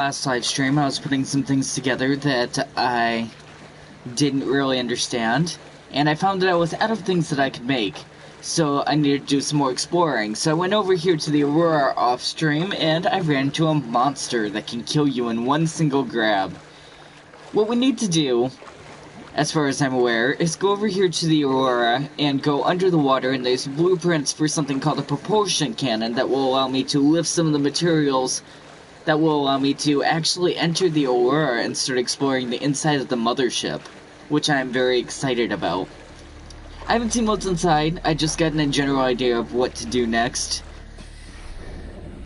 Last live stream, I was putting some things together that I didn't really understand, and I found that I was out of things that I could make, so I needed to do some more exploring. So I went over here to the Aurora off stream, and I ran into a monster that can kill you in one single grab. What we need to do, as far as I'm aware, is go over here to the Aurora and go under the water, and there's blueprints for something called a propulsion cannon that will allow me to lift some of the materials that will allow me to actually enter the Aurora and start exploring the inside of the mothership, which I'm very excited about. I haven't seen what's inside, I just gotten a general idea of what to do next.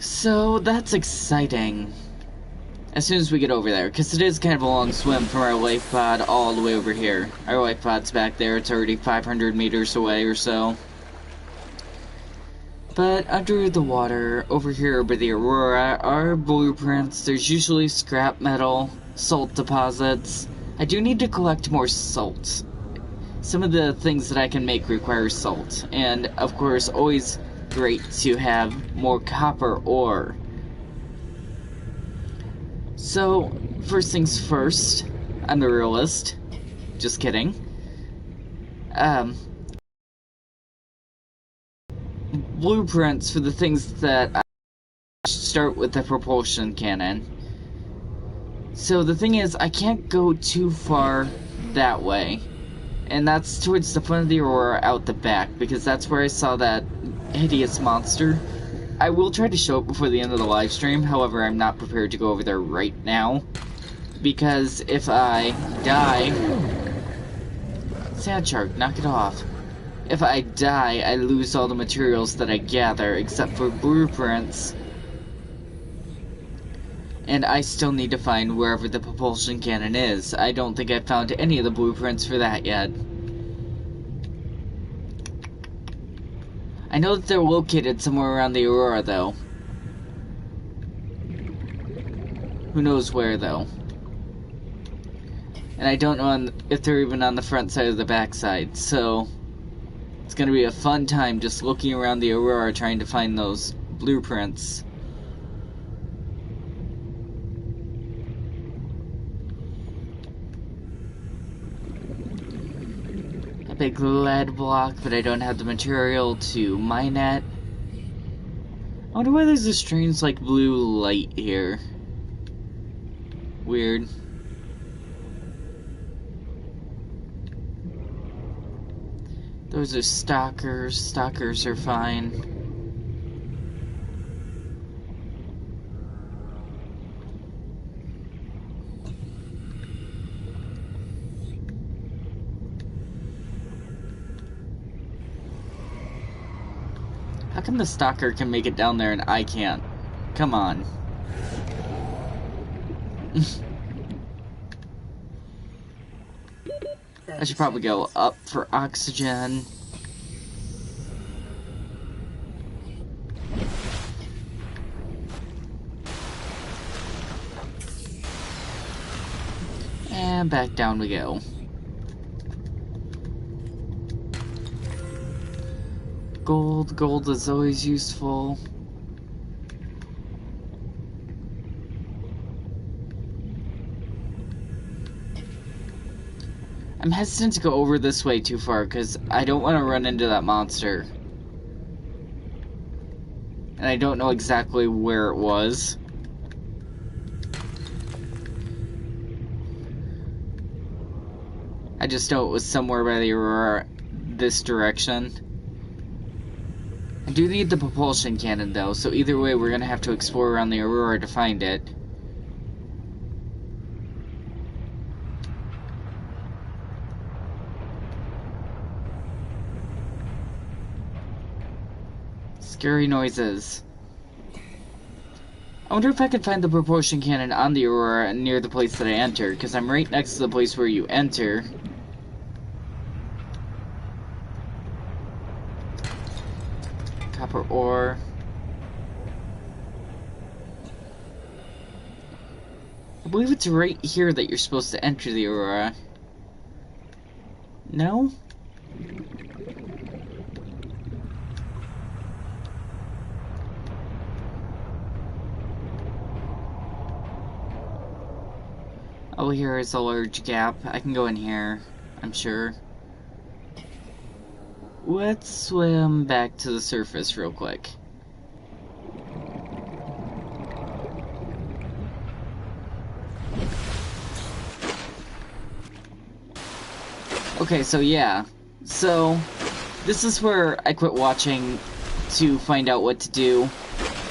So that's exciting. As soon as we get over there, because it is kind of a long swim from our life pod all the way over here. Our life pod's back there, it's already 500 meters away or so. But under the water, over here by the Aurora, are blueprints. There's usually scrap metal, salt deposits. I do need to collect more salt. Some of the things that I can make require salt. And, of course, always great to have more copper ore. So, first things first, I'm a realist. Just kidding. Blueprints for the things that I start with the propulsion cannon. So the thing is, I can't go too far that way. And that's towards the front of the Aurora out the back, because that's where I saw that hideous monster. I will try to show it before the end of the live stream, however, I'm not prepared to go over there right now. Because if I die... Sand shark, knock it off. If I die, I lose all the materials that I gather, except for blueprints. And I still need to find wherever the propulsion cannon is. I don't think I've found any of the blueprints for that yet. I know that they're located somewhere around the Aurora, though. Who knows where, though. And I don't know if they're even on the front side or the back side, so... It's gonna be a fun time just looking around the Aurora trying to find those blueprints. A big lead block, but I don't have the material to mine it. I wonder why there's a strange, like, blue light here. Weird. Those are stalkers. Stalkers are fine. How come the stalker can make it down there and I can't? Come on. I should probably go up for oxygen. And back down we go. Gold. Gold is always useful. I'm hesitant to go over this way too far, because I don't want to run into that monster. And I don't know exactly where it was. I just know it was somewhere by the Aurora, this direction. I do need the propulsion cannon though, so either way we're gonna have to explore around the Aurora to find it. Scary noises. I wonder if I could find the propulsion cannon on the Aurora near the place that I enter, because I'm right next to the place where you enter. Copper ore. I believe it's right here that you're supposed to enter the Aurora. No? Oh, here is a large gap. I can go in here, I'm sure. Let's swim back to the surface real quick. Okay, so yeah. So, this is where I quit watching to find out what to do.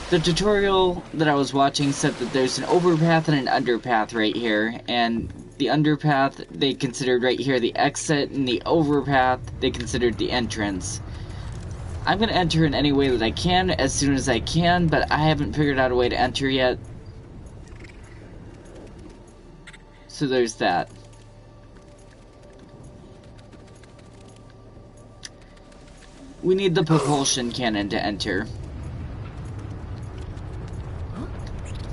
The tutorial that I was watching said that there's an overpath and an underpath right here, and the underpath they considered right here the exit, and the overpath they considered the entrance. I'm gonna enter in any way that I can as soon as I can, but I haven't figured out a way to enter yet. So there's that. We need the propulsion cannon to enter.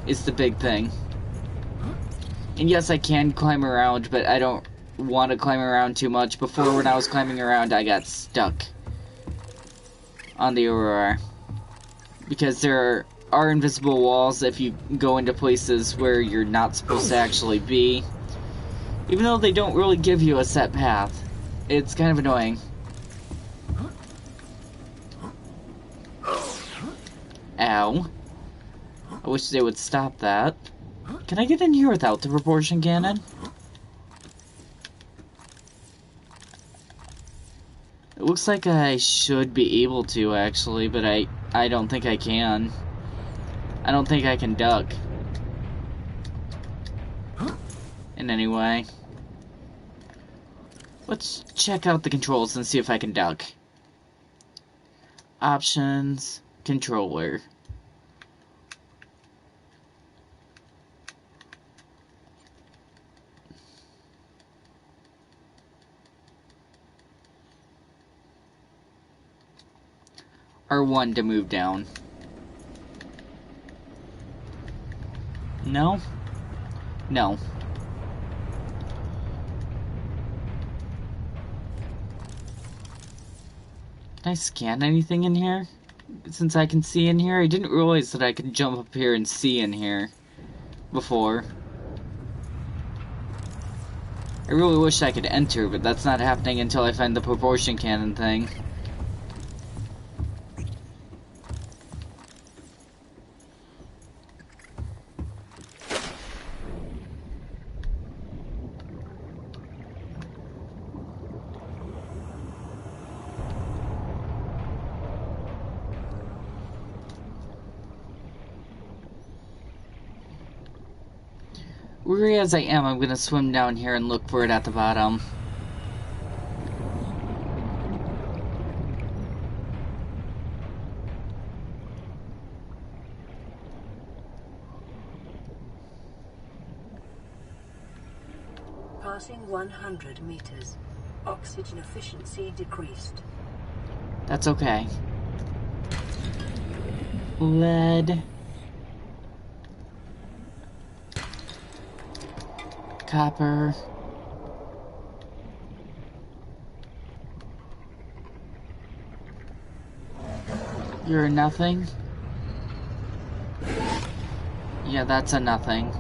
It's the big thing. And yes, I can climb around, but I don't want to climb around too much. Before, when I was climbing around, I got stuck on the Aurora. Because there are invisible walls if you go into places where you're not supposed to actually be. Even though they don't really give you a set path. It's kind of annoying. Ow. I wish they would stop that. Can I get in here without the propulsion cannon? It looks like I should be able to, actually, but I don't think I can. I don't think I can duck. In any way. Let's check out the controls and see if I can duck. Options, controller. R1 to move down. No? No. Can I scan anything in here? Since I can see in here, I didn't realize that I could jump up here and see in here before. I really wish I could enter, but that's not happening until I find the propulsion cannon thing. Weary as I am, I'm gonna swim down here and look for it at the bottom. Passing 100 meters. Oxygen efficiency decreased. That's okay. Lead. Copper. You're a nothing? Yeah, that's a nothing.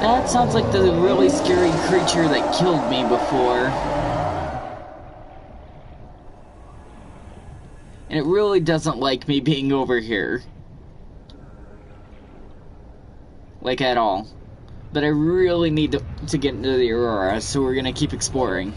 That sounds like the really scary creature that killed me before. And it really doesn't like me being over here. Like, at all. But I really need to get into the Aurora, so we're gonna keep exploring.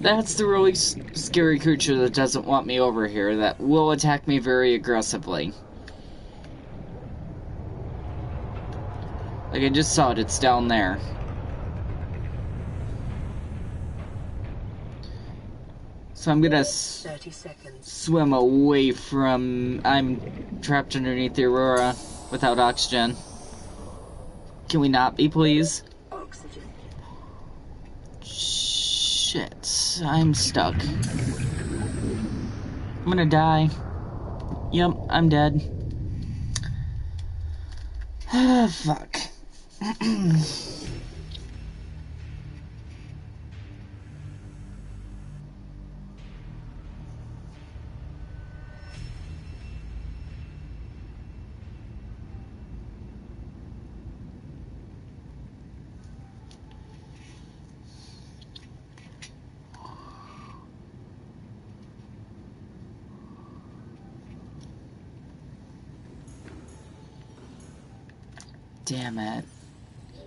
That's the really scary creature that doesn't want me over here, that will attack me very aggressively. Like I just saw it, it's down there. So I'm gonna 30 seconds. swim away from... I'm trapped underneath the Aurora without oxygen. Can we not be, please? Oxygen. Shit, I'm stuck. I'm gonna die. Yep, I'm dead. Ah, fuck. Damn it.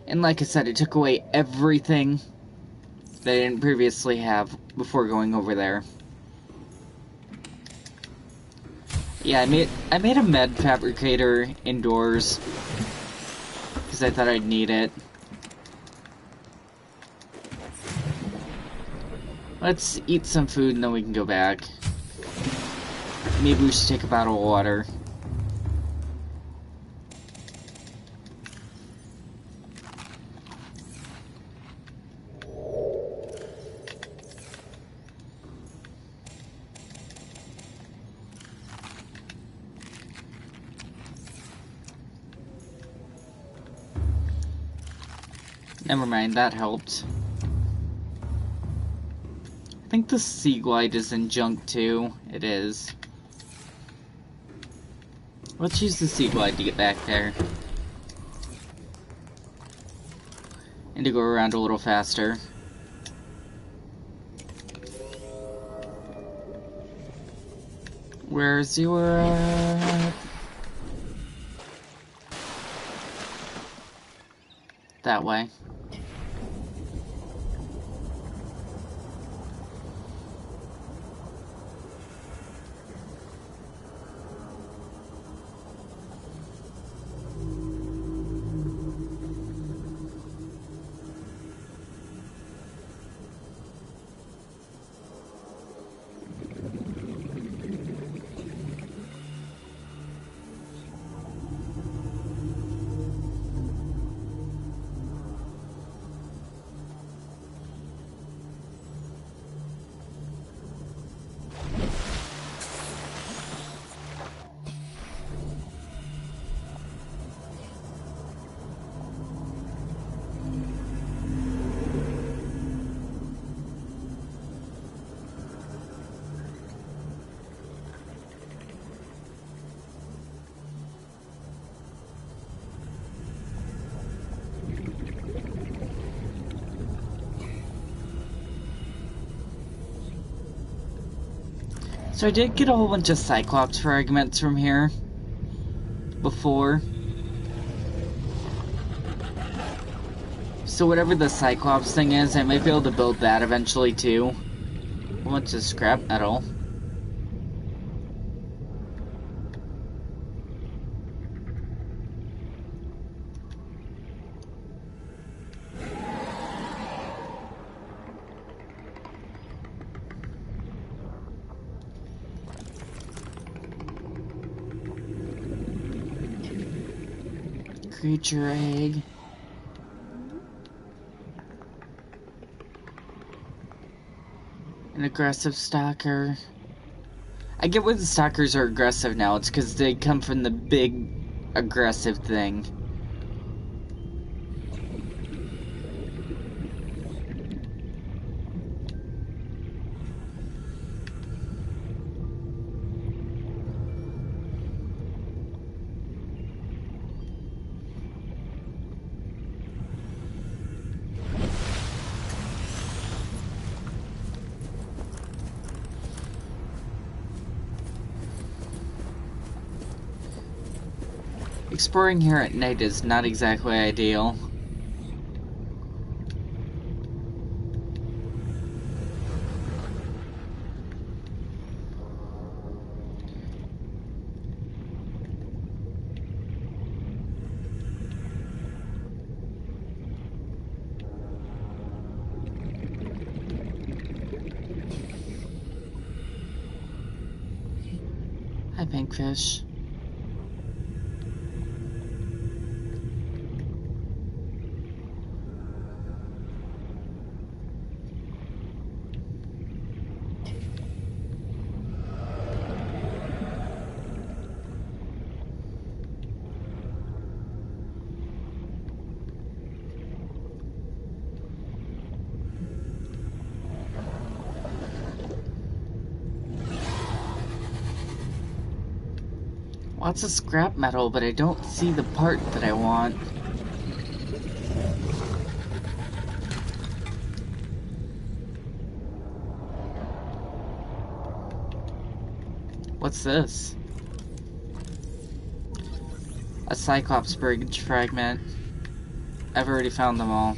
And like I said, it took away everything that I didn't previously have before going over there. Yeah, I made a med fabricator indoors because I thought I'd need it. Let's eat some food and then we can go back. Maybe we should take a bottle of water. Never mind, that helped. I think the sea glide is in junk too. It is. Let's use the sea glide to get back there. And to go around a little faster. Where's your... That way. So I did get a whole bunch of Cyclops fragments from here before. So whatever the Cyclops thing is, I might be able to build that eventually too. A bunch of scrap metal. Creature egg. An aggressive stalker. I get why the stalkers are aggressive now. It's because they come from the big aggressive thing. Exploring here at night is not exactly ideal. pink fish. Lots of scrap metal, but I don't see the part that I want. What's this? A Cyclops bridge fragment. I've already found them all.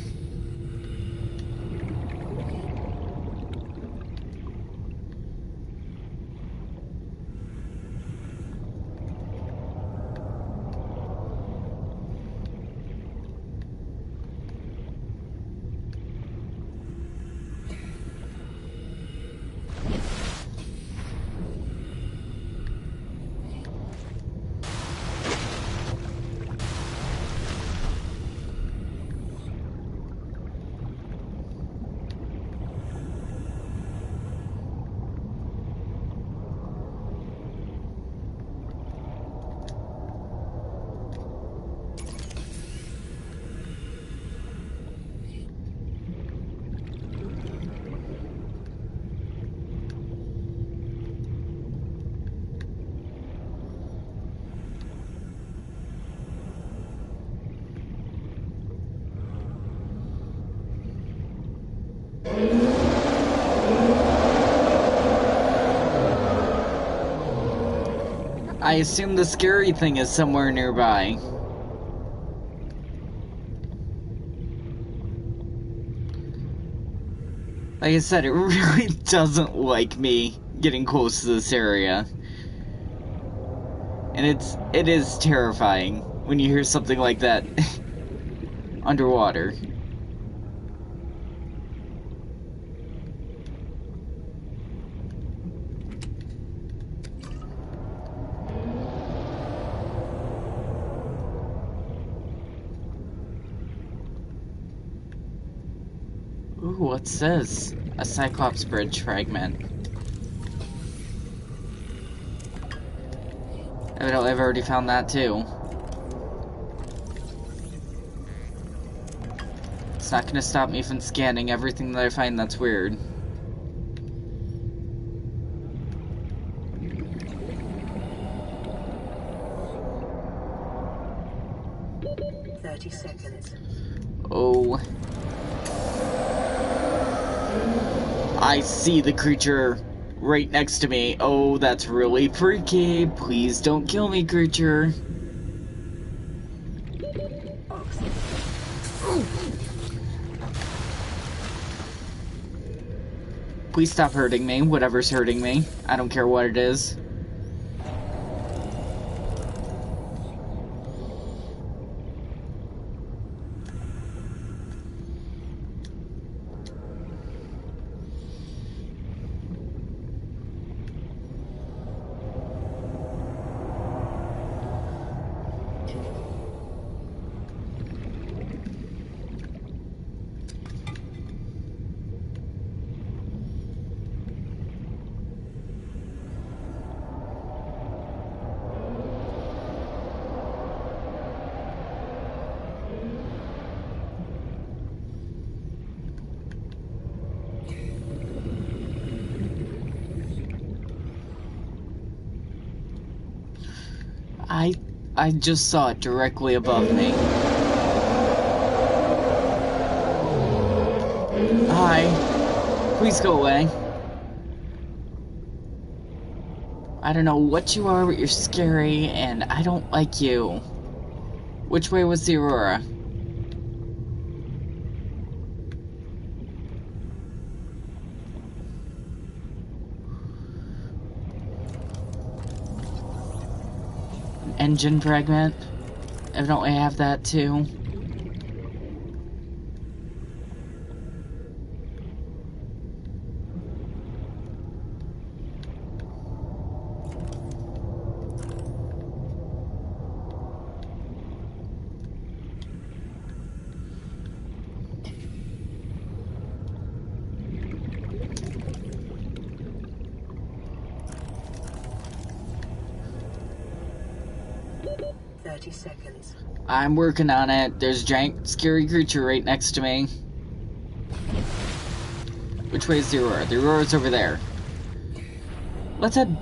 I assume the scary thing is somewhere nearby. Like I said, it really doesn't like me getting close to this area. And it is terrifying when you hear something like that underwater. Ooh, what's this? A Cyclops bridge fragment. Evidently, I've already found that too. It's not gonna stop me from scanning everything that I find that's weird. Seconds. Oh. I see the creature right next to me. Oh, that's really freaky. Please don't kill me, creature. Please stop hurting me, whatever's hurting me. I don't care what it is. I just saw it directly above me. Hi. Please go away. I don't know what you are, but you're scary, and I don't like you. Which way was the Aurora? Engine fragment. Evidently I have that too. 30 seconds. I'm working on it. There's a giant scary creature right next to me. Which way is the Aurora? The Aurora's over there. Let's head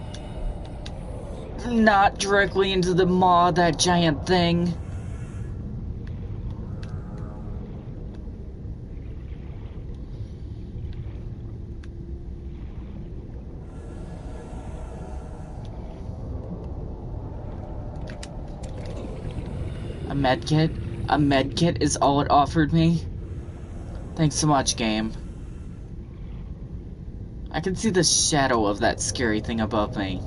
not directly into the maw of that giant thing. A medkit? A medkit is all it offered me? Thanks so much, game. I can see the shadow of that scary thing above me.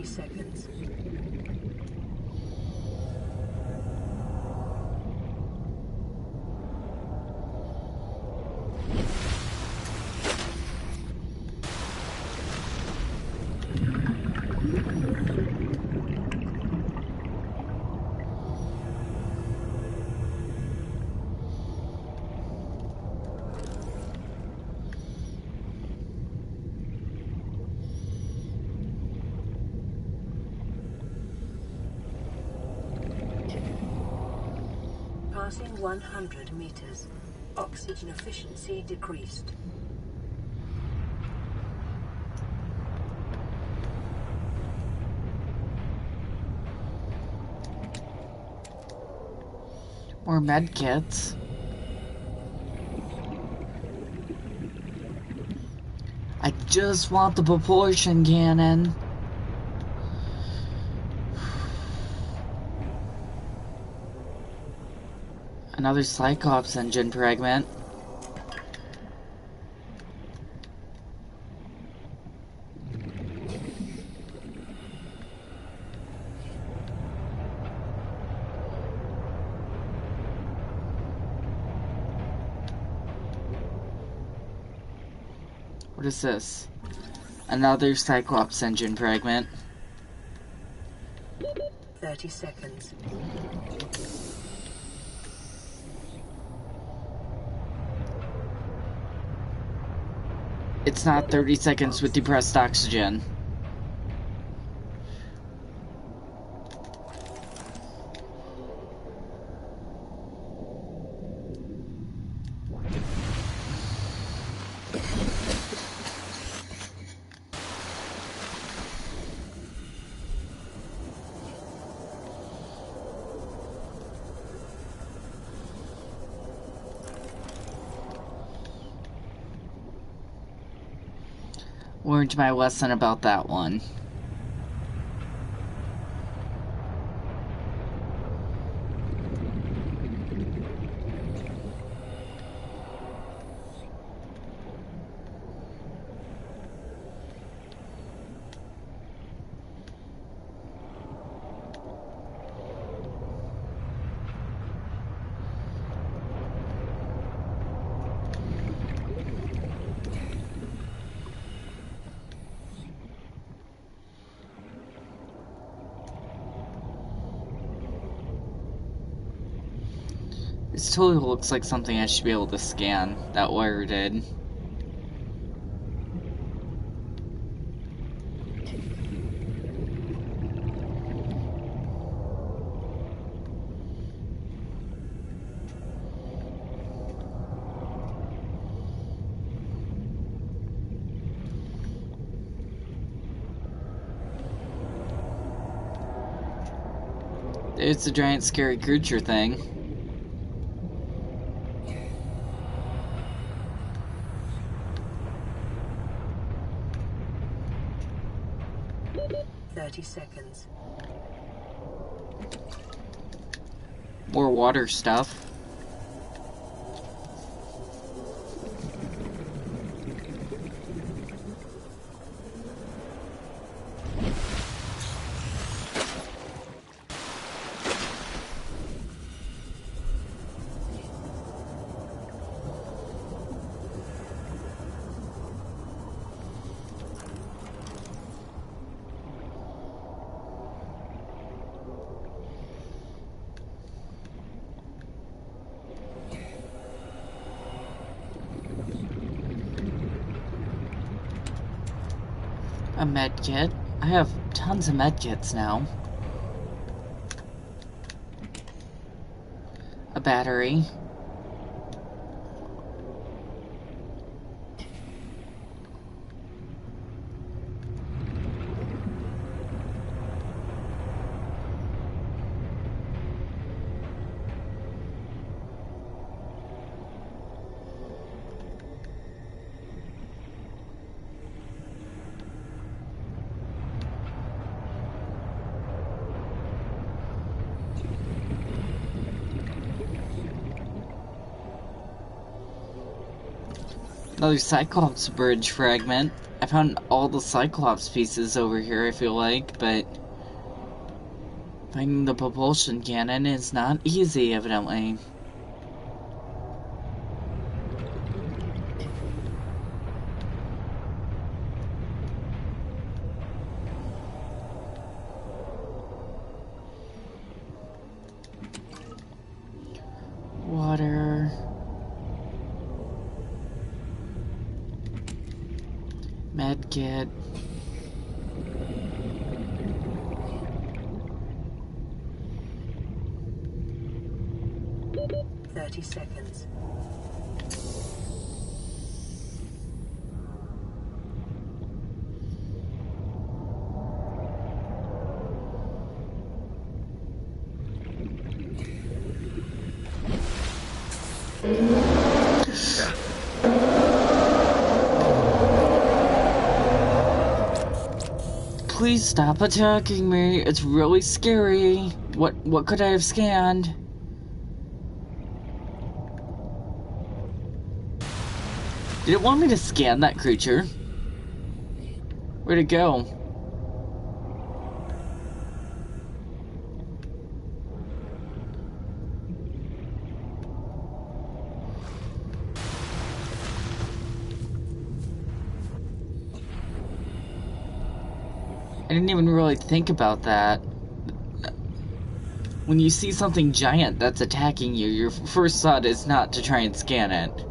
Seconds. Passing 100 meters. Oxygen efficiency decreased. More medkits. I just want the propulsion cannon. Another Cyclops engine fragment. What is this? Another Cyclops engine fragment. 30 seconds. It's not 30 seconds with depressed oxygen. Learned my lesson about that one. This totally looks like something I should be able to scan. That wire did. There's the giant scary creature thing. Seconds. More water stuff. A medkit. I have tons of medkits now. A battery. Another Cyclops bridge fragment. I found all the Cyclops pieces over here, I feel like, but finding the propulsion cannon is not easy, evidently. Water. Medkit. Seconds. Please stop attacking me. It's really scary. What could I have scanned? Did it want me to scan that creature? Where'd it go? I didn't even really think about that. When you see something giant that's attacking you, your first thought is not to try and scan it.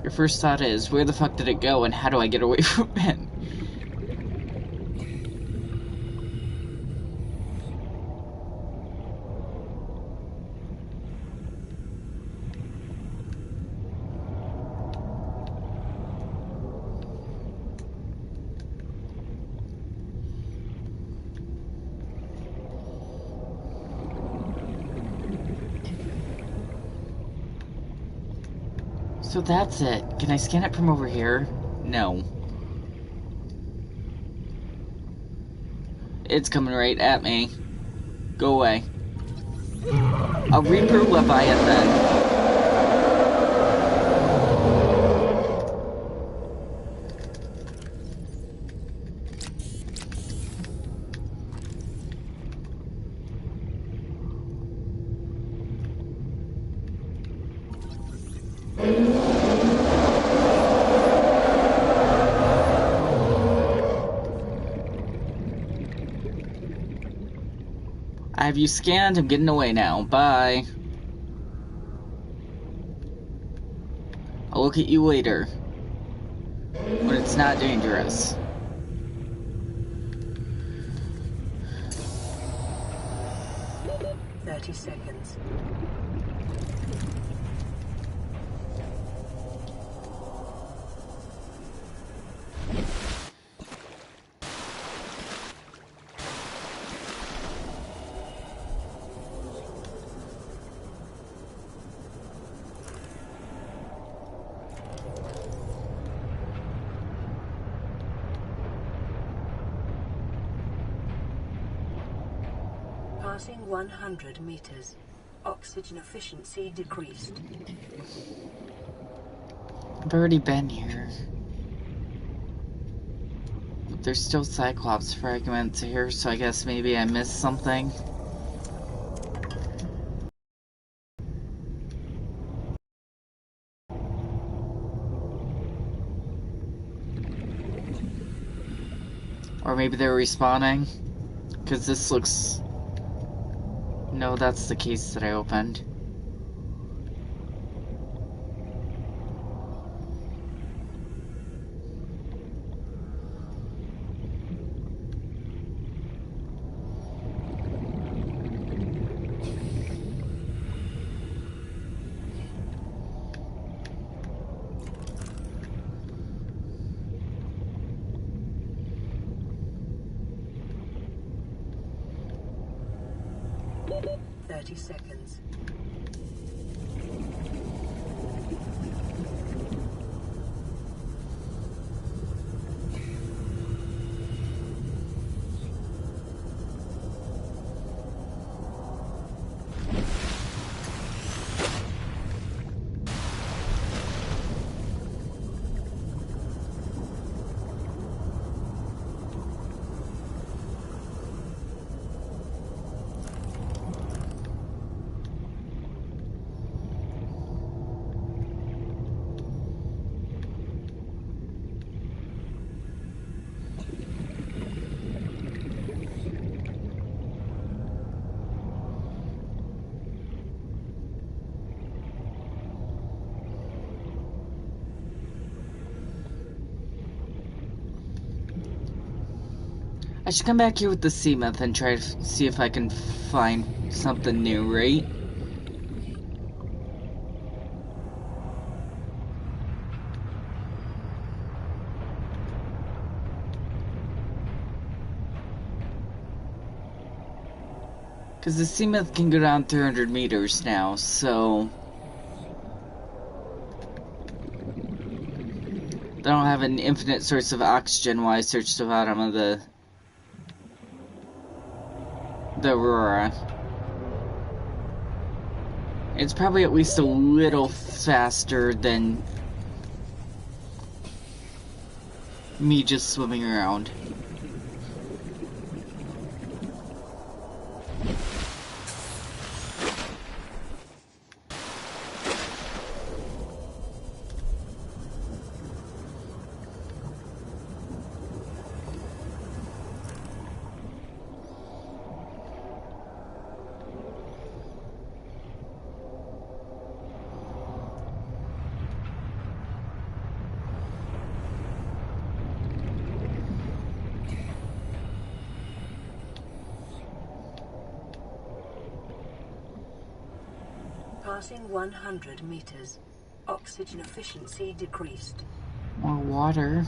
Your first thought is, where the fuck did it go and how do I get away from it? So that's it. Can I scan it from over here? No. It's coming right at me. Go away. A Reaper Leviathan. I have you scanned. I'm getting away now. Bye. I'll look at you later. When it's not dangerous. Seconds. Passing 100 meters. Oxygen efficiency decreased. I've already been here. There's still Cyclops fragments here, so I guess maybe I missed something. Or maybe they're respawning. Because this looks... No, that's the case that I opened. Seconds. I should come back here with the Seamoth and try to see if I can find something new, right? Because the Seamoth can go down 300 meters now, so... I don't have an infinite source of oxygen while I search the bottom of the Aurora. It's probably at least a little faster than me just swimming around. Passing 100 meters. Oxygen efficiency decreased. More water.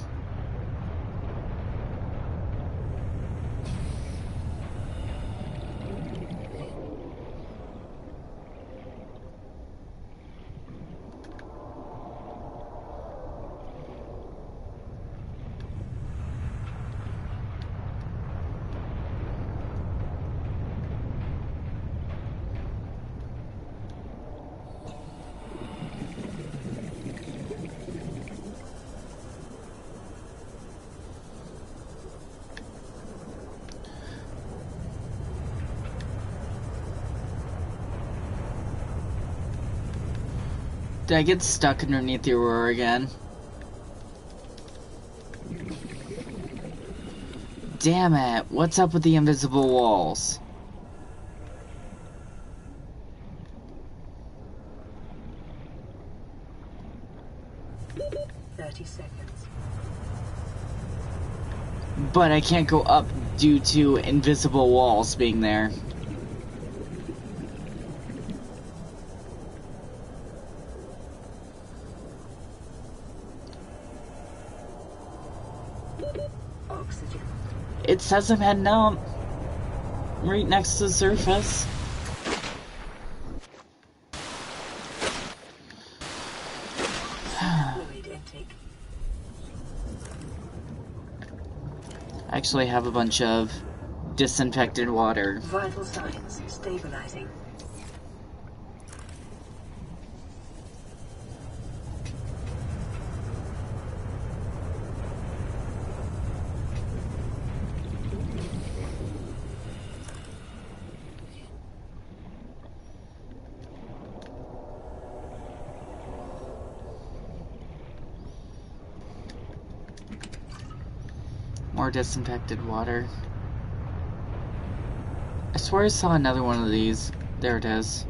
Did I get stuck underneath the Aurora again? Damn it, what's up with the invisible walls? But I can't go up due to invisible walls being there. Oxygen. It says I'm heading out. Right next to the surface. Fluid intake. I actually have a bunch of disinfected water. Vital signs stabilizing. More disinfected water. I swear I saw another one of these. There it is.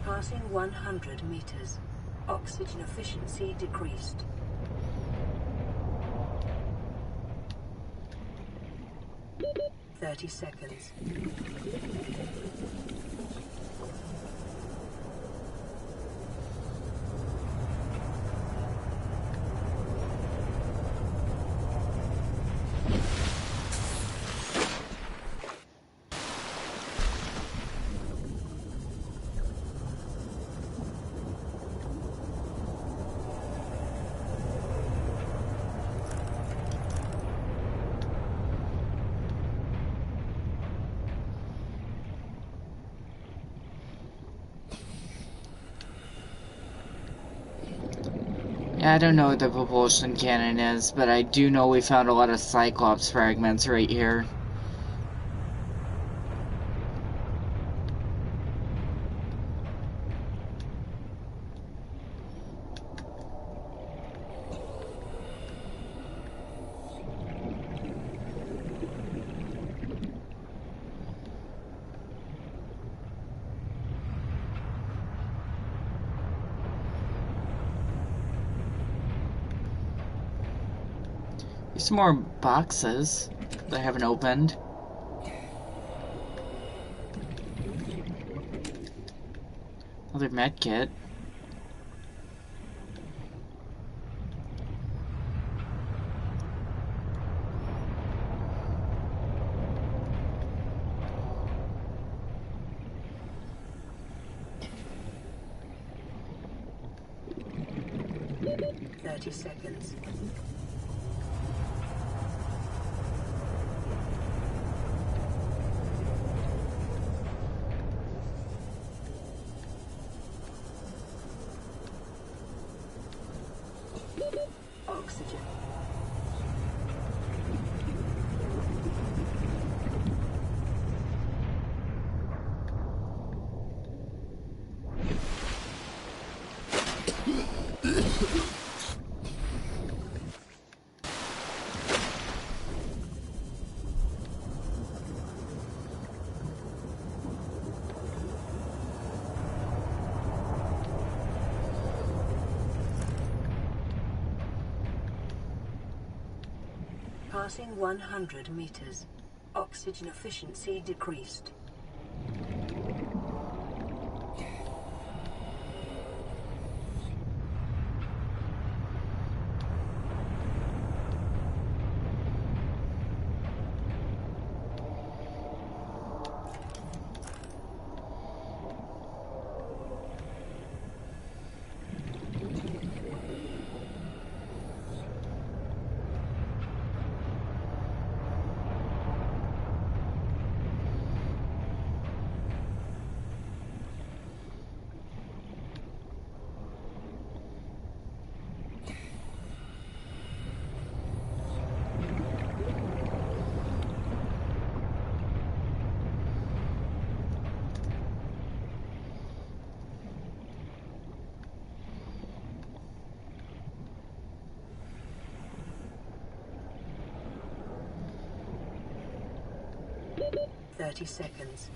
Passing 100 meters. Oxygen efficiency decreased. .30 seconds. Yeah, I don't know what the propulsion cannon is, but I do know we found a lot of Cyclops fragments right here. There's some more boxes that I haven't opened. Another med kit. .30 seconds. Oxygen. Passing 100 meters. Oxygen efficiency decreased. .30 seconds.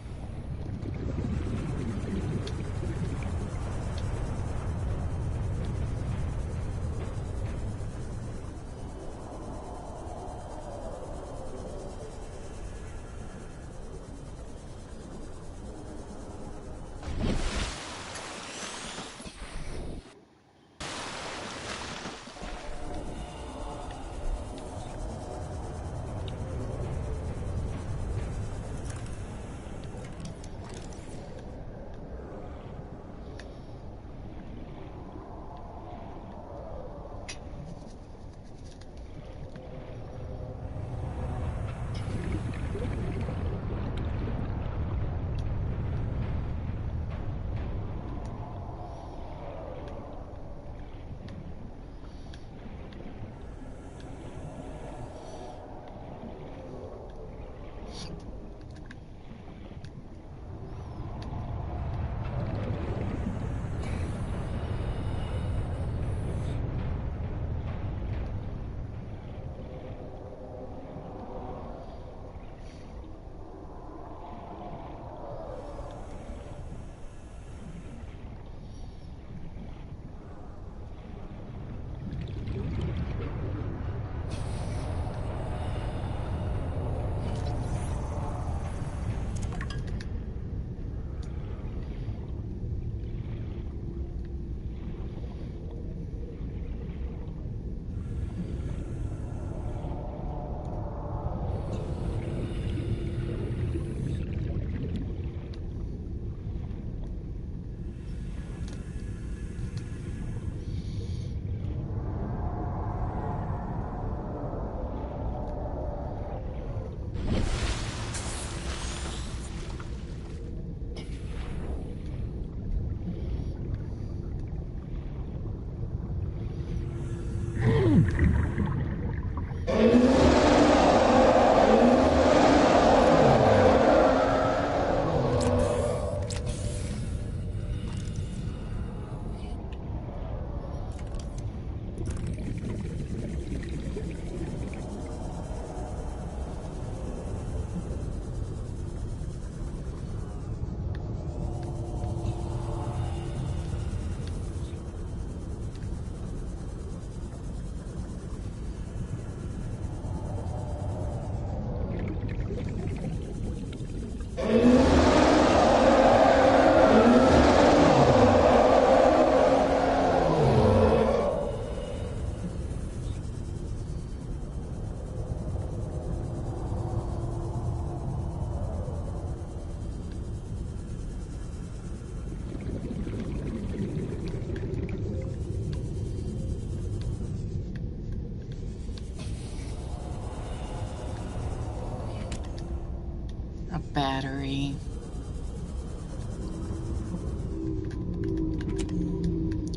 A battery.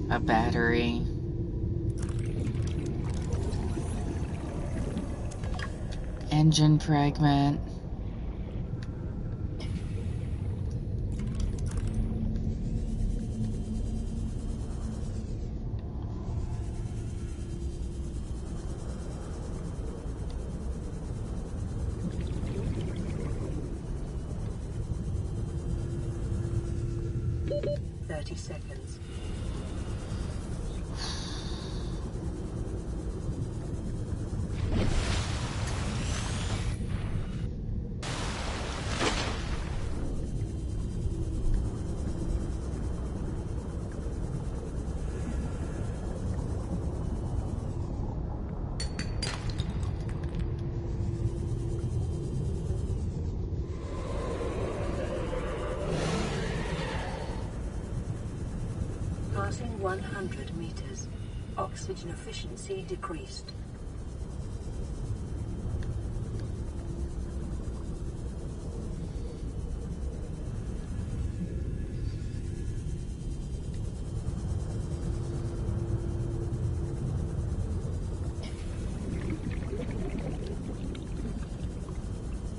A battery. Engine fragment. Seconds. Passing 100 meters. Oxygen efficiency decreased.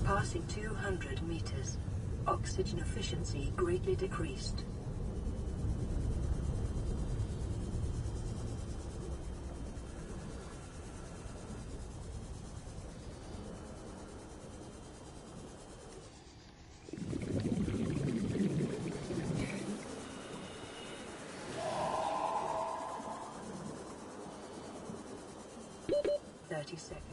Passing 200 meters. Oxygen efficiency greatly decreased. Seconds.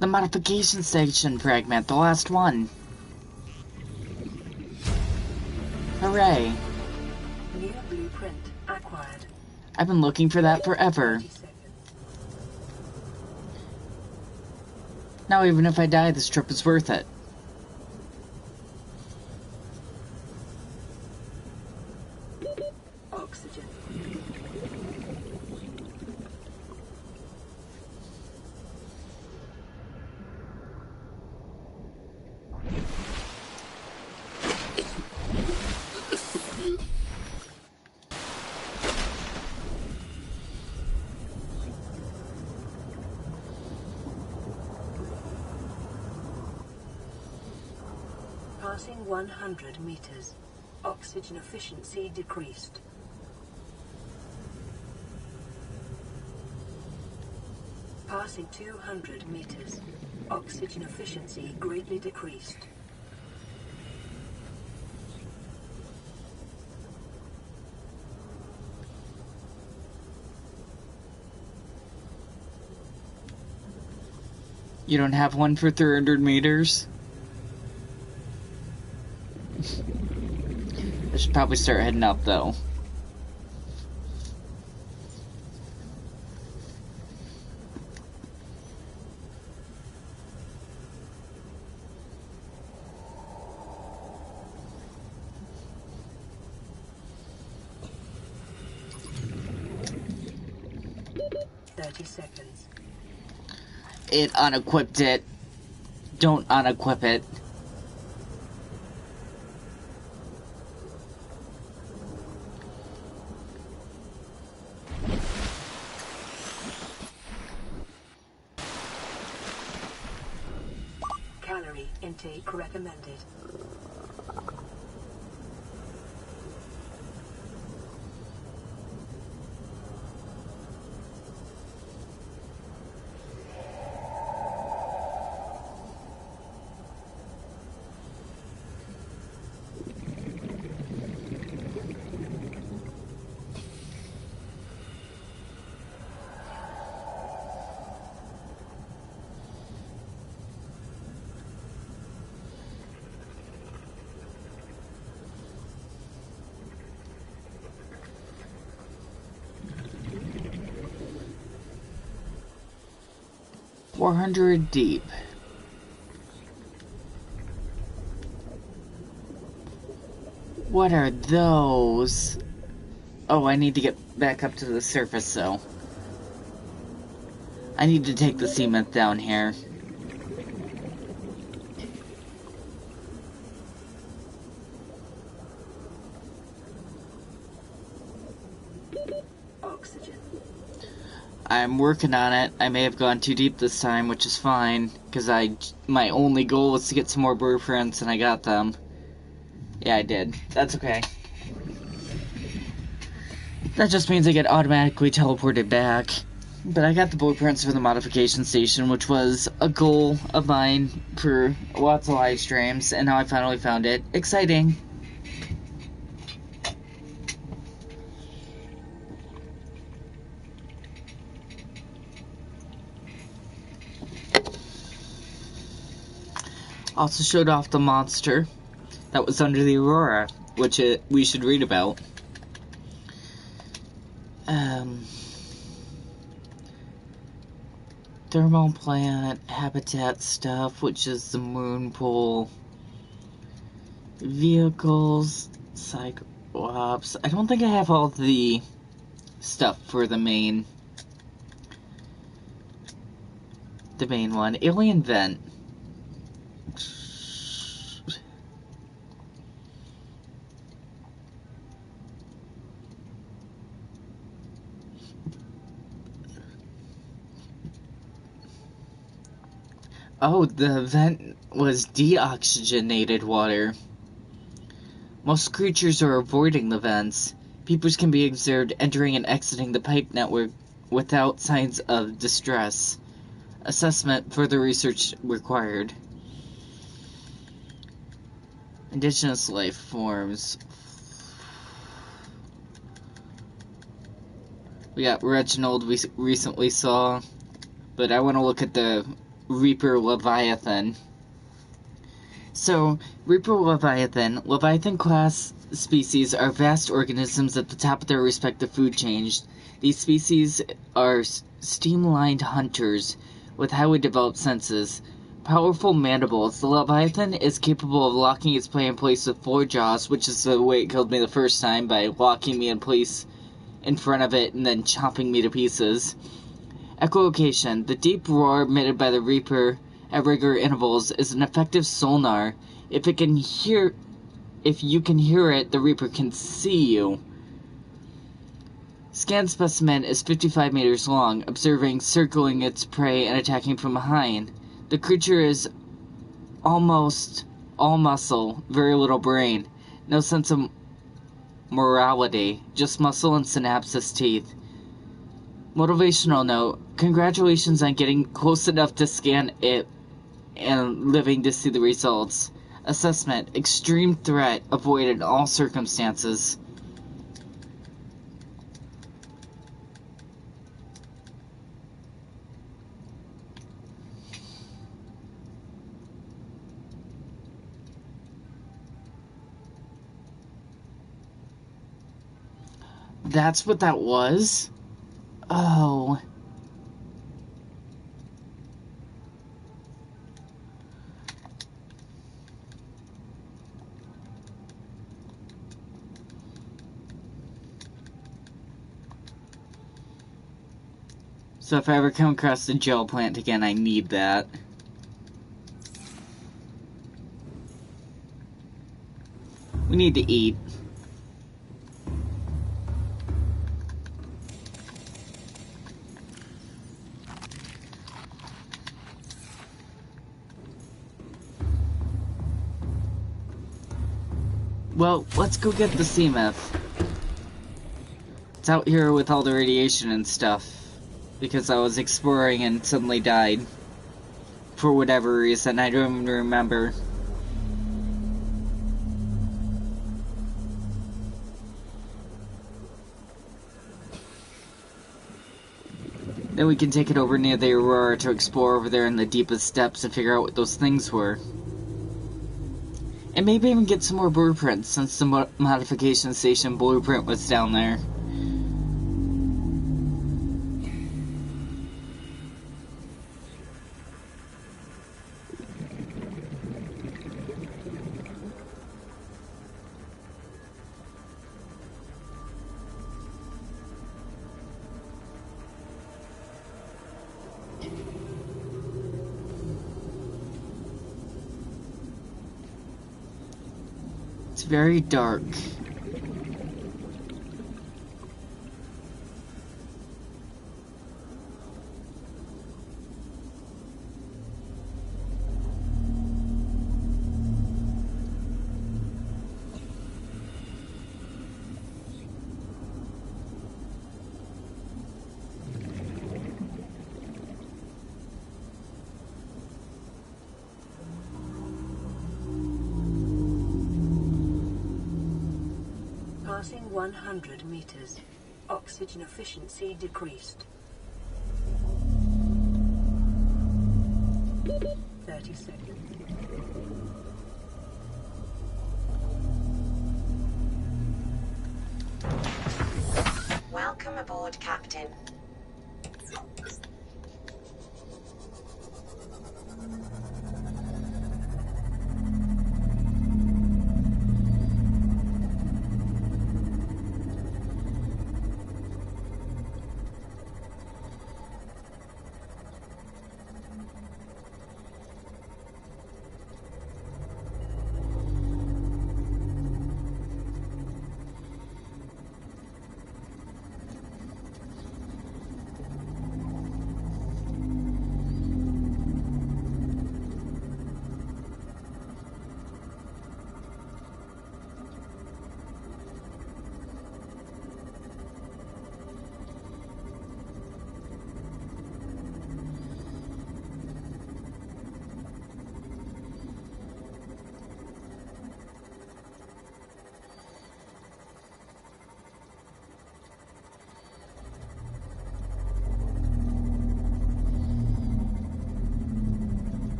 The modification station fragment, the last one. Hooray. New blueprint acquired. I've been looking for that forever. 30 seconds. Now even if I die, this trip is worth it. Oxygen. Passing 100 meters. Oxygen efficiency decreased. Passing 200 meters. Oxygen efficiency greatly decreased. You don't have one for 300 meters? I should probably start heading up, though. It unequipped it. Don't unequip it. Calorie intake recommended. $400 deep. What are those? Oh, I need to get back up to the surface, though. I need to take the cement down here. Oxygen. I'm working on it. I may have gone too deep this time, which is fine, because my only goal was to get some more blueprints, and I got them. Yeah, I did. That's okay. That just means I get automatically teleported back. But I got the blueprints for the modification station, which was a goal of mine for lots of live streams, and now I finally found it. Exciting! Also showed off the monster that was under the Aurora, which we should read about. Thermal plant, habitat stuff, which is the moon pool. Vehicles, Cyclops. I don't think I have all the stuff for the main one. Alien vent. Oh, the vent was deoxygenated water. Most creatures are avoiding the vents. Peepers can be observed entering and exiting the pipe network without signs of distress. Assessment, further research required. Indigenous life forms. We got Reginald we recently saw, but I want to look at the Reaper Leviathan. So, Reaper Leviathan class species are vast organisms at the top of their respective food chains. These species are streamlined hunters with highly developed senses. Powerful mandibles. The Leviathan is capable of locking its prey in place with four jaws, which is the way it killed me the first time, by locking me in place in front of it and then chopping me to pieces. Echolocation. The deep roar emitted by the Reaper at regular intervals is an effective sonar. If you can hear it, the Reaper can see you. Scan specimen is 55 meters long, observing, circling its prey, and attacking from behind. The creature is almost all muscle, very little brain. No sense of morality, just muscle and synapses teeth. Motivational note: congratulations on getting close enough to scan it and living to see the results. Assessment: extreme threat, avoided in all circumstances. That's what that was? Oh. So if I ever come across the gel plant again, I need that. We need to eat. Well, let's go get the sea myth. It's out here with all the radiation and stuff. Because I was exploring and suddenly died. For whatever reason, I don't even remember. Then we can take it over near the Aurora to explore over there in the deepest depths and figure out what those things were. And maybe even get some more blueprints, since the modification station blueprint was down there. It's very dark. Passing 100 meters. Oxygen efficiency decreased. 30 seconds. Welcome aboard, Captain.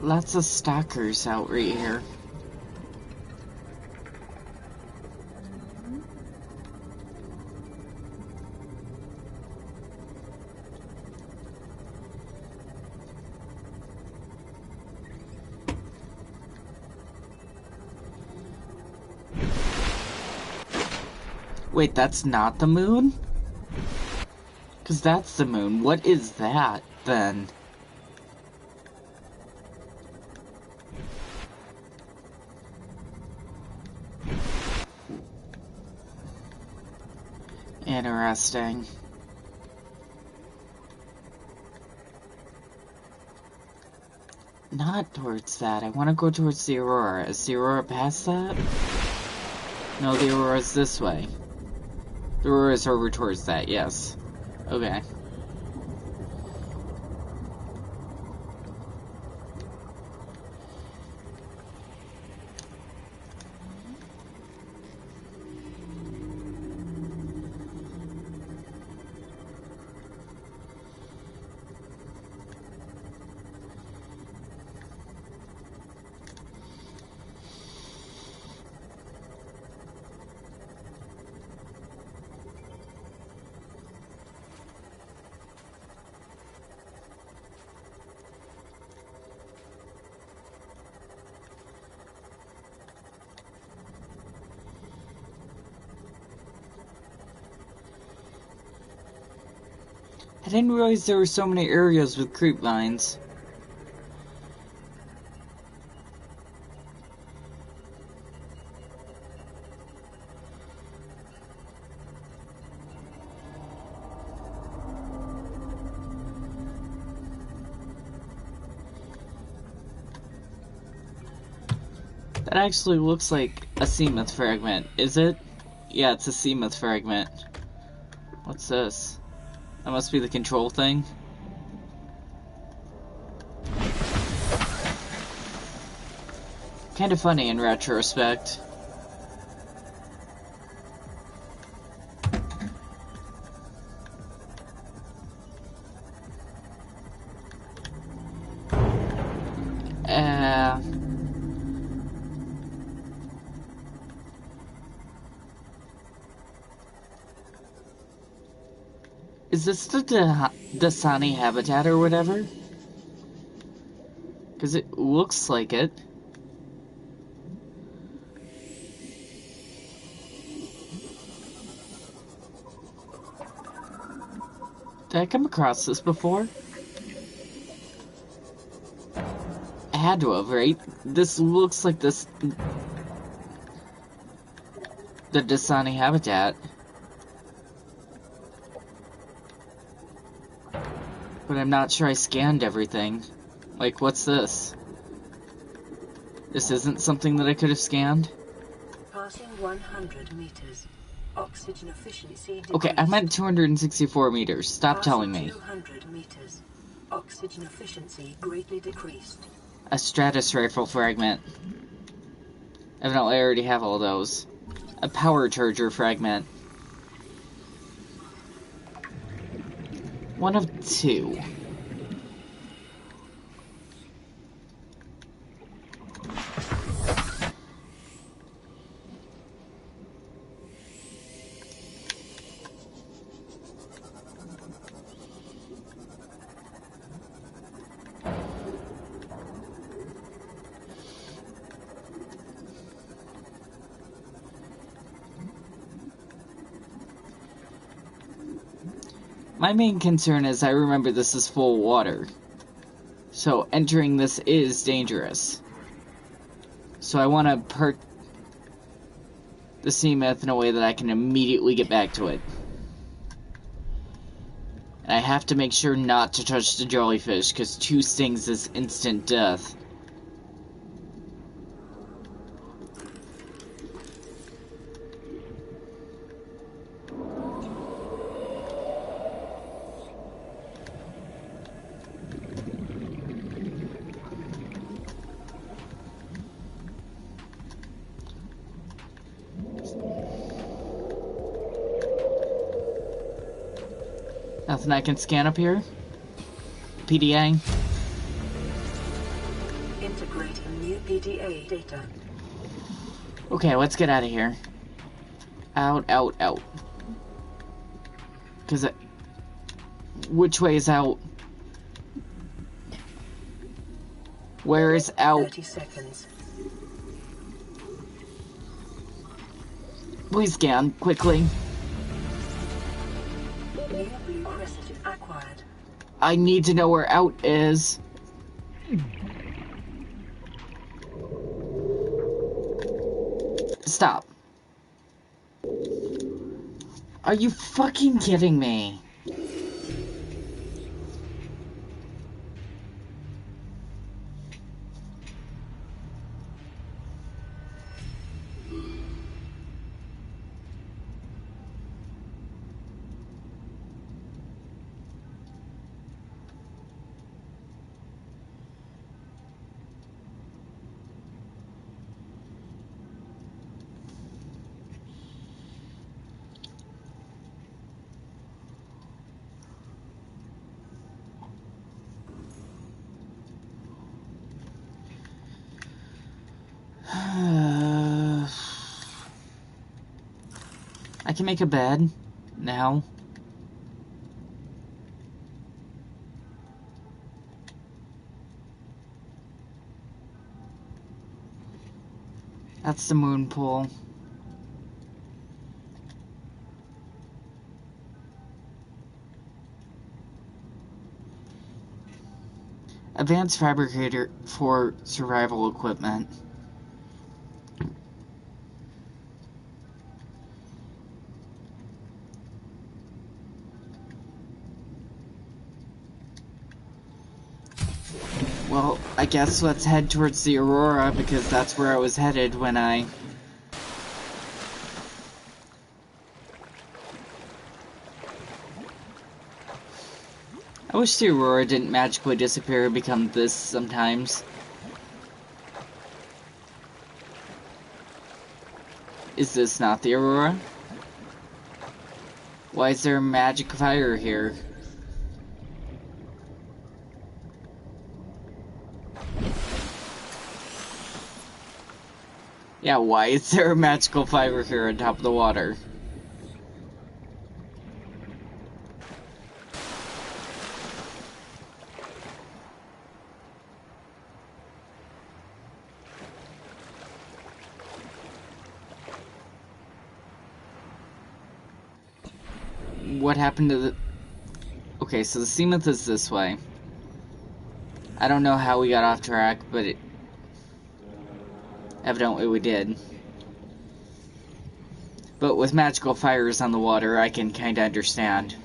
Lots of stalkers out right here. Wait, that's not the moon? Because that's the moon. What is that, then? Interesting. Not towards that. I want to go towards the Aurora. Is the Aurora past that? No, the Aurora's this way. The Aurora's over towards that, yes. Okay. I didn't realize there were so many areas with creep vines. That actually looks like a Seamoth fragment, is it? Yeah, it's a Seamoth fragment. What's this? That must be the control thing. Kind of funny in retrospect. Is this the Dasani habitat or whatever? Because it looks like it. Did I come across this before? I had to have, right? This looks like this... the Dasani habitat. But I'm not sure I scanned everything. Like, what's this? This isn't something that I could have scanned? Passing 100 meters. Oxygen efficiency decreased. Okay, I'm at 264 meters. Stop Passing telling me. 200 meters. Oxygen efficiency greatly decreased. A Stratus rifle fragment. Evidently, I already have all those. A power charger fragment. One of two. My main concern is I remember this is full of water. So entering this is dangerous. So I want to perk the Seamoth in a way that I can immediately get back to it. And I have to make sure not to touch the jellyfish, because 2 stings is instant death. Nothing I can scan up here? PDA? Integrating new PDA data. Okay, let's get out of here. Out, out, out. Because which way is out? Where is out? 30 seconds. Please scan, quickly. New blue crescent acquired. I need to know where out is. Stop. Are you fucking kidding me? I can make a bed now. That's the moon pool. Advanced fabricator for survival equipment. Well, I guess let's head towards the Aurora, because that's where I was headed when I... I wish the Aurora didn't magically disappear and become this sometimes. Is this not the Aurora? Why is there a magic fire here? Yeah, why is there a magical fire here on top of the water? What happened to the... Okay, so the Seamoth is this way. I don't know how we got off track, but it... evidently we did. But with magical fires on the water, I can kinda understand.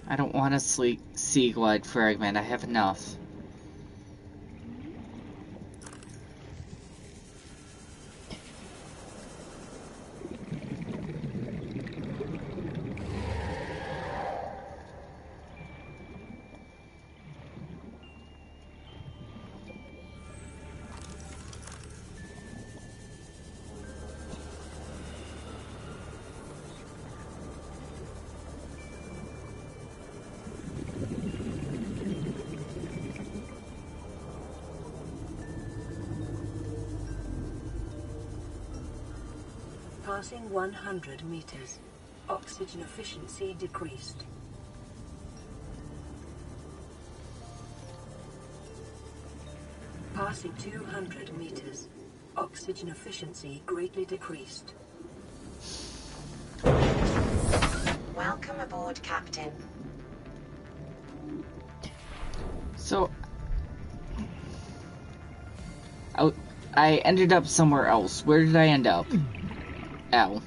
I don't want a sea glide fragment, I have enough. Passing 100 meters. Oxygen efficiency decreased. Passing 200 meters. Oxygen efficiency greatly decreased. Welcome aboard, Captain. So... I ended up somewhere else. Where did I end up? Ow.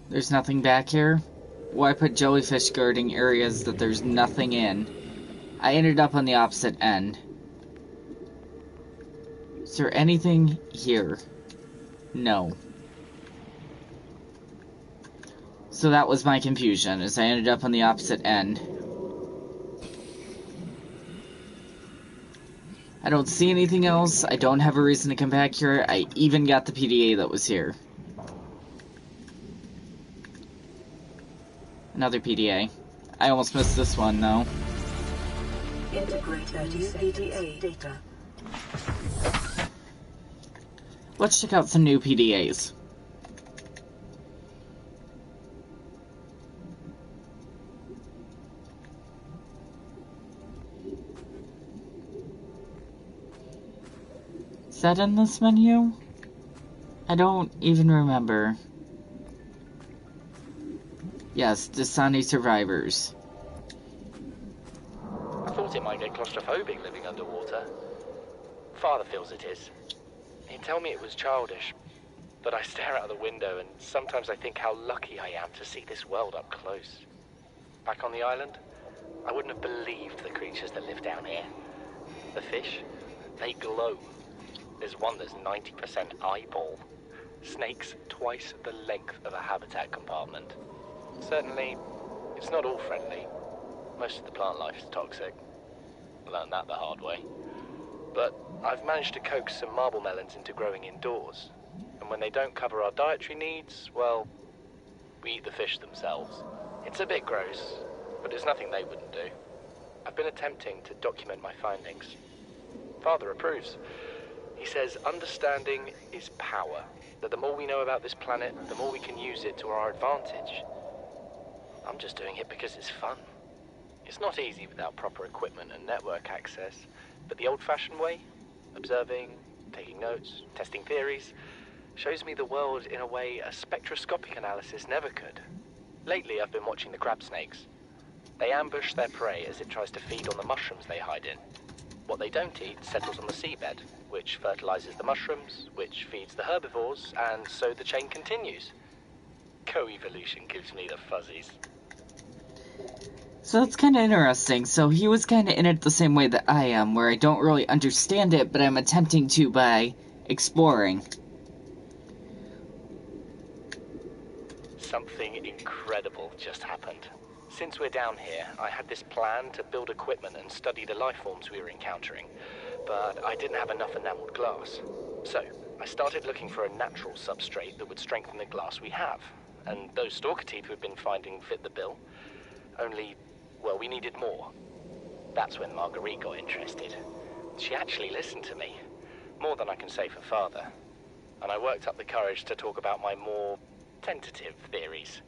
There's nothing back here? Why put jellyfish guarding areas that there's nothing in? I ended up on the opposite end. Is there anything here? No. So that was my confusion, as I ended up on the opposite end. I don't see anything else. I don't have a reason to come back here. I even got the PDA that was here. Another PDA. I almost missed this one, though. Integrate new PDA data. Let's check out some new PDAs. Is that in this menu? I don't even remember. Yes, Dasani survivors. I thought it might get claustrophobic living underwater. Father feels it is. He'd tell me it was childish, but I stare out of the window and sometimes I think how lucky I am to see this world up close. Back on the island, I wouldn't have believed the creatures that live down here. The fish, they glow. There's one that's 90% eyeball. Snakes twice the length of a habitat compartment. Certainly, it's not all friendly. Most of the plant life is toxic. Learned that the hard way. But I've managed to coax some marble melons into growing indoors. And when they don't cover our dietary needs, well, we eat the fish themselves. It's a bit gross, but it's nothing they wouldn't do. I've been attempting to document my findings. Father approves. He says understanding is power, that the more we know about this planet, the more we can use it to our advantage. I'm just doing it because it's fun. It's not easy without proper equipment and network access, but the old-fashioned way, observing, taking notes, testing theories, shows me the world in a way a spectroscopic analysis never could. Lately, I've been watching the crab snakes. They ambush their prey as it tries to feed on the mushrooms they hide in. What they don't eat settles on the seabed, which fertilizes the mushrooms, which feeds the herbivores, and so the chain continues. Co-evolution gives me the fuzzies. So that's kind of interesting. So he was kind of in it the same way that I am, where I don't really understand it, but I'm attempting to by exploring. Something incredible just happened. Since we're down here, I had this plan to build equipment and study the life forms we were encountering, but I didn't have enough enameled glass. So, I started looking for a natural substrate that would strengthen the glass we have, and those stalker teeth we've been finding fit the bill. Only, well, we needed more. That's when Marguerite got interested. She actually listened to me, more than I can say for Father, and I worked up the courage to talk about my more tentative theories.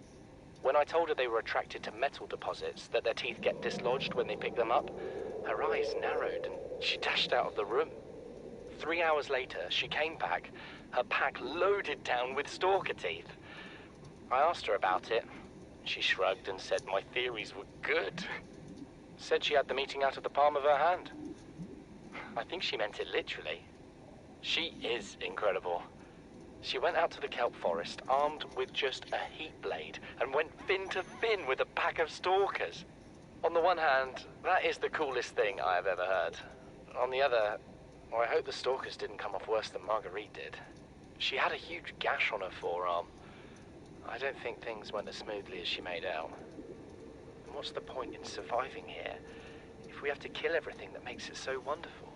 When I told her they were attracted to metal deposits, that their teeth get dislodged when they pick them up, her eyes narrowed and she dashed out of the room. 3 hours later, she came back, her pack loaded down with stalker teeth. I asked her about it. She shrugged and said my theories were good. Said she had the meeting out of the palm of her hand. I think she meant it literally. She is incredible. She went out to the kelp forest armed with just a heat blade and went fin to fin with a pack of stalkers. On the one hand, that is the coolest thing I have ever heard. On the other, well, I hope the stalkers didn't come off worse than Marguerite did. She had a huge gash on her forearm. I don't think things went as smoothly as she made out. And what's the point in surviving here if we have to kill everything that makes it so wonderful?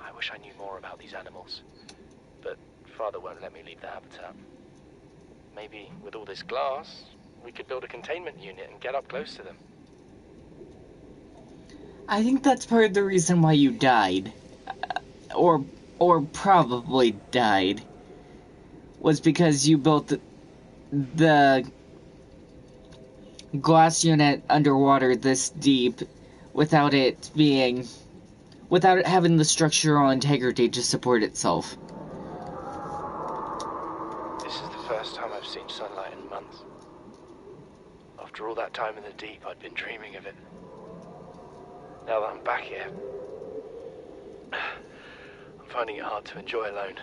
I wish I knew more about these animals, but Father won't let me leave the habitat. Maybe with all this glass, we could build a containment unit and get up close to them. I think that's part of the reason why you died. Or probably died. Was because you built the glass unit underwater this deep without it having the structural integrity to support itself. This is the first time I've seen sunlight in months. After all that time in the deep, I'd been dreaming of it. Now that I'm back here, I'm finding it hard to enjoy alone.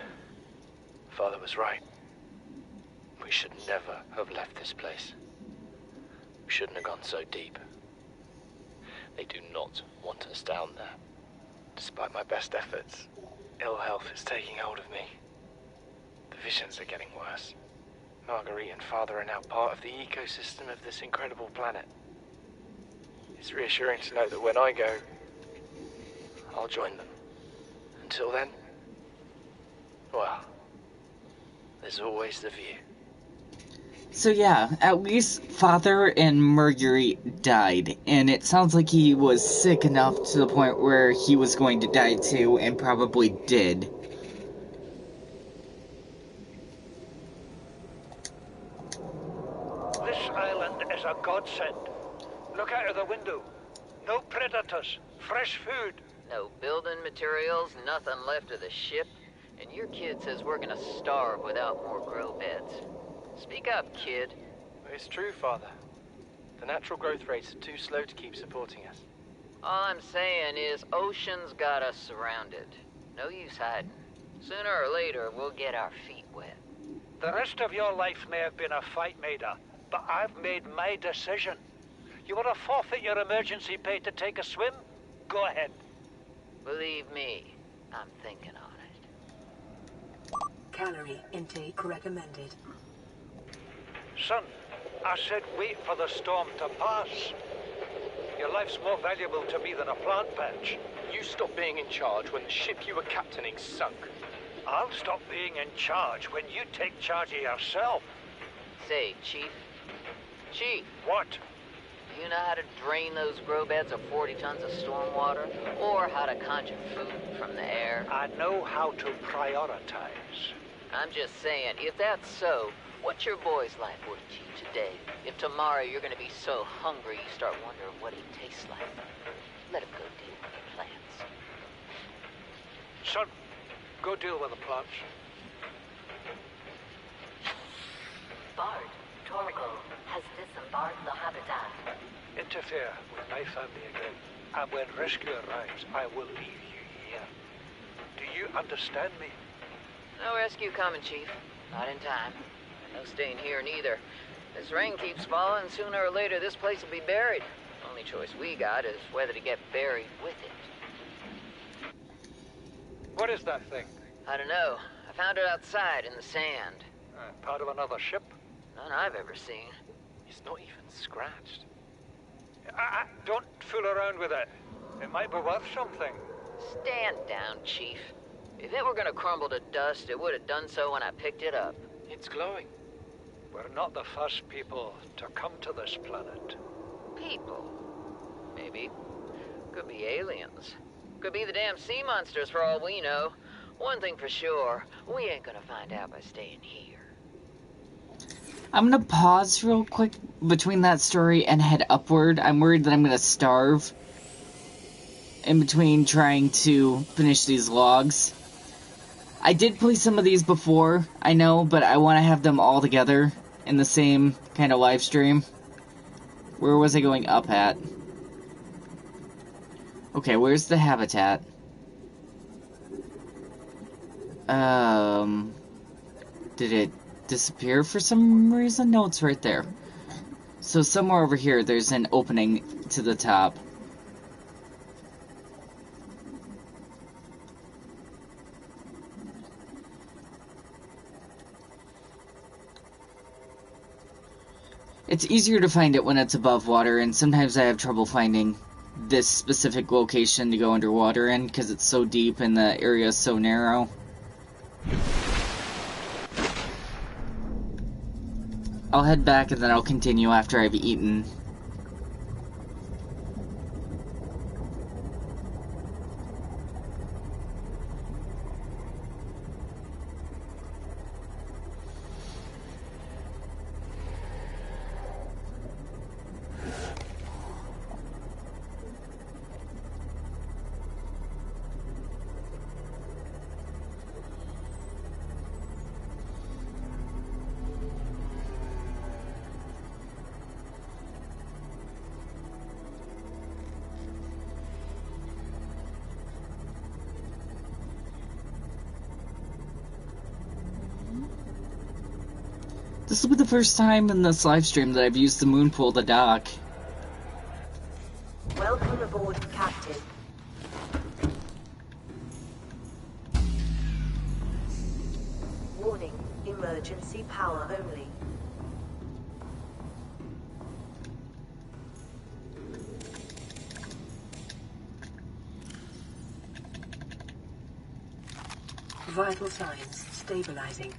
Father was right. We should never have left this place. We shouldn't have gone so deep. They do not want us down there. Despite my best efforts, ill health is taking hold of me. The visions are getting worse. Marguerite and Father are now part of the ecosystem of this incredible planet. It's reassuring to know that when I go, I'll join them. Until then, well, there's always the view. So yeah, at least Father and Marguerite died, and it sounds like he was sick enough to the point where he was going to die too, and probably did. island is a godsend. Look out of the window. No predators, fresh food. No building materials, nothing left of the ship, and your kid says we're gonna starve without more grow beds. Speak up, kid. It's true, Father. The natural growth rates are too slow to keep supporting us. All I'm saying is ocean's got us surrounded. No use hiding. Sooner or later, we'll get our feet wet. The rest of your life may have been a fight, Maida, but I've made my decision. You want to forfeit your emergency pay to take a swim? Go ahead. Believe me, I'm thinking on it. Calorie intake recommended. Son, I said wait for the storm to pass. Your life's more valuable to me than a plant patch. You stopped being in charge when the ship you were captaining sunk. I'll stop being in charge when you take charge of yourself. Say, Chief. Chief, What? do you know how to drain those grow beds of 40 tons of storm water? Or how to conjure food from the air? I know how to prioritize. I'm just saying, if that's so, what's your boy's life worth to you today? If tomorrow you're gonna be so hungry you start wondering what he tastes like, let him go deal with the plants. Son, go deal with the plants. Bard, Torgo has disembarked the habitat. Interfere with my family again, and when rescue arrives, I will leave you here. Do you understand me? No rescue coming, Chief. Not in time. No staying here neither. This rain keeps falling, sooner or later this place will be buried. Only choice we got is whether to get buried with it. What is that thing? I don't know. I found it outside in the sand. Part of another ship? None I've ever seen. It's not even scratched. Don't fool around with it. It might be worth something. Stand down, Chief. If it were gonna crumble to dust, it would have done so when I picked it up. It's glowing. We're not the first people to come to this planet. People. Maybe. Could be aliens. Could be the damn sea monsters for all we know. One thing for sure, we ain't gonna find out by staying here. I'm gonna pause real quick between that story and head upward. I'm worried that I'm gonna starve in between trying to finish these logs. I did play some of these before, I know, but I want to have them all together in the same kind of live stream. Where was I going up at? Okay, where's the habitat? Did it disappear for some reason? No, it's right there. So somewhere over here, there's an opening to the top. It's easier to find it when it's above water, and sometimes I have trouble finding this specific location to go underwater in, because it's so deep and the area is so narrow. I'll head back and then I'll continue after I've eaten. This will be the first time in this live stream that I've used the moon pool to dock. Welcome aboard, Captain. Warning, emergency power only. Vital signs stabilizing.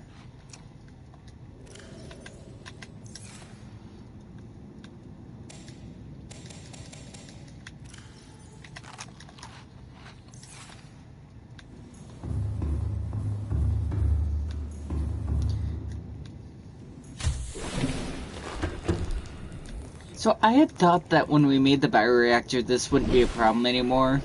So I had thought that when we made the bioreactor this wouldn't be a problem anymore,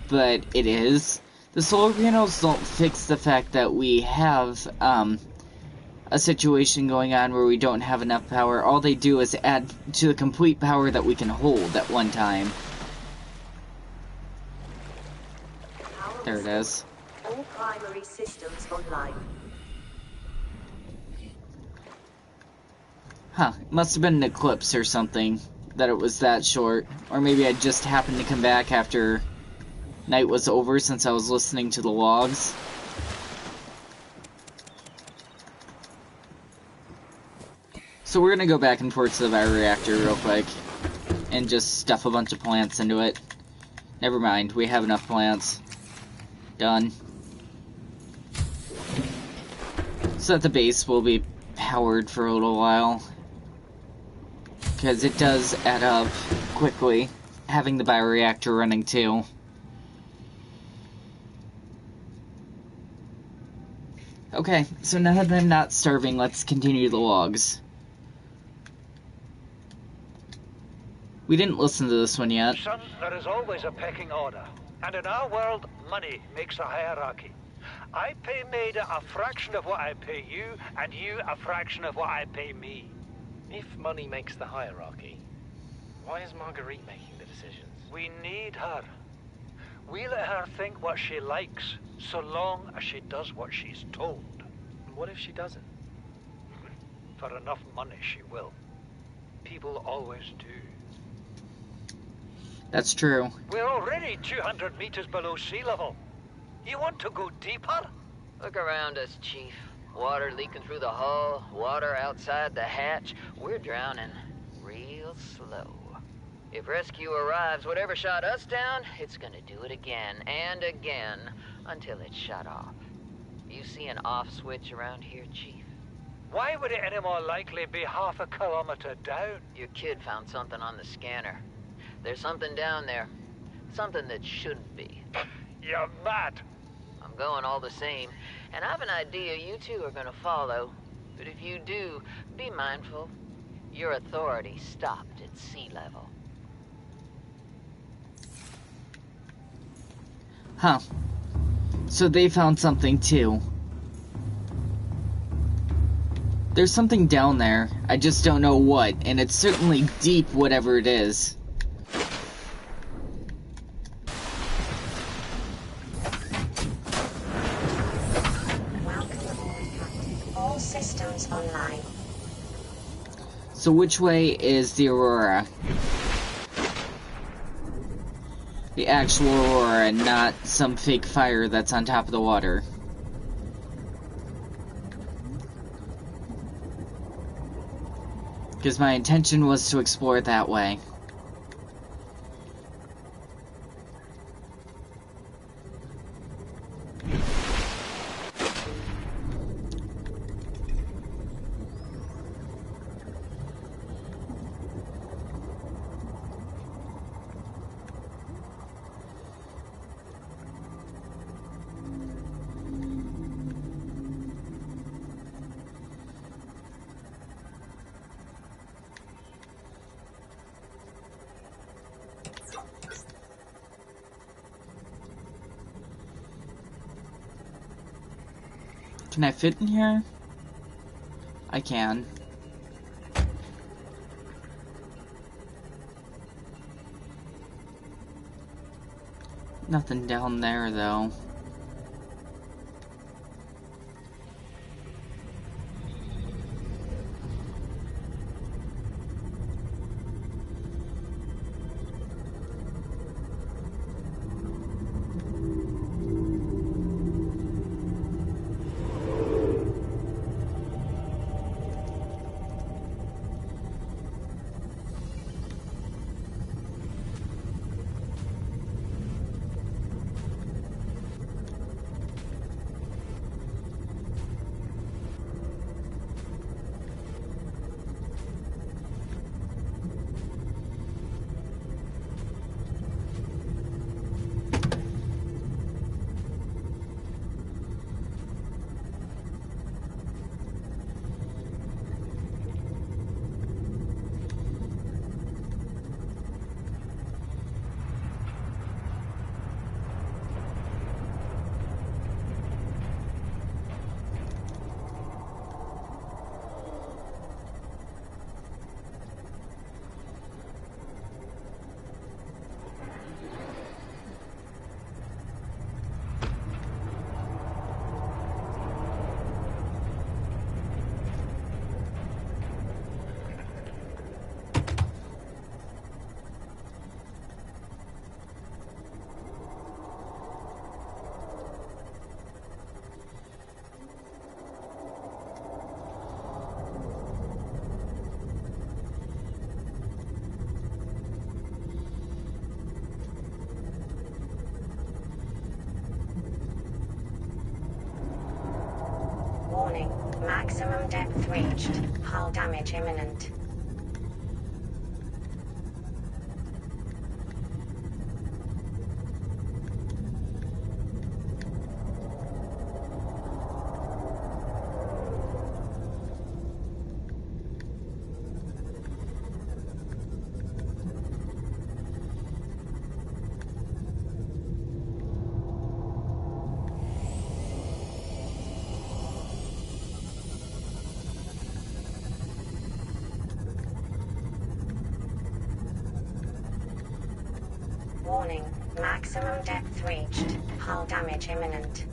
but it is. The solar panels don't fix the fact that we have a situation going on where we don't have enough power. All they do is add to the complete power that we can hold at one time. There it is. All primary systems online. Huh, it must have been an eclipse or something, that it was that short. Or maybe I just happened to come back after night was over since I was listening to the logs. So we're gonna go back and forth to the bioreactor real quick, and just stuff a bunch of plants into it. Never mind, we have enough plants. Done. So that the base will be powered for a little while. Because it does add up quickly, having the bioreactor running too. Okay, so now that I'm not starving, let's continue the logs. We didn't listen to this one yet. Son, there is always a pecking order. And in our world, money makes a hierarchy. I pay Maida a fraction of what I pay you, and you a fraction of what I pay me. If money makes the hierarchy, why is Marguerite making the decisions? We need her. We let her think what she likes, so long as she does what she's told. What if she doesn't? For enough money, she will. People always do. That's true. We're already 200 meters below sea level. You want to go deeper? Look around us, Chief. Water leaking through the hull, water outside the hatch. We're drowning real slow. If rescue arrives, whatever shot us down, it's gonna do it again and again until it's shut off. You see an off switch around here, Chief? Why would it any more likely be half a kilometer down? Your kid found something on the scanner. There's something down there. Something that shouldn't be. You're mad. I'm going all the same, and I've an idea you two are gonna follow. But if you do, be mindful. Your authority stopped at sea level. Huh. So they found something too. There's something down there. I just don't know what, and it's certainly deep, whatever it is. All systems online. So which way is the Aurora? The actual Aurora, not some fake fire that's on top of the water. Because my intention was to explore it that way. Can I fit in here? I can. Nothing down there, though. Maximum depth reached. Hull damage imminent. Warning. Maximum depth reached. Hull damage imminent.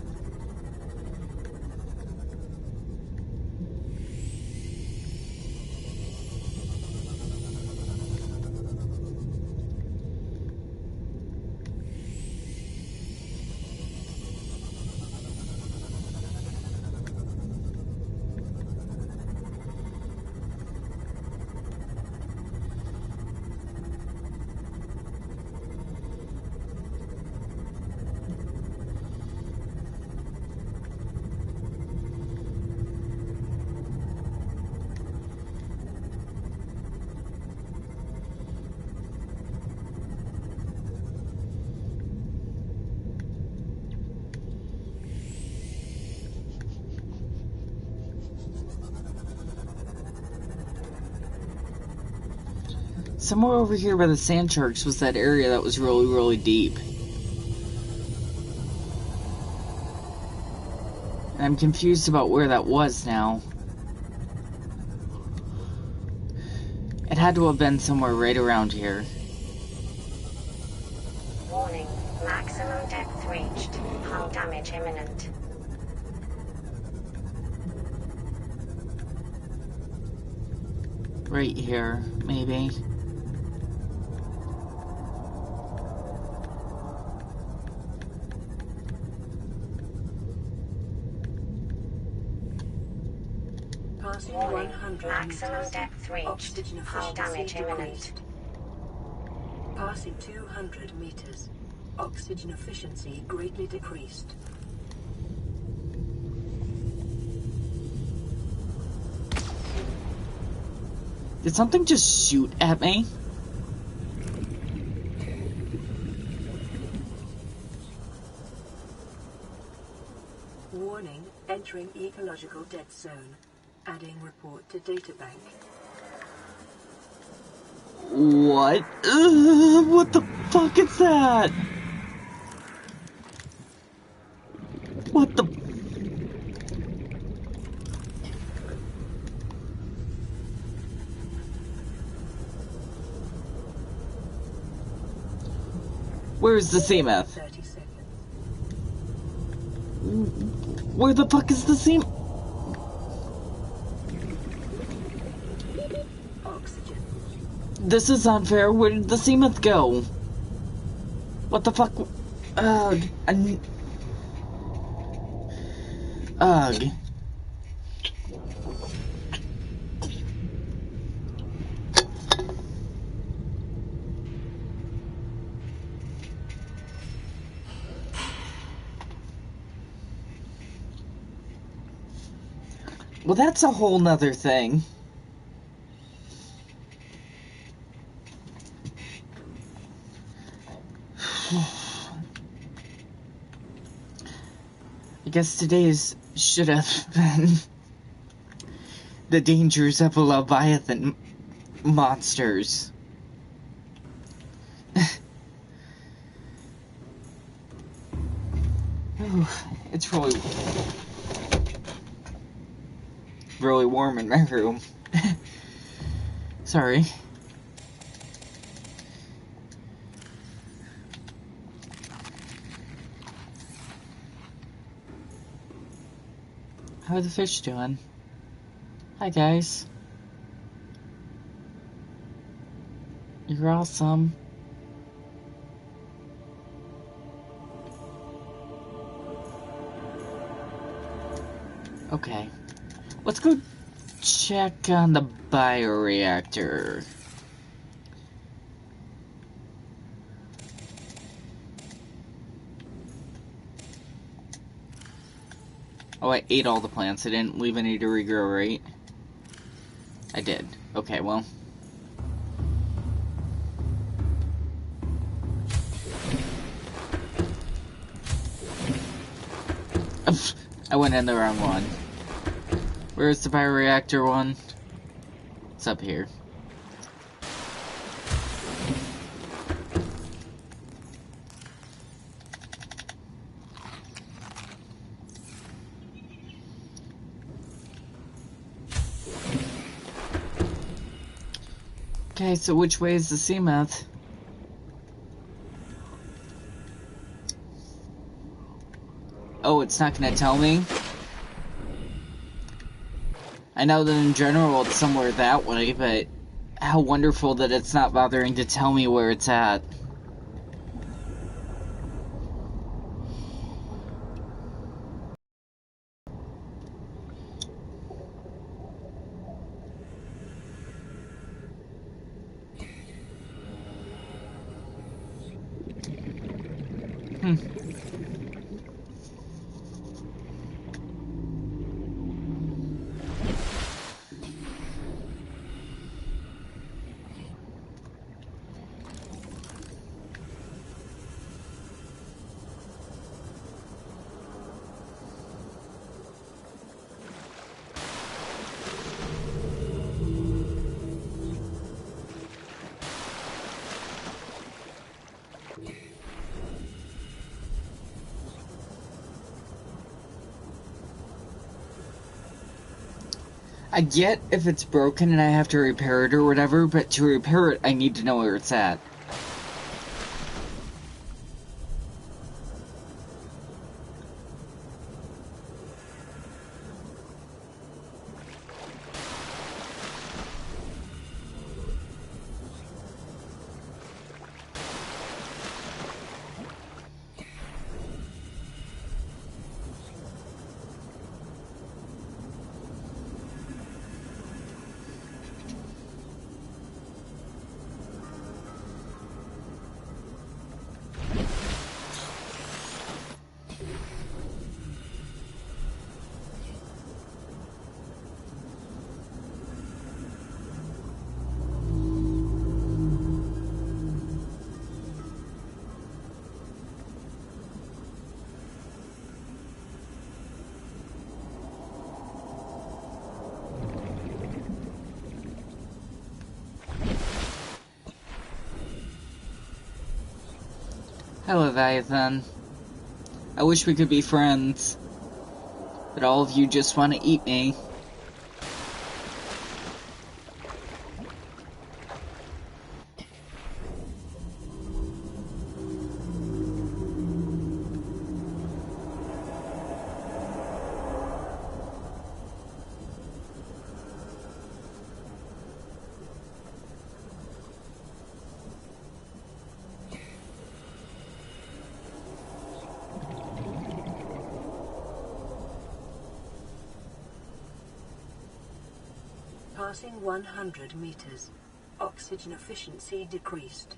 Somewhere over here by the sand sharks was that area that was really, really deep. And I'm confused about where that was now. It had to have been somewhere right around here. Warning. Maximum depth reached. Hull damage imminent. Right here, maybe. Passing Warning. 100 Maximum meters. depth reached. Oxygen Hull damage efficiency imminent. decreased. Passing 200 meters. Oxygen efficiency greatly decreased. Did something just shoot at me? Warning, entering ecological dead zone. Adding report to databank. What? What the fuck is that? What the... Where's the Seamoth? 30 seconds. Where the fuck is the Seamoth? Oxygen. This is unfair. Where did the Seamoth go? What the fuck? Ugh. Ugh. Well, that's a whole nother thing. I guess today's should have been the dangers of a Leviathan monsters. Ooh, it's really warm in my room. Sorry. How are the fish doing? Hi guys. You're awesome. Okay. Let's go check on the bioreactor. Oh, I ate all the plants. I didn't leave any to regrow, right? I did. Okay, well. I went in the wrong one. Where's the bioreactor one? It's up here. Okay, so which way is the Seamoth? Oh, it's not gonna tell me? I know that in general it's somewhere that way, but how wonderful that it's not bothering to tell me where it's at. I get if it's broken and I have to repair it or whatever, but to repair it, I need to know where it's at. Hi, Leviathan. I wish we could be friends, but all of you just want to eat me. Passing 100 meters. Oxygen efficiency decreased.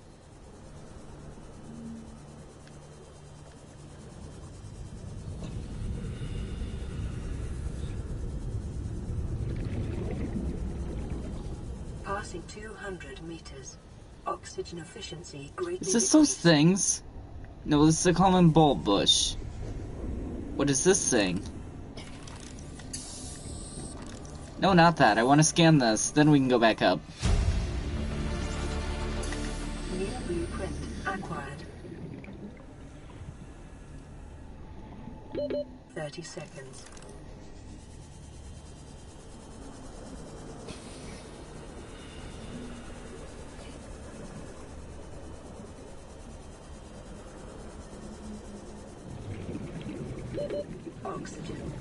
Passing 200 meters. Oxygen efficiency greatly Is this those decreased. things? No, this is a common bulb bush. What is this thing? No, not that. I want to scan this, then we can go back up. New blueprint acquired. 30 seconds. Oxygen.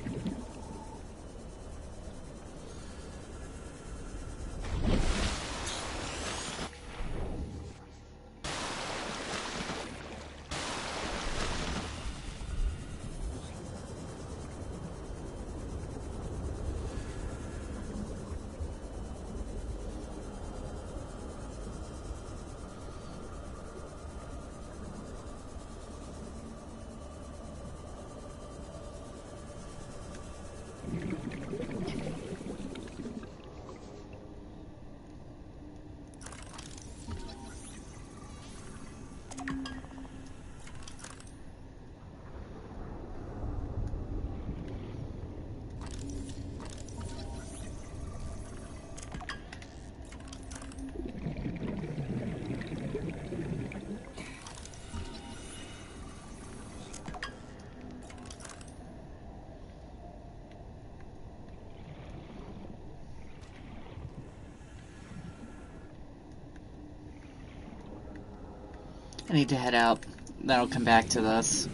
I need to head out. Then I'll come back to this.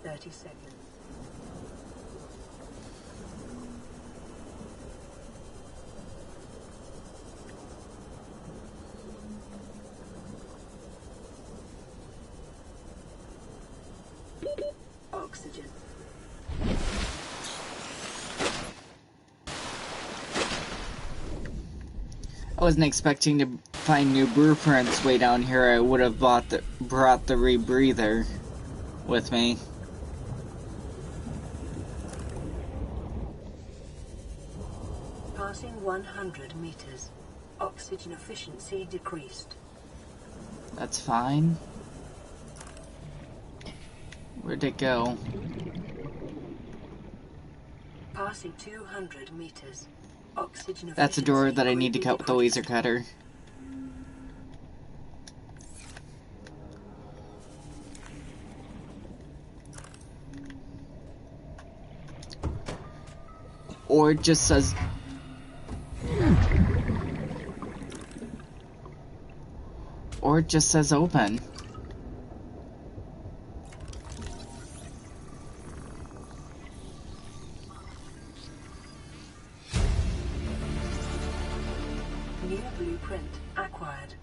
30 seconds. Oxygen. I wasn't expecting to find new blueprints way down here. I would have brought the rebreather with me. Passing 100 meters. Oxygen efficiency decreased. That's fine. Where'd it go? Passing 200 meters. Oxygen That's a door efficiency that I need to cut with the laser decreased. cutter. Or it just says... Or it just says open. New blueprint acquired.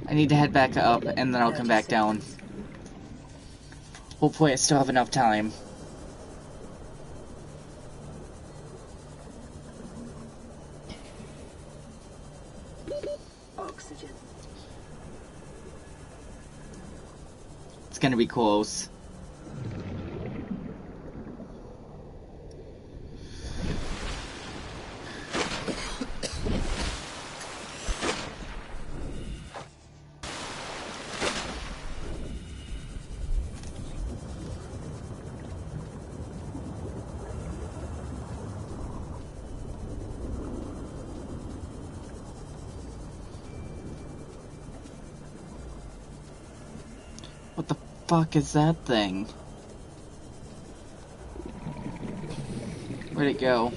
I need to head back up and then I'll come 30 back down. seconds. Hopefully I still have enough time. Oxygen. It's gonna be close. What the fuck is that thing? Where'd it go?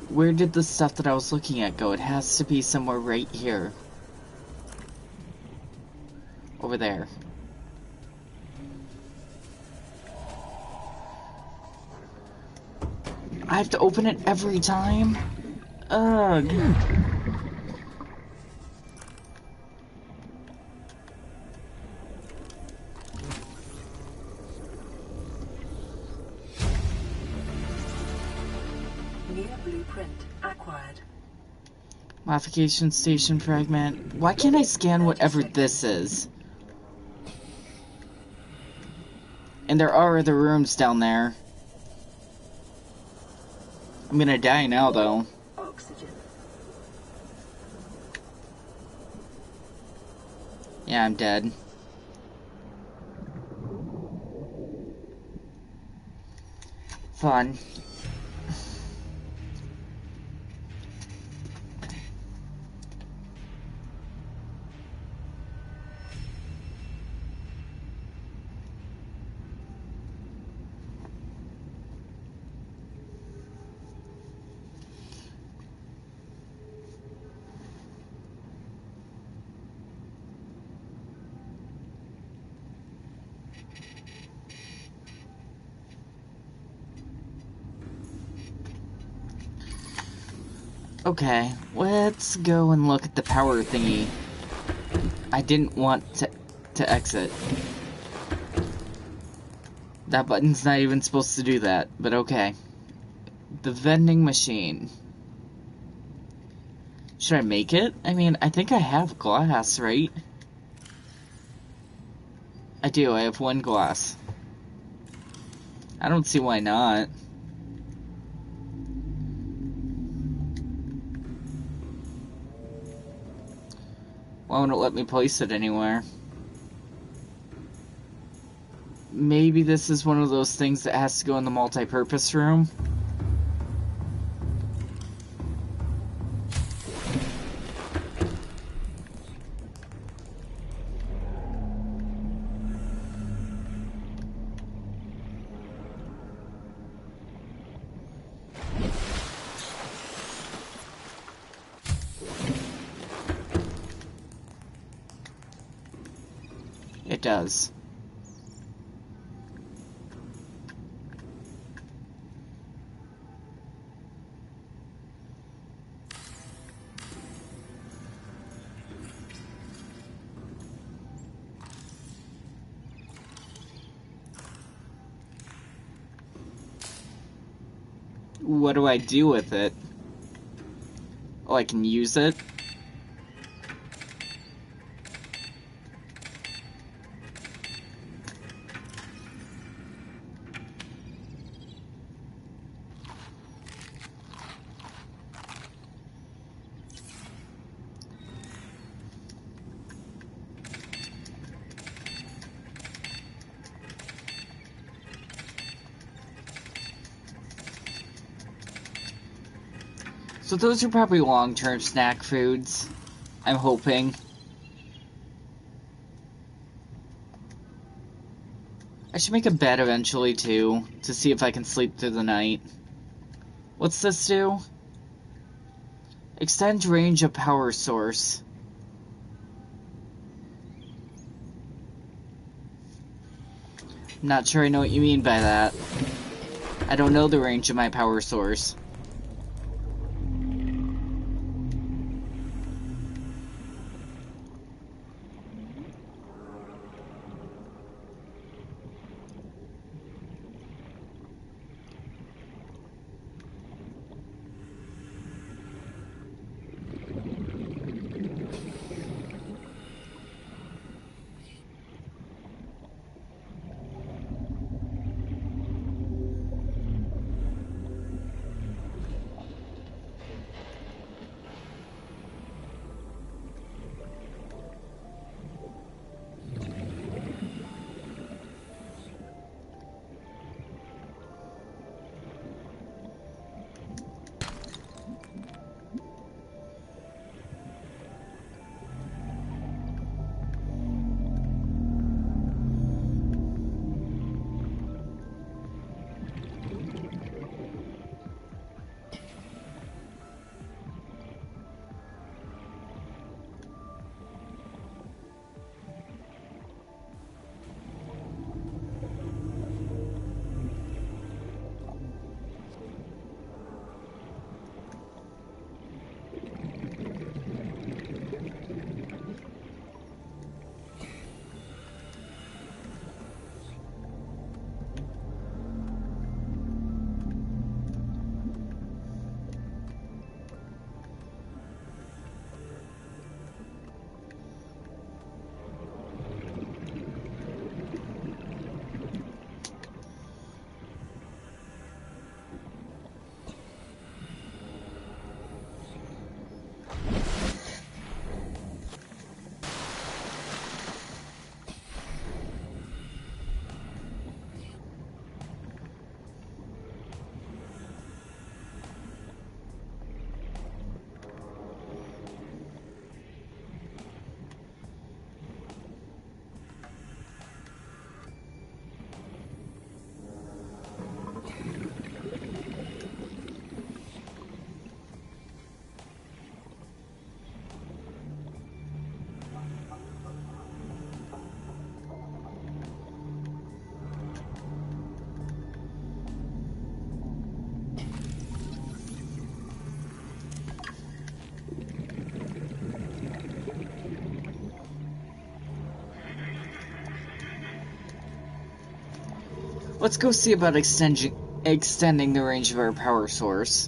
Where did the stuff that I was looking at go? It has to be somewhere right here. Over there. I have to open it every time? Ugh. New blueprint acquired. Modification station fragment. Why can't I scan whatever this is? And there are other rooms down there. I'm gonna die now, though. Oxygen. Yeah, I'm dead. Fun. Okay, let's go and look at the power thingy. I didn't want to exit. That button's not even supposed to do that, but okay. The vending machine. Should I make it? I mean, I think I have glass, right? I do, I have one glass. I don't see why not. Why won't it let me place it anywhere? Maybe this is one of those things that has to go in the multi-purpose room. it does. What do I do with it? Oh, I can use it? So those are probably long-term snack foods, I'm hoping. I should make a bed eventually, too, to see if I can sleep through the night. What's this do? Extend range of power source. Not sure I know what you mean by that. I don't know the range of my power source. Let's go see about extending the range of our power source.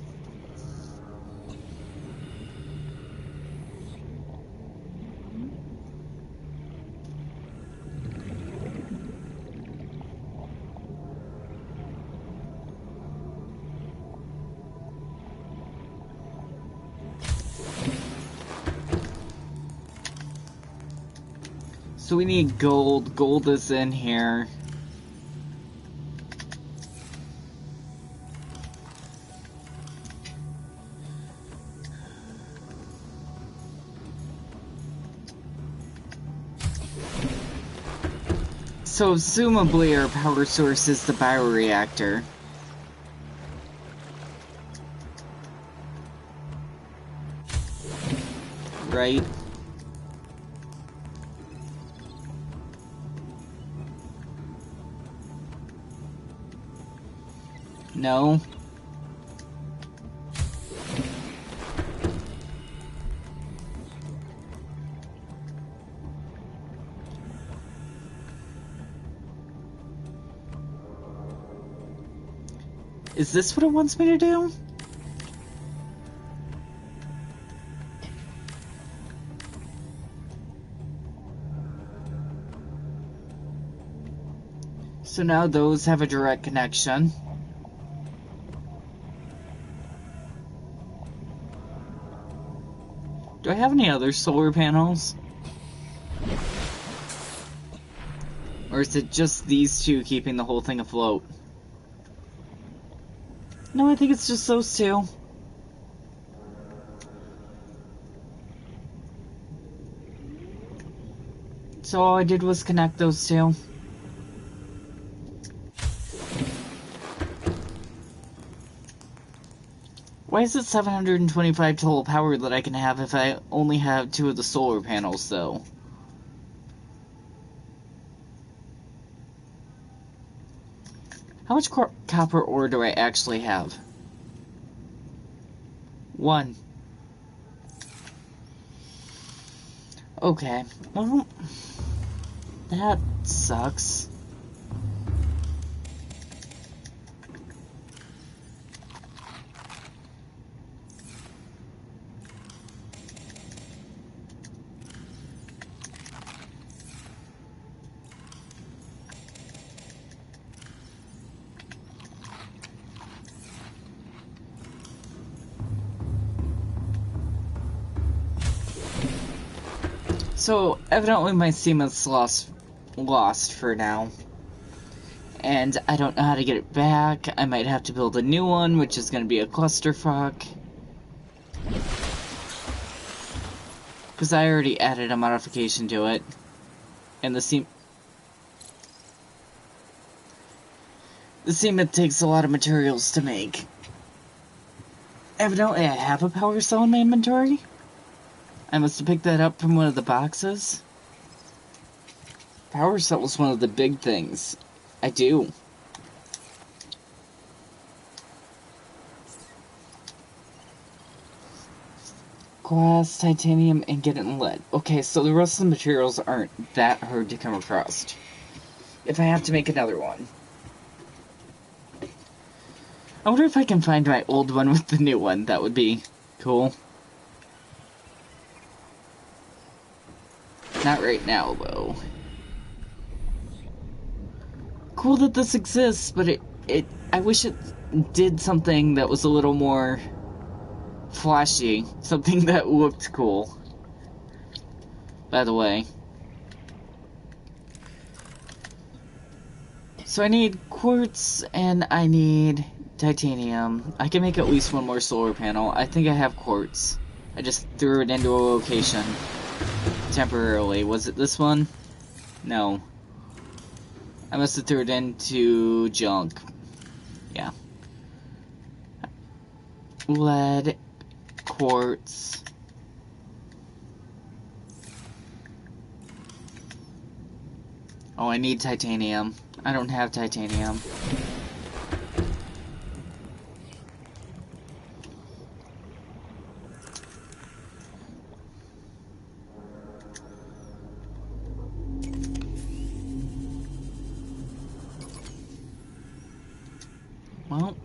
So we need gold. Gold is in here. So, assumably our power source is the bioreactor. Right? No. Is this what it wants me to do? So now those have a direct connection. Do I have any other solar panels? Or is it just these two keeping the whole thing afloat? No, I think it's just those two. So all I did was connect those two. Why is it 725 total power that I can have if I only have 2 of the solar panels, though? How much copper ore do I actually have? 1. Okay, well, that sucks. So, evidently my seaman's lost for now. And I don't know how to get it back. I might have to build a new one, which is going to be a clusterfuck. Because I already added a modification to it. And the seaman takes a lot of materials to make. Evidently I have a power cell in my inventory. I must have picked that up from one of the boxes. Power cell was one of the big things. I do. Glass, titanium, ingot, and lead. Okay, so the rest of the materials aren't that hard to come across. If I have to make another one. I wonder if I can find my old one with the new one. That would be cool. Not right now, though. Cool that this exists, but I wish it did something that was a little more flashy. Something that looked cool. By the way. So I need quartz and I need titanium. I can make at least one more solar panel. I think I have quartz. I just threw it into a location. Temporarily. Was it this one? No. I must have threw it into junk. Yeah. Lead, quartz. Oh, I need titanium. I don't have titanium. Well.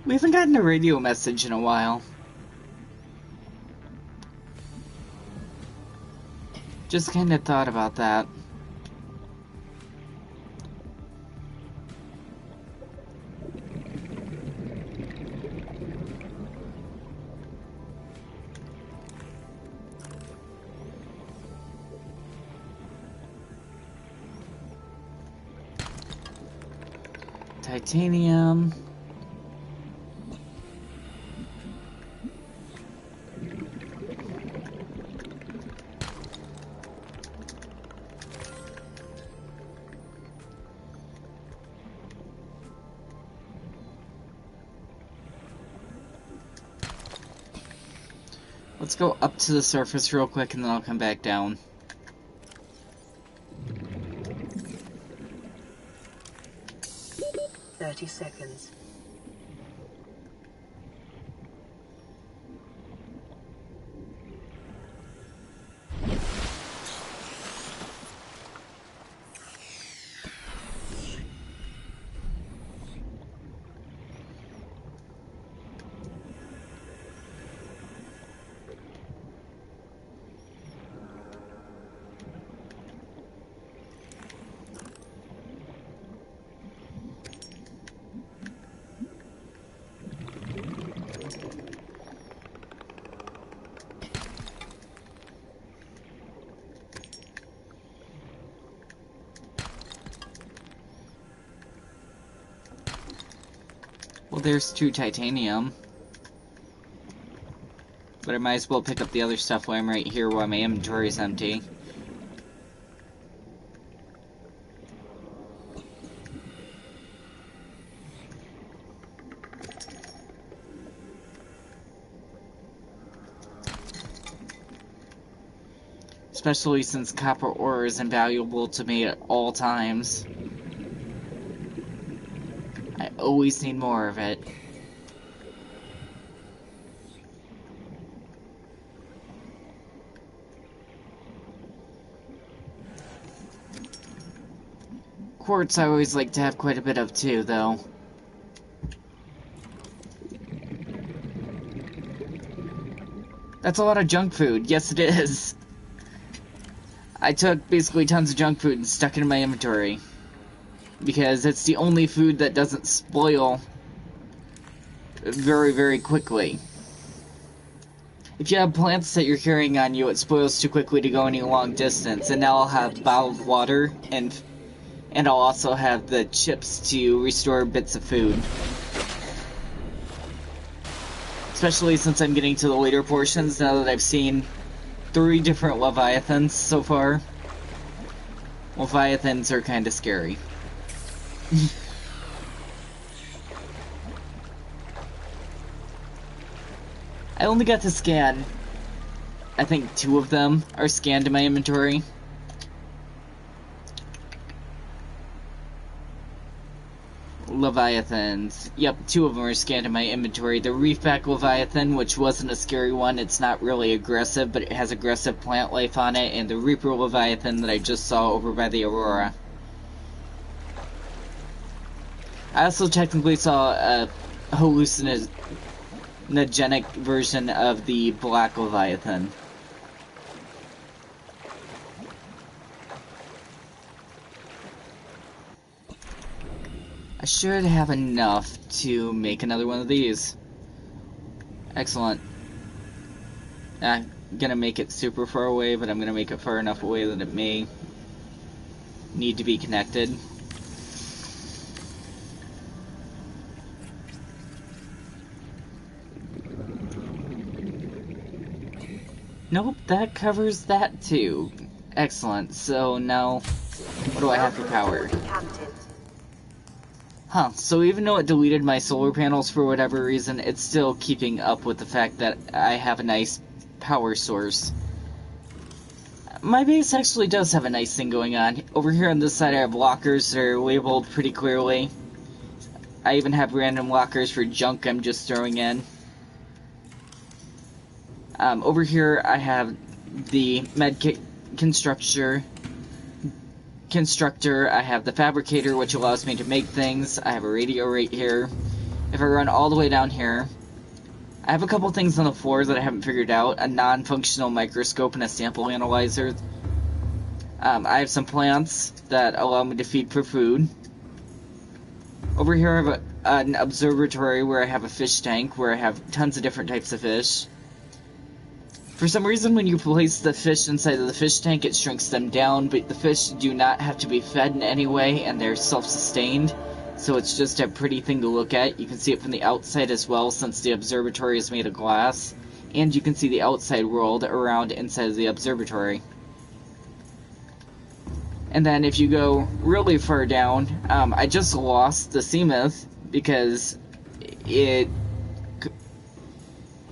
We haven't gotten a radio message in a while. Just kinda thought about that. Titanium. Let's go up to the surface real quick and then I'll come back down. seconds. Well, there's 2 titanium. But I might as well pick up the other stuff while I'm right here while my inventory is empty. Especially since copper ore is invaluable to me at all times. I always need more of it. Quartz I always like to have quite a bit of too, though. That's a lot of junk food. Yes, it is. I took basically tons of junk food and stuck it in my inventory. Because it's the only food that doesn't spoil very, very quickly. If you have plants that you're carrying on you, it spoils too quickly to go any long distance. And now I'll have bottled water, and I'll also have the chips to restore bits of food. Especially since I'm getting to the later portions, now that I've seen 3 different Leviathans so far. Leviathans are kinda scary. I only got to scan, I think 2 of them are scanned in my inventory. Leviathans. Yep, 2 of them are scanned in my inventory. The Reefback Leviathan, which wasn't a scary one, it's not really aggressive, but it has aggressive plant life on it, and the Reaper Leviathan that I just saw over by the Aurora. I also technically saw a hallucinogenic version of the Black Leviathan. I should have enough to make another one of these. Excellent. I'm gonna make it super far away, but I'm gonna make it far enough away that it may need to be connected. Nope, that covers that too. Excellent. So now, what do I have for power? Huh, so even though it deleted my solar panels for whatever reason, it's still keeping up with the fact that I have a nice power source. My base actually does have a nice thing going on. Over here on this side I have lockers that are labeled pretty clearly. I even have random lockers for junk I'm just throwing in. Over here I have the medkit constructor, I have the fabricator, which allows me to make things. I have a radio right here. If I run all the way down here, I have a couple things on the floor that I haven't figured out. A non-functional microscope and a sample analyzer. I have some plants that allow me to feed for food. Over here I have an observatory where I have a fish tank, where I have tons of different types of fish. For some reason, when you place the fish inside of the fish tank, it shrinks them down, but the fish do not have to be fed in any way, and they're self-sustained, so it's just a pretty thing to look at. You can see it from the outside as well, since the observatory is made of glass, and you can see the outside world around inside of the observatory. And then if you go really far down, I just lost the Seamoth, because it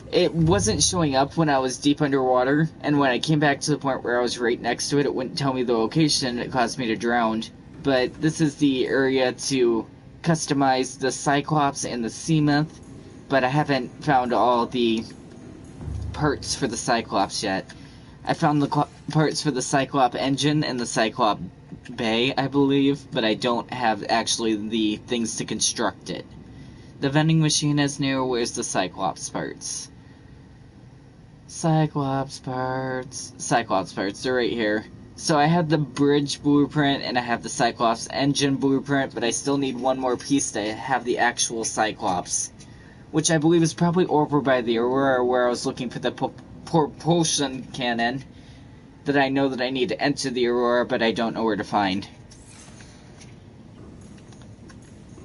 It wasn't showing up when I was deep underwater, and when I came back to the point where I was right next to it, it wouldn't tell me the location, it caused me to drown. But this is the area to customize the Cyclops and the Seamoth, but I haven't found all the parts for the Cyclops yet. I found the parts for the Cyclops engine and the Cyclops bay, I believe, but I don't have actually the things to construct it. The vending machine is new. Where's the Cyclops parts? Cyclops parts, they're right here. So I have the bridge blueprint and I have the Cyclops engine blueprint, but I still need one more piece to have the actual Cyclops, which I believe is probably over by the Aurora, where I was looking for the propulsion cannon that I know that I need to enter the Aurora, but I don't know where to find.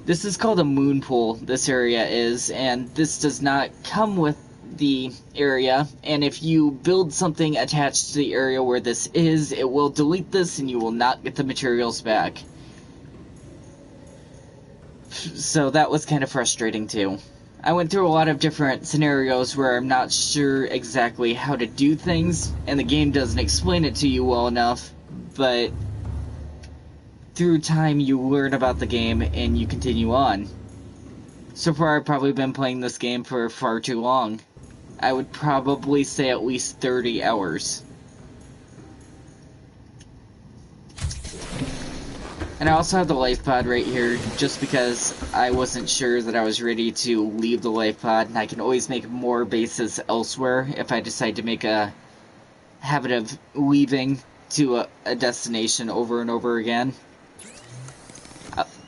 This is called a moon pool, this area is, and this does not come with the area, and if you build something attached to the area where this is, it will delete this and you will not get the materials back. So that was kind of frustrating too. I went through a lot of different scenarios where I'm not sure exactly how to do things, and the game doesn't explain it to you well enough, but through time you learn about the game and you continue on. So far I've probably been playing this game for far too long. I would probably say at least 30 hours. And I also have the life pod right here, just because I wasn't sure that I was ready to leave the life pod, and I can always make more bases elsewhere if I decide to make a habit of leaving to a destination over and over again.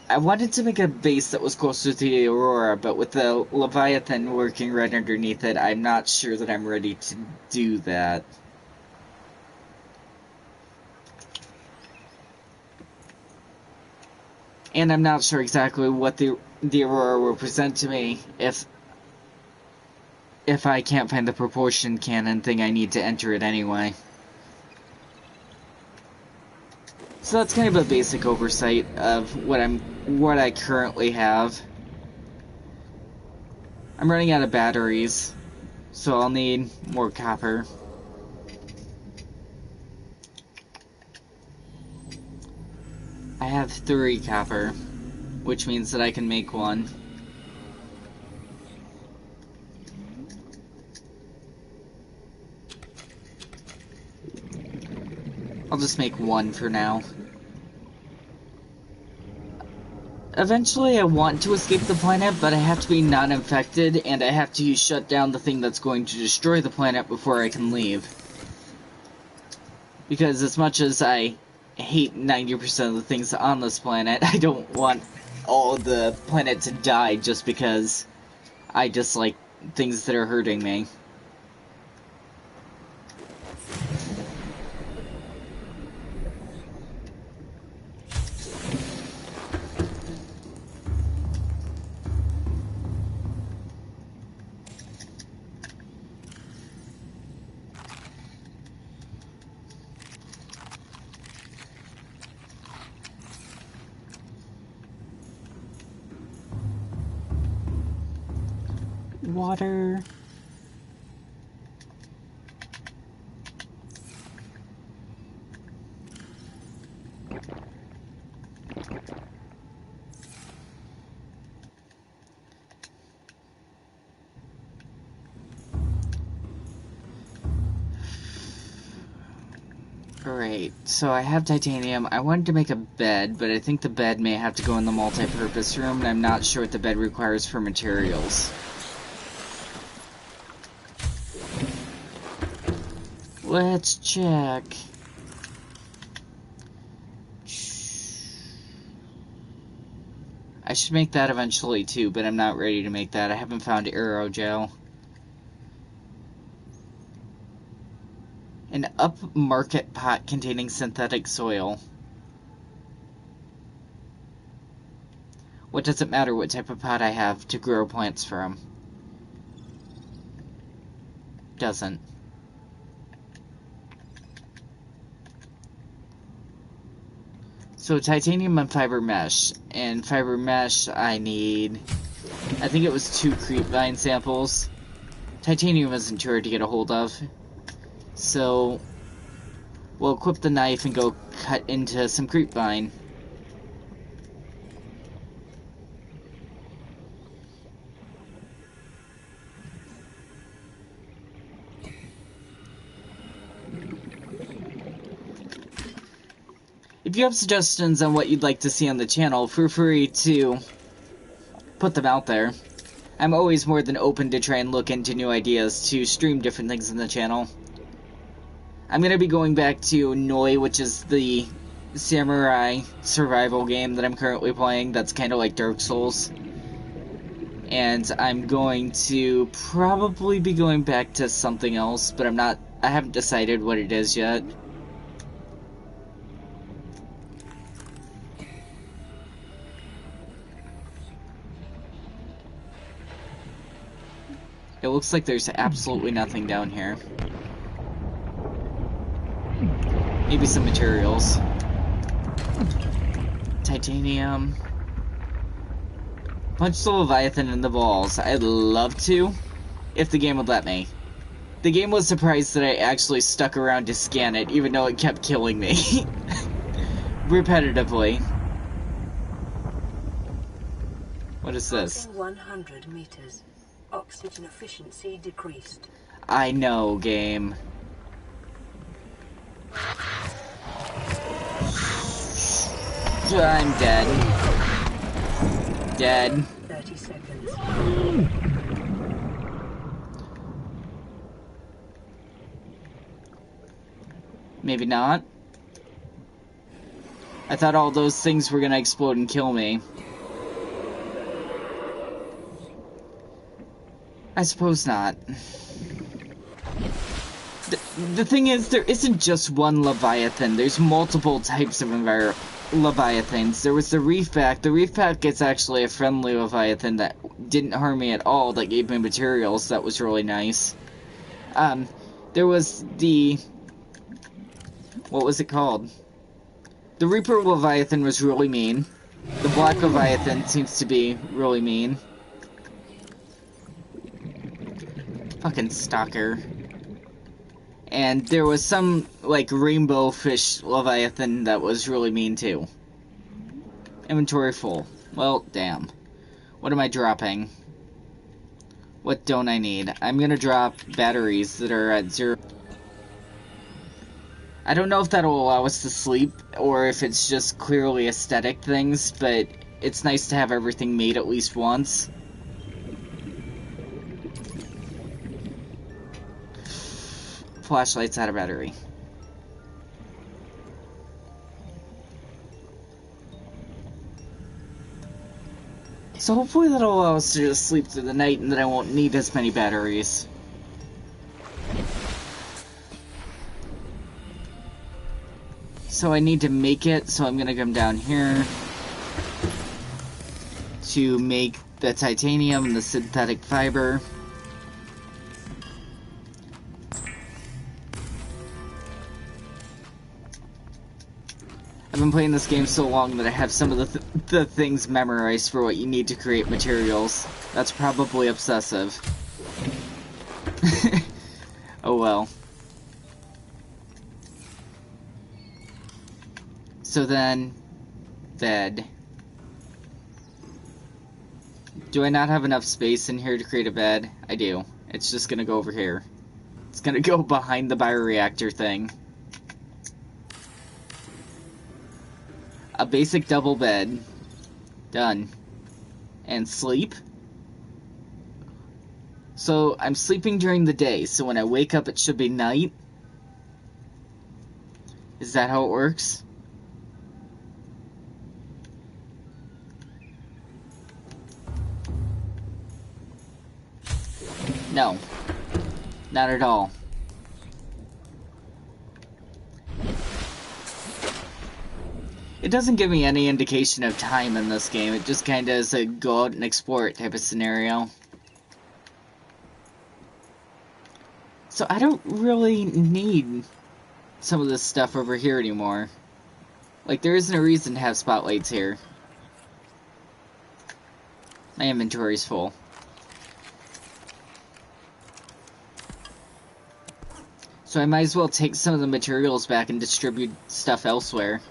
I wanted to make a base that was closer to the Aurora, but with the Leviathan working right underneath it, I'm not sure that I'm ready to do that. And I'm not sure exactly what the Aurora will present to me if I can't find the propulsion cannon thing. I need to enter it anyway. So that's kind of a basic oversight of what I currently have. I'm running out of batteries, so I'll need more copper. I have 3 copper, which means that I can make one. I'll just make 1 for now. Eventually I want to escape the planet, but I have to be non-infected, and I have to shut down the thing that's going to destroy the planet before I can leave. Because as much as I hate 90% of the things on this planet, I don't want all the planet to die just because I dislike things that are hurting me. Water. Alright, so I have titanium. I wanted to make a bed, but I think the bed may have to go in the multi-purpose room, and I'm not sure what the bed requires for materials. Let's check. I should make that eventually too, but I'm not ready to make that. I haven't found aerogel. An upmarket pot containing synthetic soil. What does it matter what type of pot I have to grow plants from? Doesn't. So titanium and fiber mesh. And fiber mesh I need, I think it was 2 creep vine samples Titanium isn't sure to get a hold of. So, we'll equip the knife and go cut into some creepvine. If you have suggestions on what you'd like to see on the channel, feel free to put them out there. I'm always more than open to try and look into new ideas to stream different things in the channel. I'm going to be going back to Noi, which is the samurai survival game that I'm currently playing that's kind of like Dark Souls. And I'm going to probably be going back to something else, but I haven't decided what it is yet. It looks like there's absolutely nothing down here. Maybe some materials. Titanium. Punch the Leviathan in the balls. I'd love to, if the game would let me. The game was surprised that I actually stuck around to scan it, even though it kept killing me. Repetitively. What is this? 100 meters. Oxygen efficiency decreased. I know, game. I'm dead. Dead. 30 seconds. Maybe not. I thought all those things were gonna explode and kill me. I suppose not. The thing is, there isn't just one Leviathan. There's multiple types of Leviathans. There was the Reefback. The Reefback is actually a friendly Leviathan that didn't harm me at all, that gave me materials. That was really nice. There was the... What was it called? The Reaper Leviathan was really mean. The Black Leviathan seems to be really mean. Fucking stalker. And there was some, like, rainbow fish Leviathan that was really mean, too. Inventory full. Well, damn. What am I dropping? What don't I need? I'm gonna drop batteries that are at 0. I don't know if that'll allow us to sleep, or if it's just clearly aesthetic things, but it's nice to have everything made at least once. Flashlight's out of battery. So hopefully that'll allow us to just sleep through the night and then I won't need as many batteries. So I need to make it, so I'm gonna come down here to make the titanium and the synthetic fiber. I've been playing this game so long that I have some of the things memorized for what you need to create materials. That's probably obsessive. Oh well. So then, bed. Do I not have enough space in here to create a bed? I do. It's just gonna go over here. It's gonna go behind the bioreactor thing. A basic double bed. Done. And sleep. So, I'm sleeping during the day, so when I wake up it should be night. Is that how it works? No. Not at all. It doesn't give me any indication of time in this game. It just kind of is a go out and explore it type of scenario. So I don't really need some of this stuff over here anymore. Like, there isn't a reason to have spotlights here. My inventory's full. So I might as well take some of the materials back and distribute stuff elsewhere.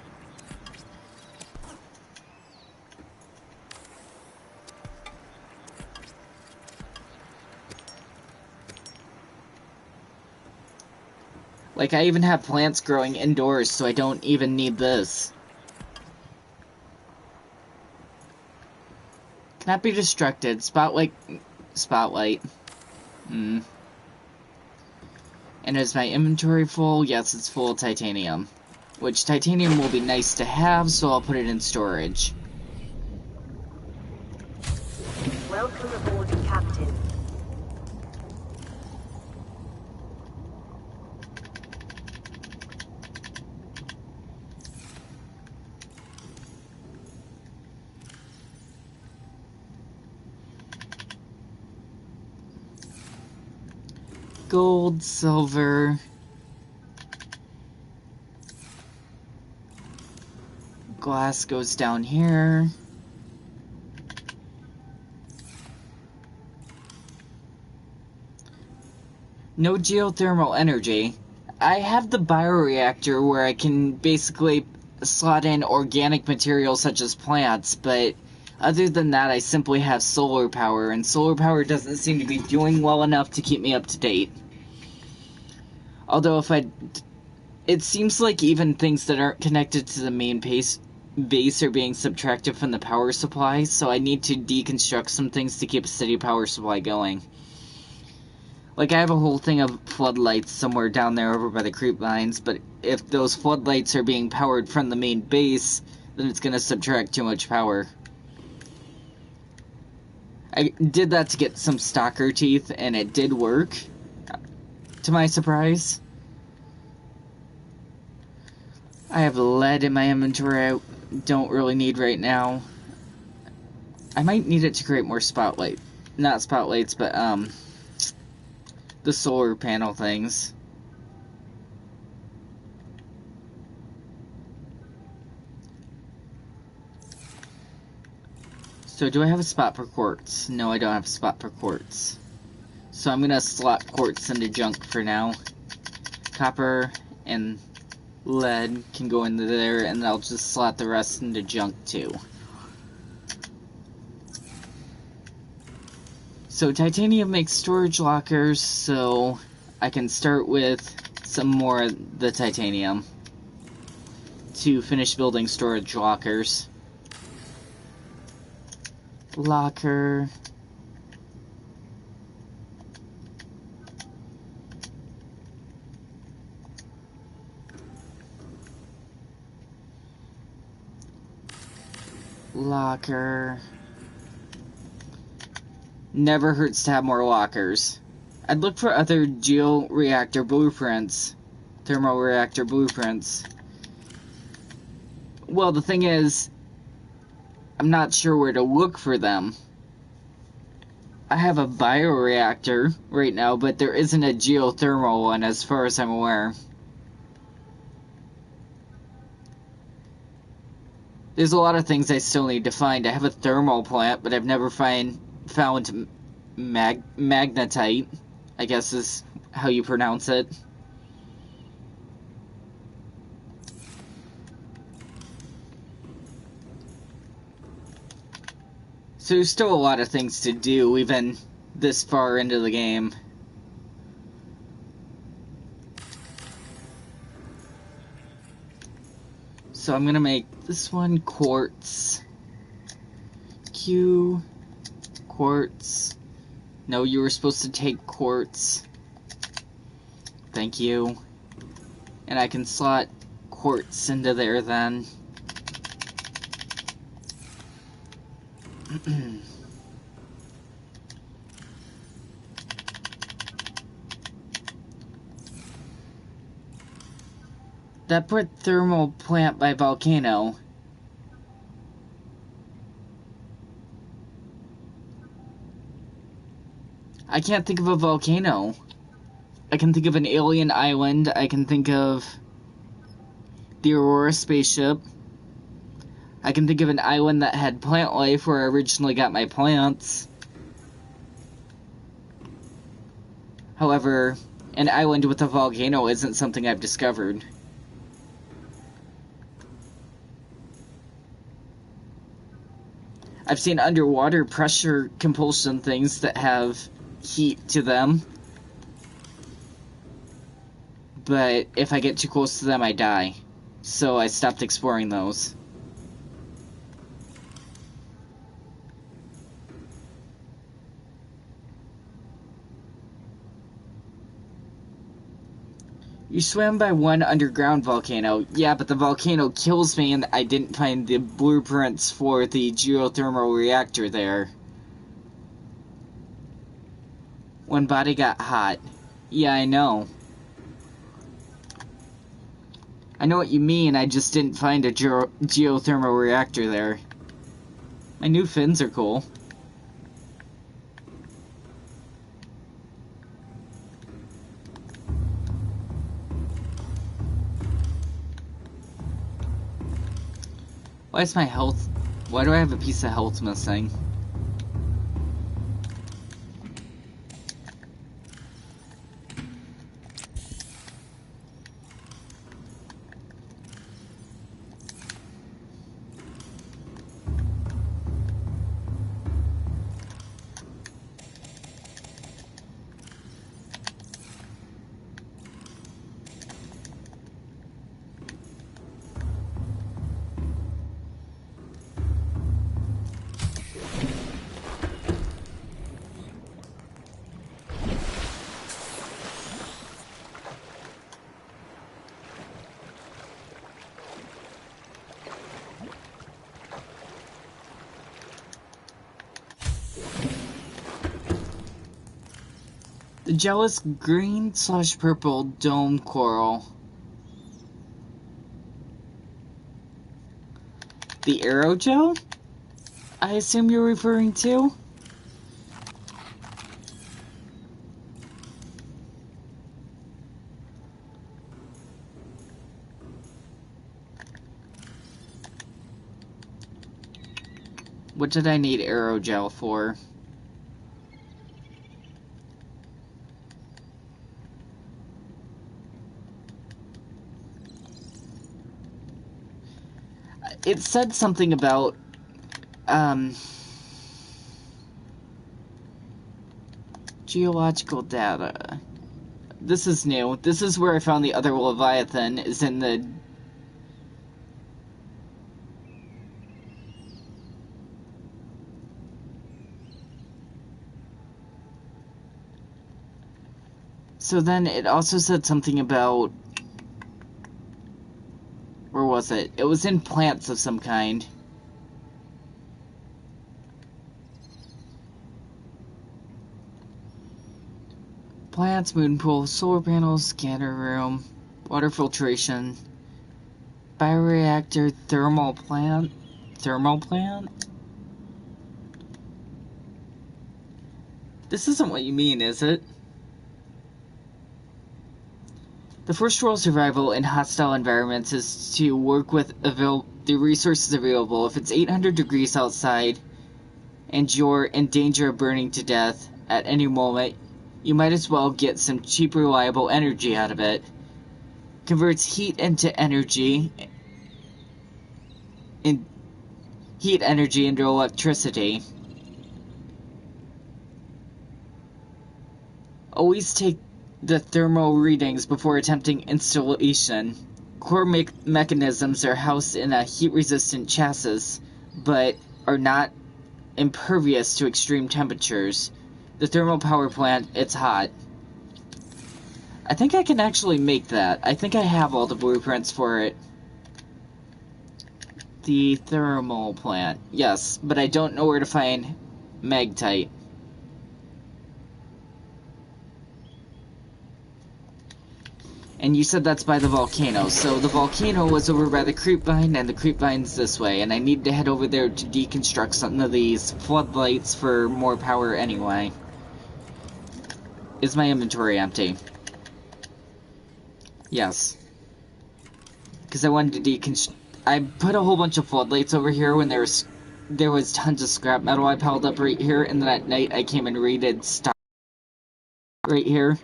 Like, I even have plants growing indoors, so I don't even need this. Cannot be distracted. Spotlight. And is my inventory full? Yes, it's full of titanium. Which titanium will be nice to have, so I'll put it in storage. Welcome aboard, Captain. Gold, silver. Glass goes down here. No geothermal energy. I have the bioreactor where I can basically slot in organic materials such as plants, but other than that I simply have solar power, and solar power doesn't seem to be doing well enough to keep me up to date. Although it seems like even things that aren't connected to the main base are being subtracted from the power supply, so I need to deconstruct some things to keep a steady power supply going. Like, I have a whole thing of floodlights somewhere down there over by the creep lines, but if those floodlights are being powered from the main base, then it's gonna subtract too much power. I did that to get some stalker teeth, and it did work, to my surprise. I have lead in my inventory I don't really need right now. I might need it to create more spotlight. Not spotlights, but, the solar panel things. So do I have a spot for quartz? No, I don't have a spot for quartz. So I'm gonna slot quartz into junk for now. Copper and lead can go into there, and I'll just slot the rest into junk too. So titanium makes storage lockers, so I can start with some more of the titanium to finish building storage lockers. Locker. Locker. Never hurts to have more lockers. I'd look for other georeactor blueprints. Thermoreactor blueprints. Well, the thing is, I'm not sure where to look for them. I have a bioreactor right now, but there isn't a geothermal one as far as I'm aware. There's a lot of things I still need to find. I have a thermal plant, but I've never found magnetite, I guess is how you pronounce it. So there's still a lot of things to do, even this far into the game. So I'm gonna make this one quartz. Q. Quartz. No, you were supposed to take quartz. Thank you. And I can slot quartz into there then. That put thermal plant by volcano. I can't think of a volcano. I can think of an alien island. I can think of the Aurora spaceship. I can think of an island that had plant life where I originally got my plants. However, An island with a volcano isn't something I've discovered. I've seen underwater pressure compulsion things that have heat to them. But if I get too close to them, I die. So I stopped exploring those. You swam by one underground volcano. Yeah, but the volcano kills me and I didn't find the blueprints for the geothermal reactor there. One body got hot. Yeah, I know. I know what you mean, I just didn't find a geothermal reactor there. My new fins are cool. Why is my health... Why do I have a piece of health missing? The jealous green/purple dome coral. The aerogel? I assume you're referring to? What did I need aerogel for? It said something about, geological data. This is new. This is where I found the other Leviathan, is in the... So then it also said something about... Where was it? It was in plants of some kind. Plants, moon pool, solar panels, scanner room, water filtration, bioreactor, thermal plant? Thermal plant? This isn't what you mean, is it? The first rule of survival in hostile environments is to work with the resources available. If it's 800 degrees outside and you're in danger of burning to death at any moment, you might as well get some cheap, reliable energy out of it. Converts heat energy into electricity. Always take the thermal readings before attempting installation. Core mechanisms are housed in a heat-resistant chassis, but are not impervious to extreme temperatures. The thermal power plant, it's hot. I think I can actually make that. I think I have all the blueprints for it. The thermal plant, yes, but I don't know where to find Magtite. And you said that's by the volcano, so the volcano was over by the creepvine, and the creepvine's this way, and I need to head over there to deconstruct some of these floodlights for more power anyway. Is my inventory empty? Yes. Because I wanted to deconstruct... I put a whole bunch of floodlights over here when there was tons of scrap metal I piled up right here, and then at night I came and raided stock right here.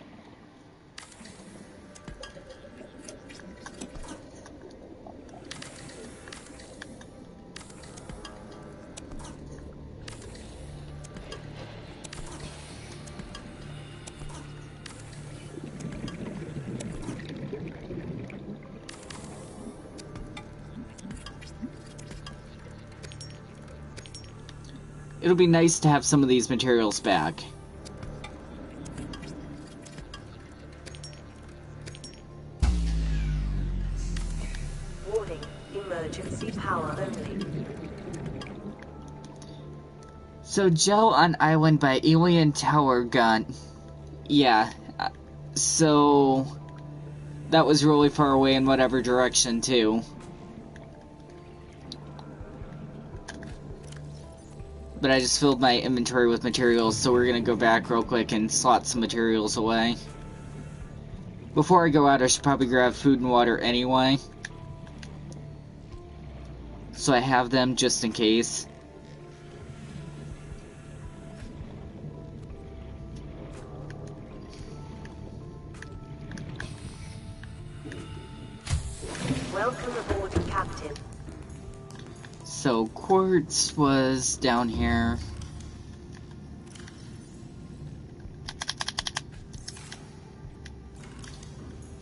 It'll be nice to have some of these materials back. Warning, emergency power only. So, Gel on Island by Alien Tower gun. Yeah, so that was really far away in whatever direction, too. But I just filled my inventory with materials, so we're gonna go back real quick and slot some materials away. Before I go out, I should probably grab food and water anyway. So I have them just in case. Welcome aboard, Captain. So quartz was down here.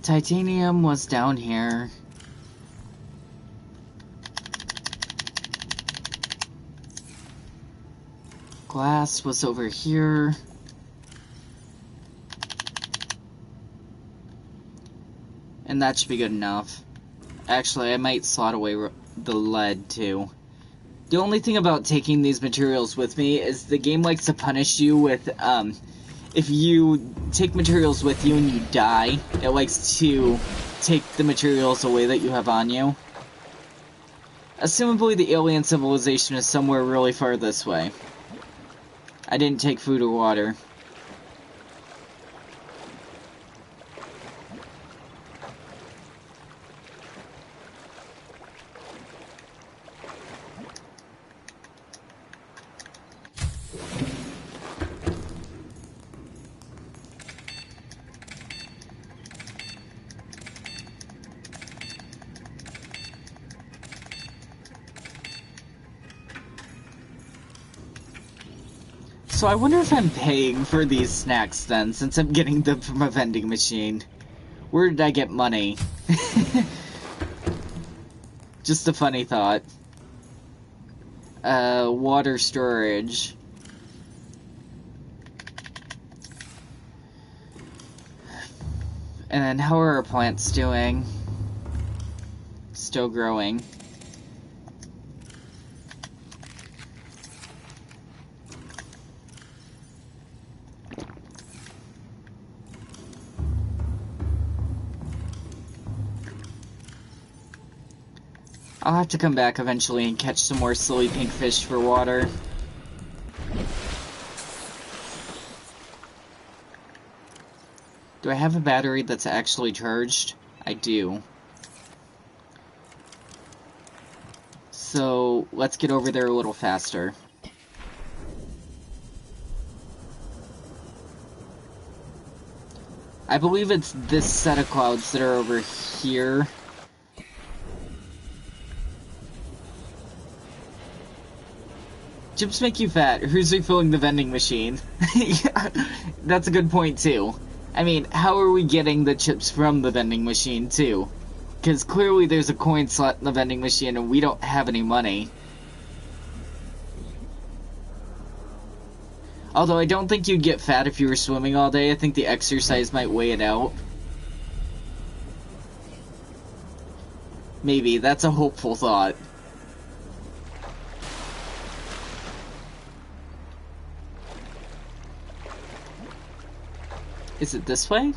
Titanium was down here. Glass was over here. And that should be good enough. Actually, I might slot away the lead, too. The only thing about taking these materials with me is the game likes to punish you with, if you take materials with you and you die, it likes to take the materials away that you have on you. Assumably the alien civilization is somewhere really far this way. I didn't take food or water. So I wonder if I'm paying for these snacks then, since I'm getting them from a vending machine. Where did I get money? Just a funny thought. Water storage. And then how are our plants doing? Still growing. I'll have to come back eventually and catch some more silly pink fish for water. Do I have a battery that's actually charged? I do. So, let's get over there a little faster. I believe it's this set of clouds that are over here. Chips make you fat. Who's refilling the vending machine? Yeah, that's a good point, too. I mean, how are we getting the chips from the vending machine, too? Because clearly there's a coin slot in the vending machine and we don't have any money. Although I don't think you'd get fat if you were swimming all day. I think the exercise might weigh it out. Maybe. That's a hopeful thought. Is it this way?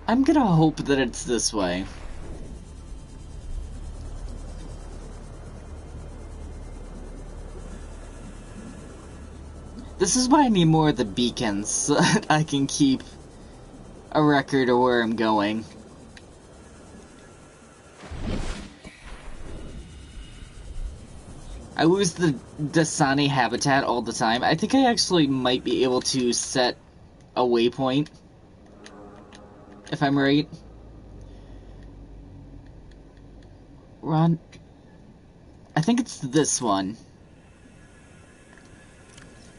I'm gonna hope that it's this way. This is why I need more of the beacons, so that I can keep a record of where I'm going. I lose the Dasani habitat all the time. I think I actually might be able to set a waypoint, if I'm right. Run. I think it's this one.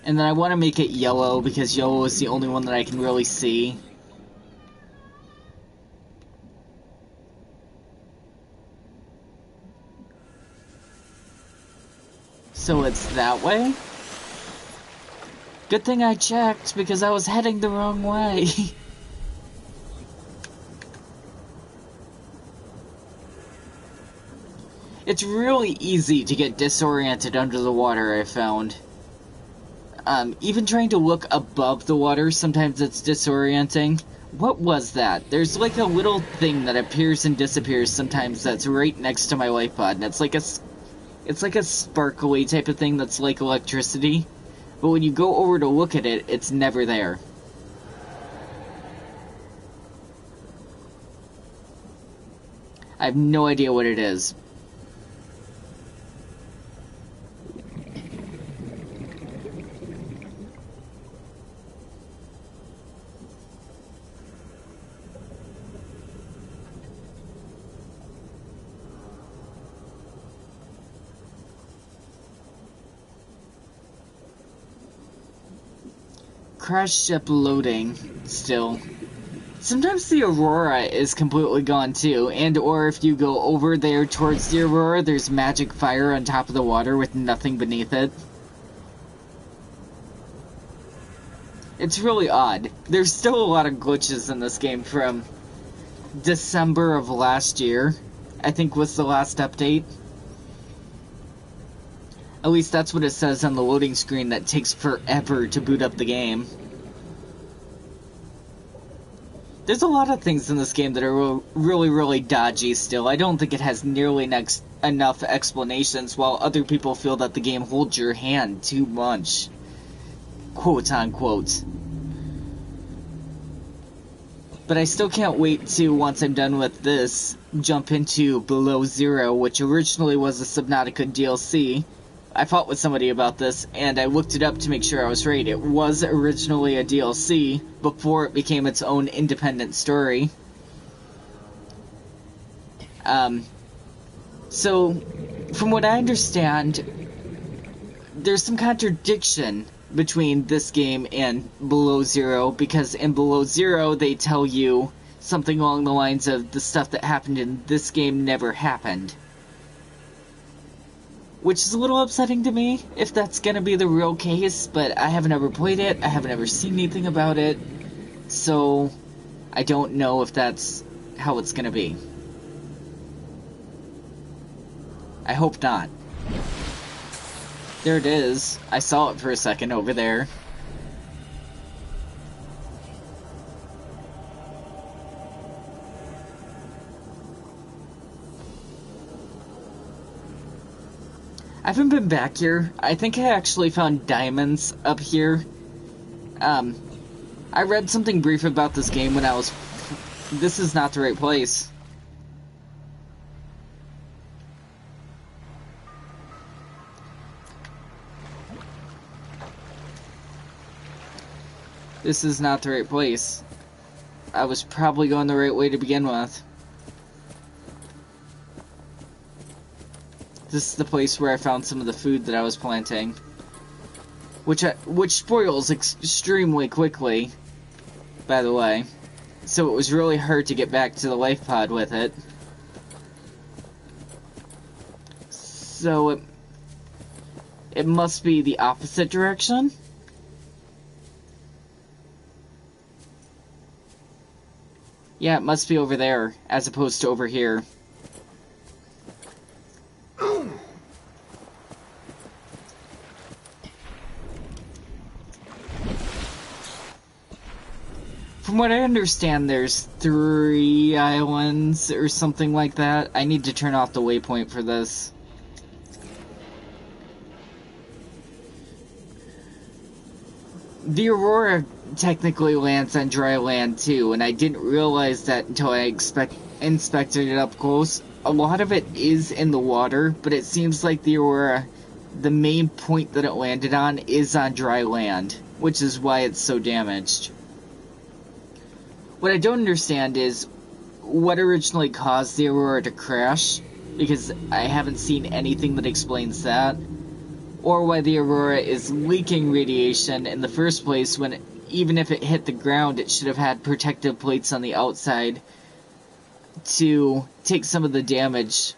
And then I want to make it yellow, because yellow is the only one that I can really see. So So it's that way? Good thing I checked, because I was heading the wrong way. It's really easy to get disoriented under the water, I found. Even trying to look above the water, sometimes it's disorienting. What was that? There's like a little thing that appears and disappears sometimes that's right next to my life pod, and it's like a sparkly type of thing that's like electricity. But when you go over to look at it, it's never there. I have no idea what it is. Crash ship loading, still. Sometimes the Aurora is completely gone too, and or if you go over there towards the Aurora, there's magic fire on top of the water with nothing beneath it. It's really odd. There's still a lot of glitches in this game from December of last year, I think was the last update. At least that's what it says on the loading screen that takes forever to boot up the game. There's a lot of things in this game that are really dodgy still. I don't think it has nearly enough explanations, while other people feel that the game holds your hand too much. Quote unquote. But I still can't wait to, once I'm done with this, jump into Below Zero, which originally was a Subnautica DLC. I fought with somebody about this, and I looked it up to make sure I was right. It was originally a DLC before it became its own independent story. So, from what I understand, there's some contradiction between this game and Below Zero, because in Below Zero they tell you something along the lines of the stuff that happened in this game never happened. Which is a little upsetting to me, if that's gonna be the real case, but I haven't ever played it, I haven't ever seen anything about it, so I don't know if that's how it's gonna be. I hope not. There it is. I saw it for a second over there. I haven't been back here. I think I actually found diamonds up here. I read something brief about this game when I was... This is not the right place. This is not the right place. I was probably going the right way to begin with. This is the place where I found some of the food that I was planting. Which spoils extremely quickly, by the way. So it was really hard to get back to the life pod with it. So it must be the opposite direction? Yeah, it must be over there, as opposed to over here. From what I understand, there's 3 islands or something like that. I need to turn off the waypoint for this. The Aurora technically lands on dry land too, and I didn't realize that until I inspected it up close. A lot of it is in the water, but it seems like the Aurora, the main point that it landed on, is on dry land, which is why it's so damaged. What I don't understand is what originally caused the Aurora to crash, because I haven't seen anything that explains that, or why the Aurora is leaking radiation in the first place when, even if it hit the ground, it should have had protective plates on the outside to take some of the damage.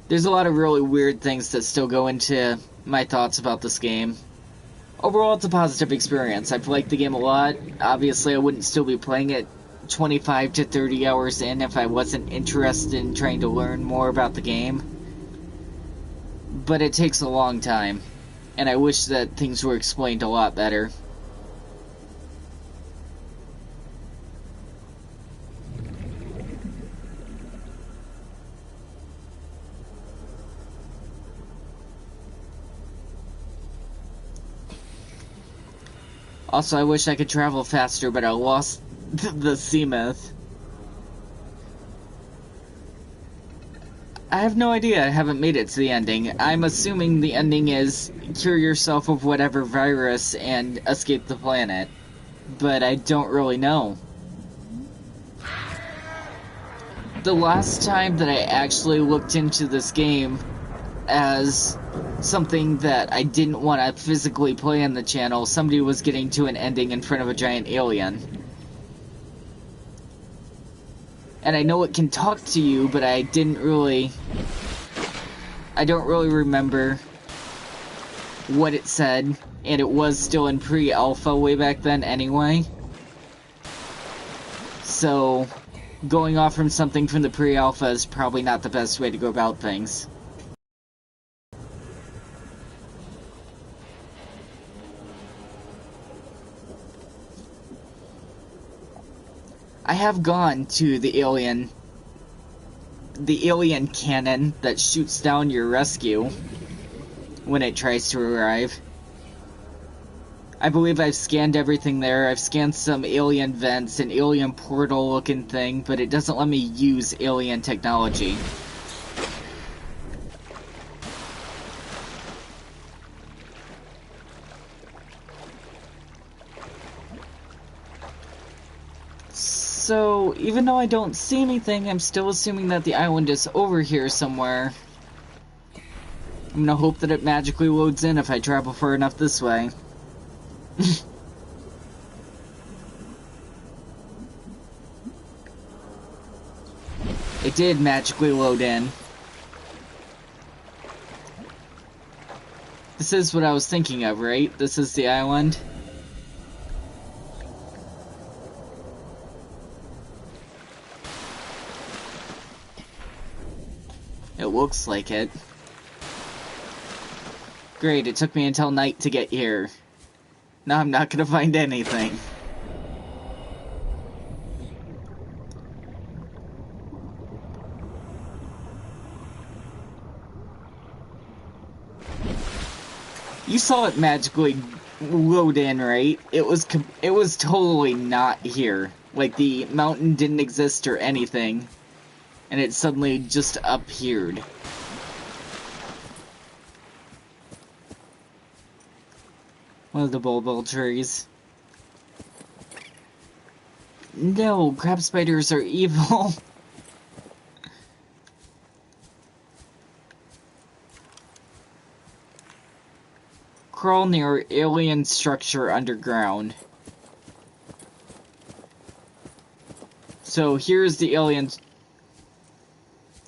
There's a lot of really weird things that still go into my thoughts about this game. Overall, it's a positive experience. I've liked the game a lot. Obviously, I wouldn't still be playing it 25 to 30 hours in if I wasn't interested in trying to learn more about the game. But it takes a long time, and I wish that things were explained a lot better. Also, I wish I could travel faster, but I lost the Seamoth. I have no idea. I haven't made it to the ending. I'm assuming the ending is cure yourself of whatever virus and escape the planet. But I don't really know. The last time that I actually looked into this game as something that I didn't want to physically play on the channel, somebody was getting to an ending in front of a giant alien. And I know it can talk to you, but I don't really remember what it said, and it was still in pre-alpha way back then anyway. So, going off from something from the pre-alpha is probably not the best way to go about things. I have gone to the alien cannon that shoots down your rescue when it tries to arrive. I believe I've scanned everything there. I've scanned some alien vents, an alien portal looking thing, but it doesn't let me use alien technology. So, even though I don't see anything, I'm still assuming that the island is over here somewhere. I'm gonna hope that it magically loads in if I travel far enough this way. It did magically load in. This is what I was thinking of, right? This is the island. It looks like it. Great, it took me until night to get here. Now I'm not gonna find anything. You saw it magically load in, right? It was totally not here. Like, the mountain didn't exist or anything. And it suddenly just appeared. One of the bulbul trees. No, crab spiders are evil. Crawl near alien structure underground. So here's the alien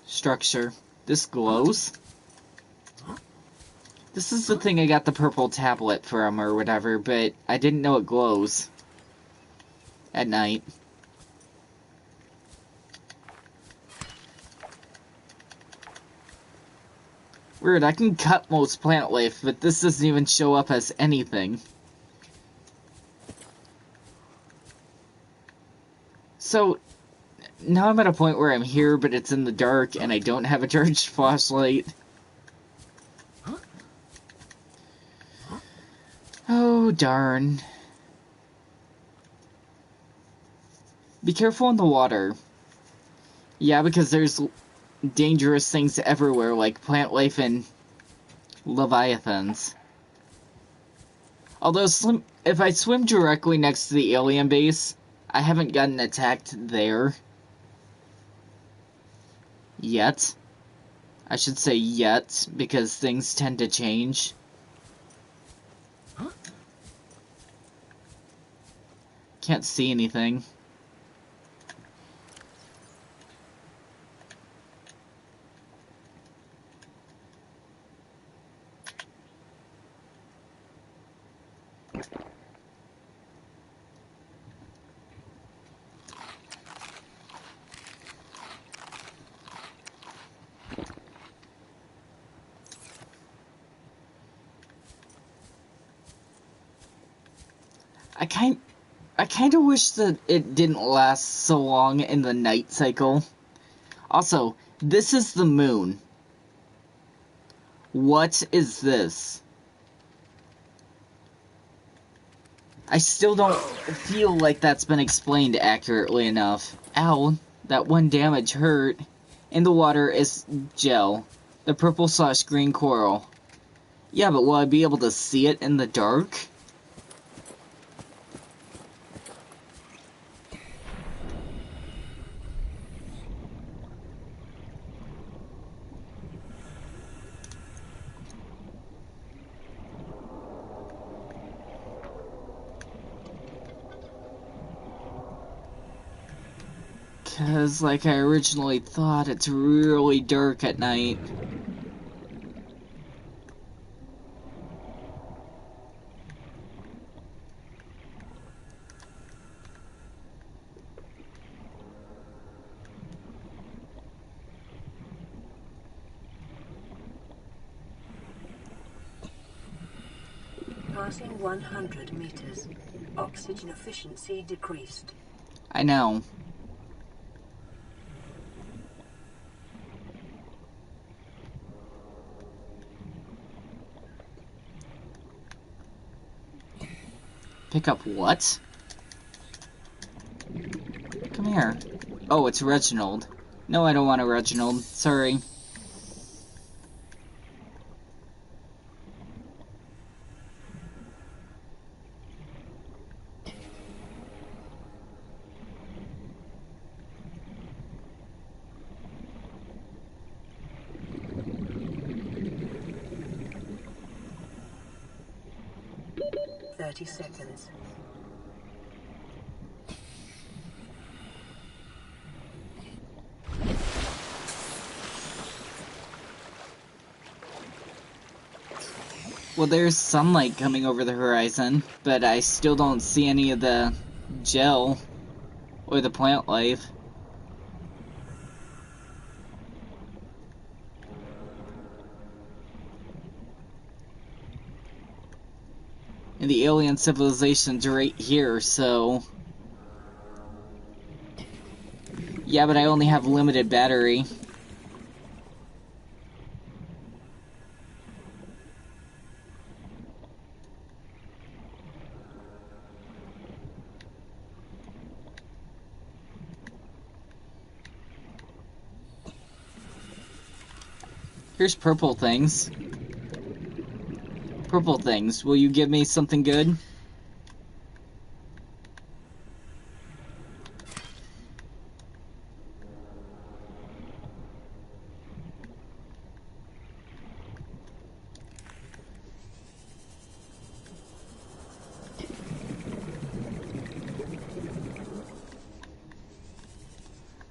structure. This glows. This is the thing I got the purple tablet from or whatever, but I didn't know it glows at night. Weird, I can cut most plant life, but this doesn't even show up as anything. So, now I'm at a point where I'm here, but it's in the dark, and I don't have a charged flashlight. Oh, darn. Be careful in the water. Yeah, because there's dangerous things everywhere, like plant life and Leviathans. Although, if I swim directly next to the alien base, I haven't gotten attacked there. Yet. I should say yet, because things tend to change. Can't see anything. I kind of wish that it didn't last so long in the night cycle. Also, this is the moon. What is this? I still don't feel like that's been explained accurately enough. Ow, that one damage hurt. In the water is gel. The purple/green coral. Yeah, but will I be able to see it in the dark? Because, like I originally thought, it's really dark at night. Passing 100 meters. Oxygen efficiency decreased. I know. Pick up what? Come here. Oh, it's Reginald. No, I don't want a Reginald. Sorry. Seconds. Well, there's sunlight coming over the horizon, but I still don't see any of the gel or the plant life. And the alien civilization's right here, so... Yeah, but I only have limited battery. Here's purple things. Purple things, will you give me something good?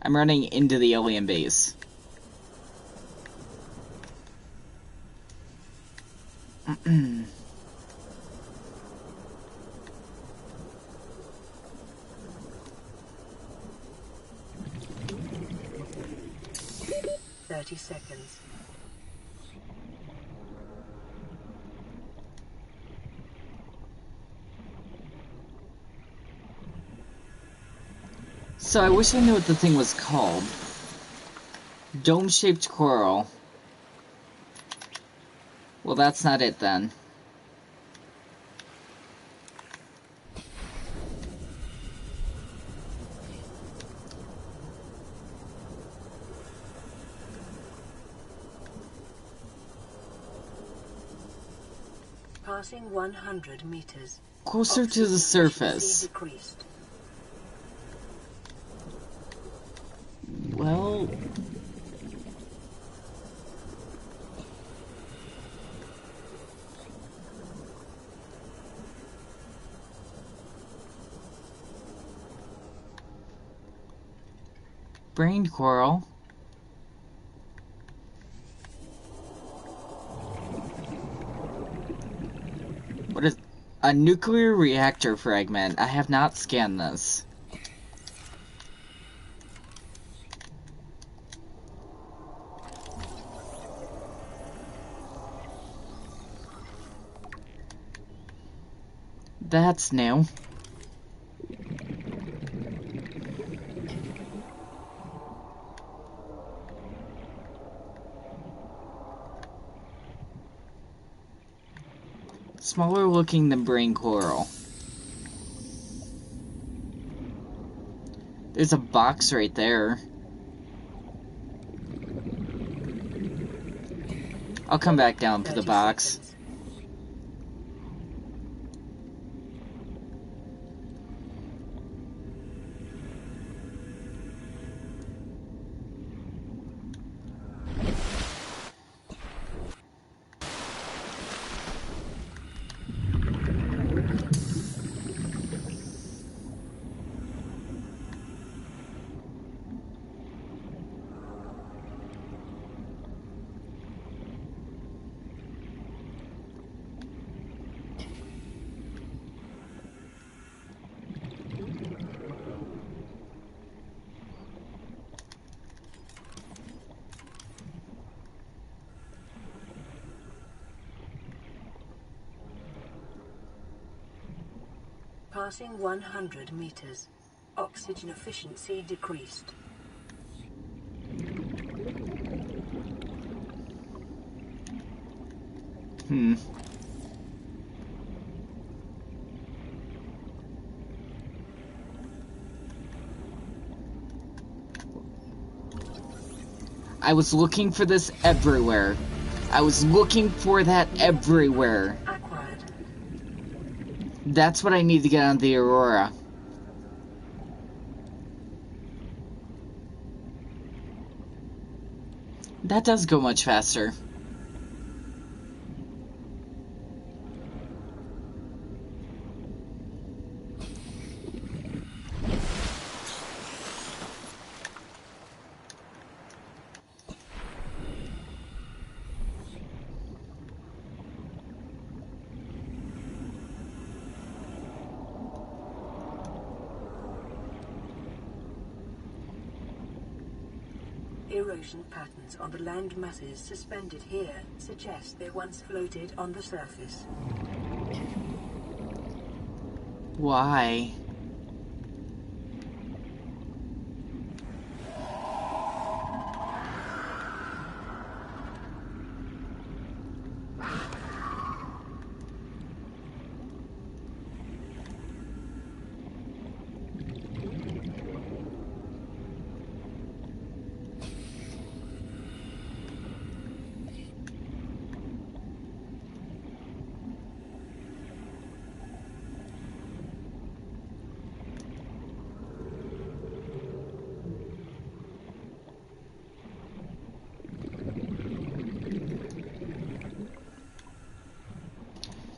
I'm running into the alien base. 30 seconds. So I wish I knew what the thing was called. Dome-shaped coral. Well, that's not it then. Passing 100 meters. Closer to the surface. Decreased. Well... brain coral. What is... a nuclear reactor fragment. I have not scanned this. That's new. Smaller looking than brain coral. There's a box right there. I'll come back down for the 30 box. seconds. Passing 100 meters. Oxygen efficiency decreased. I was looking for this everywhere. I was looking for that everywhere. Acquired. That's what I need to get on the Aurora. That does go much faster. Erosion patterns on the land masses suspended here suggest they once floated on the surface. Why?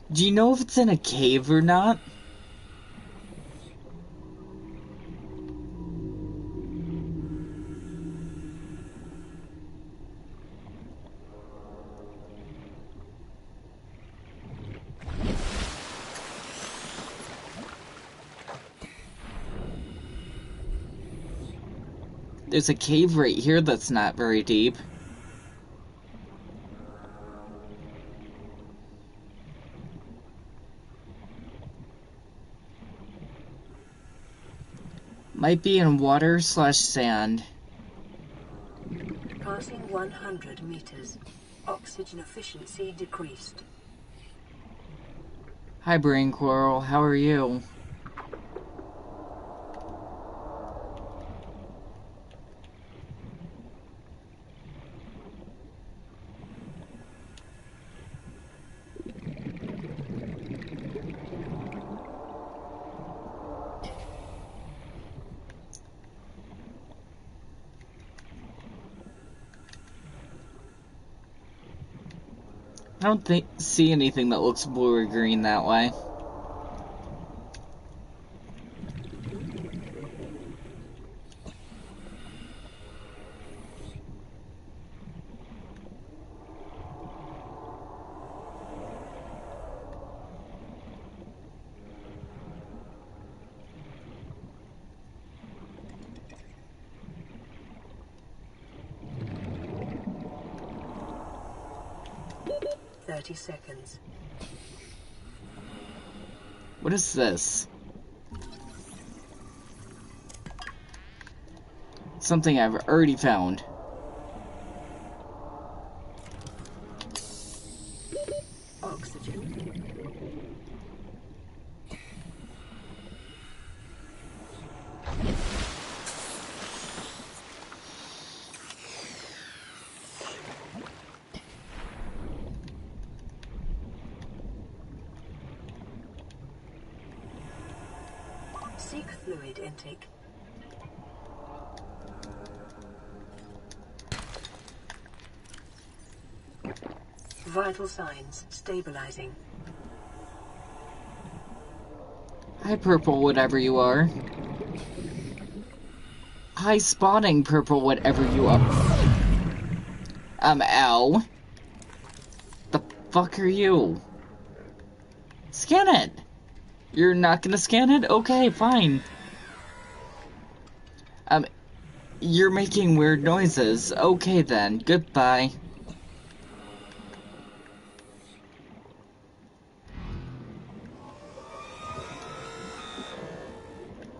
Do you know if it's in a cave or not? There's a cave right here that's not very deep. Might be in water/sand. Passing 100 meters. Oxygen efficiency decreased. Hi, Brain Coral. How are you? I don't see anything that looks blue or green that way. Seconds. What is this? Something I've already found. Oxygen. Seek fluid intake. Vital signs stabilizing. Hi, purple, whatever you are. Hi, spawning purple, whatever you are. Ow. The fuck are you? Scan it! You're not gonna scan it? Okay, fine. You're making weird noises. Okay then, goodbye.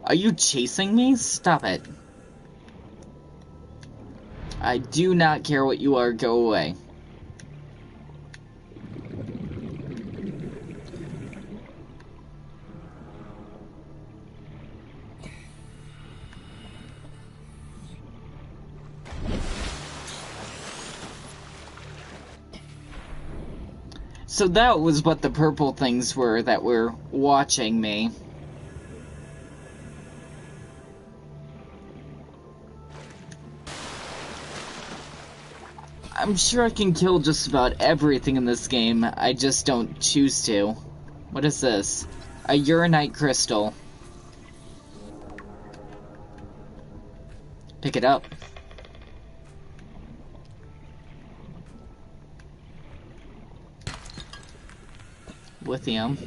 Are you chasing me? Stop it. I do not care what you are, go away. So that was what the purple things were that were watching me. I'm sure I can kill just about everything in this game, I just don't choose to. What is this? A uranite crystal. Pick it up. Lithium.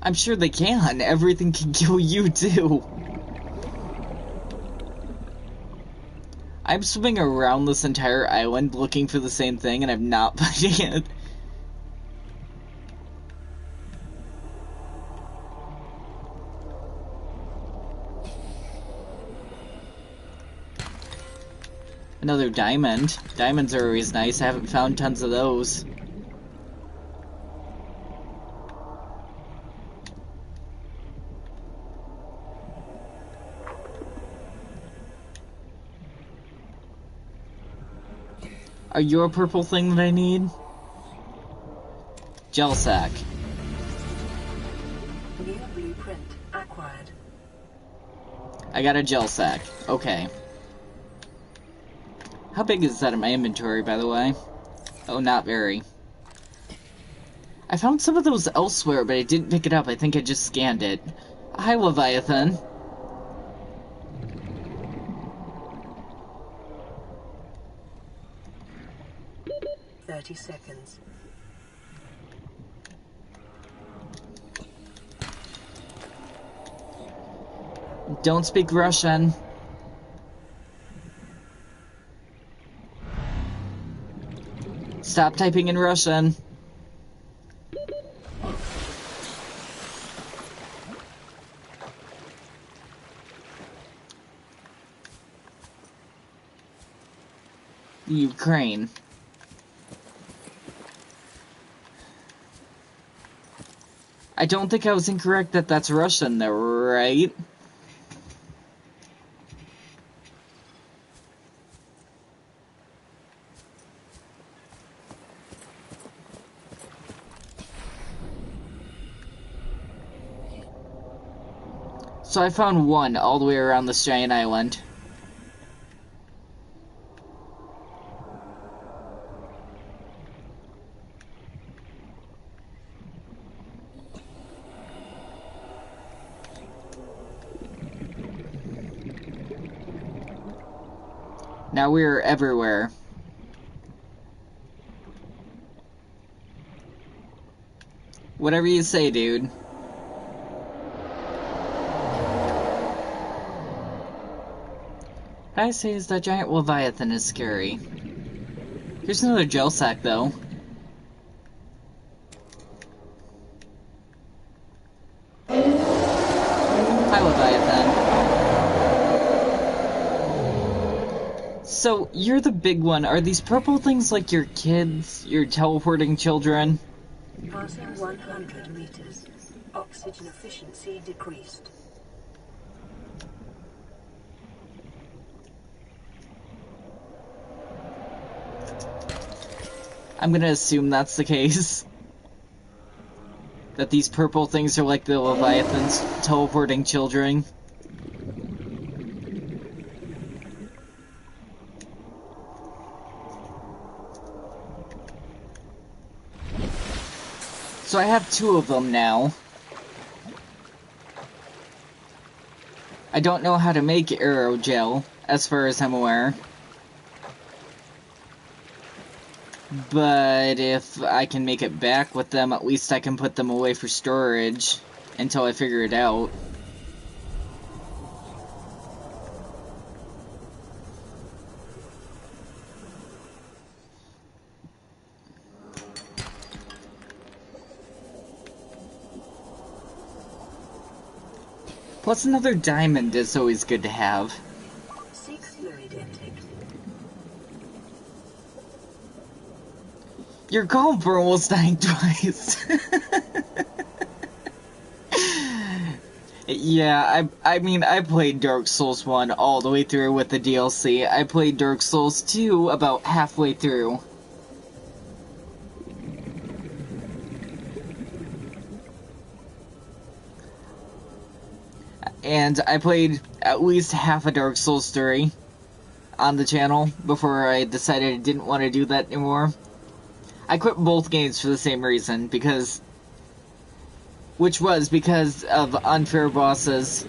I'm sure they can. Everything can kill you too. I'm swimming around this entire island looking for the same thing and I'm not finding it. Another diamond. Diamonds are always nice. I haven't found tons of those. Are you a purple thing that I need? Gel sack. New blueprint acquired. I got a gel sack. Okay. How big is that in my inventory, by the way? Oh, not very. I found some of those elsewhere, but I didn't pick it up. I think I just scanned it. Hi, Leviathan. 30 seconds. Don't speak Russian. Stop typing in Russian. Ukraine. I don't think I was incorrect that that's Russian though, right? So I found one all the way around this giant island. Now we're everywhere. Whatever you say, dude. What I say is that giant Leviathan is scary. Here's another gel sack, though. Hi, Leviathan. So, you're the big one. Are these purple things like your kids? Your teleporting children? Passing 100 meters. Oxygen efficiency decreased. I'm gonna assume that's the case. That these purple things are like the Leviathans teleporting children. So I have 2 of them now. I don't know how to make aerogel, as far as I'm aware. But if I can make it back with them, at least I can put them away for storage until I figure it out. Plus another diamond is always good to have. Seek fluid intake. You're calm for almost dying twice. Yeah, I mean, I played Dark Souls 1 all the way through with the DLC. I played Dark Souls 2 about halfway through. And I played at least half of Dark Souls 3 on the channel before I decided I didn't want to do that anymore. I quit both games for the same reason, because of unfair bosses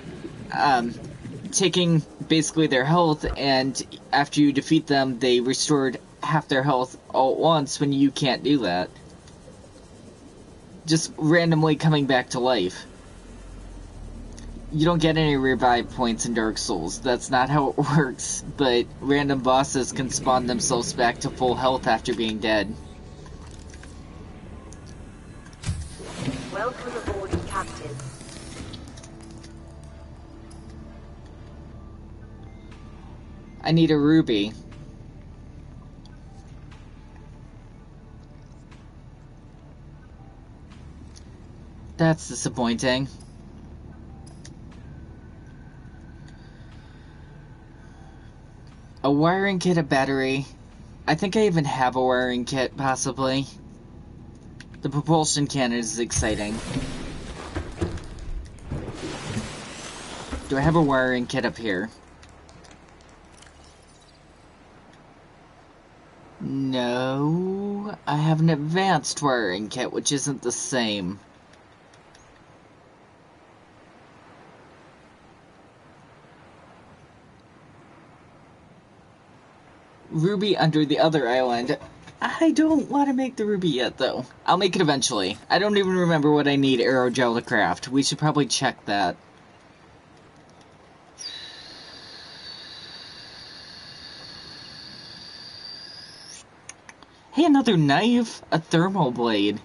taking basically their health, and after you defeat them, they restored half their health all at once when you can't do that. Just randomly coming back to life. You don't get any revive points in Dark Souls. That's not how it works, but random bosses can spawn themselves back to full health after being dead. Welcome aboard, Captain. I need a ruby. That's disappointing. A wiring kit, a battery. I think I even have a wiring kit, possibly. The propulsion cannon is exciting. Do I have a wiring kit up here? No, I have an advanced wiring kit, which isn't the same. Ruby under the other island. I don't want to make the ruby yet, though. I'll make it eventually. I don't even remember what I need aerogel to craft. We should probably check that. Hey, another knife! A thermal blade.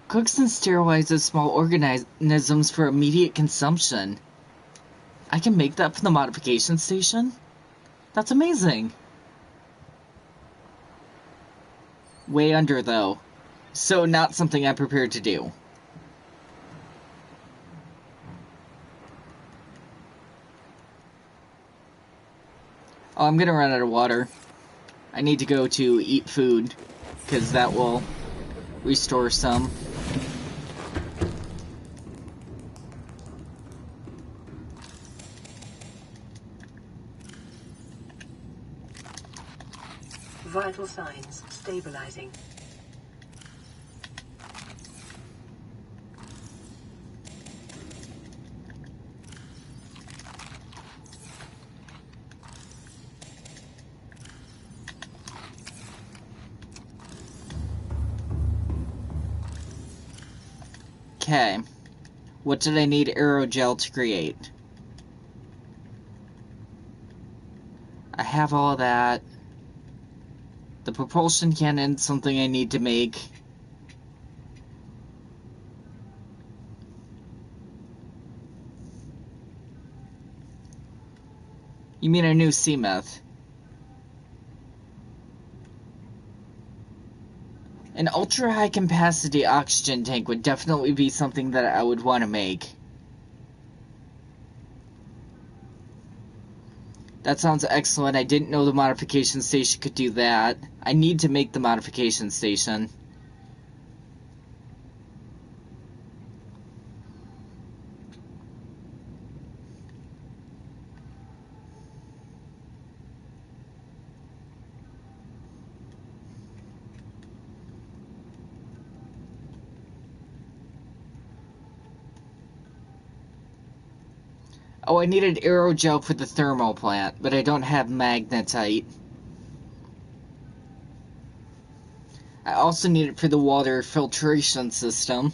Cooks and sterilizes small organisms for immediate consumption. I can make that from the modification station? That's amazing! Way under, though. So not something I'm prepared to do. Oh, I'm gonna run out of water. I need to go to eat food, because that will restore some. Vital signs stabilizing. Okay. What did I need aerogel to create? I have all of that. The propulsion cannon, something I need to make. You mean a new C-meth? An ultra-high capacity oxygen tank would definitely be something that I would want to make. That sounds excellent. I didn't know the modification station could do that. I need to make the modification station. Oh, I needed aerogel for the thermal plant, but I don't have magnetite. I also need it for the water filtration system.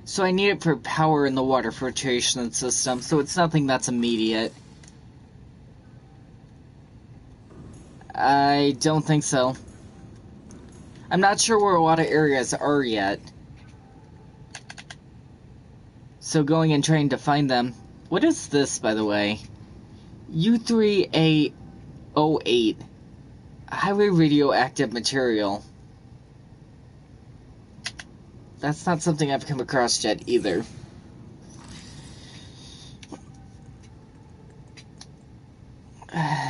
So I need it for power in the water filtration system, so it's nothing that's immediate. I don't think so. I'm not sure where a lot of areas are yet. So going and trying to find them. What is this, by the way? U3A08. Highly radioactive material. That's not something I've come across yet, either.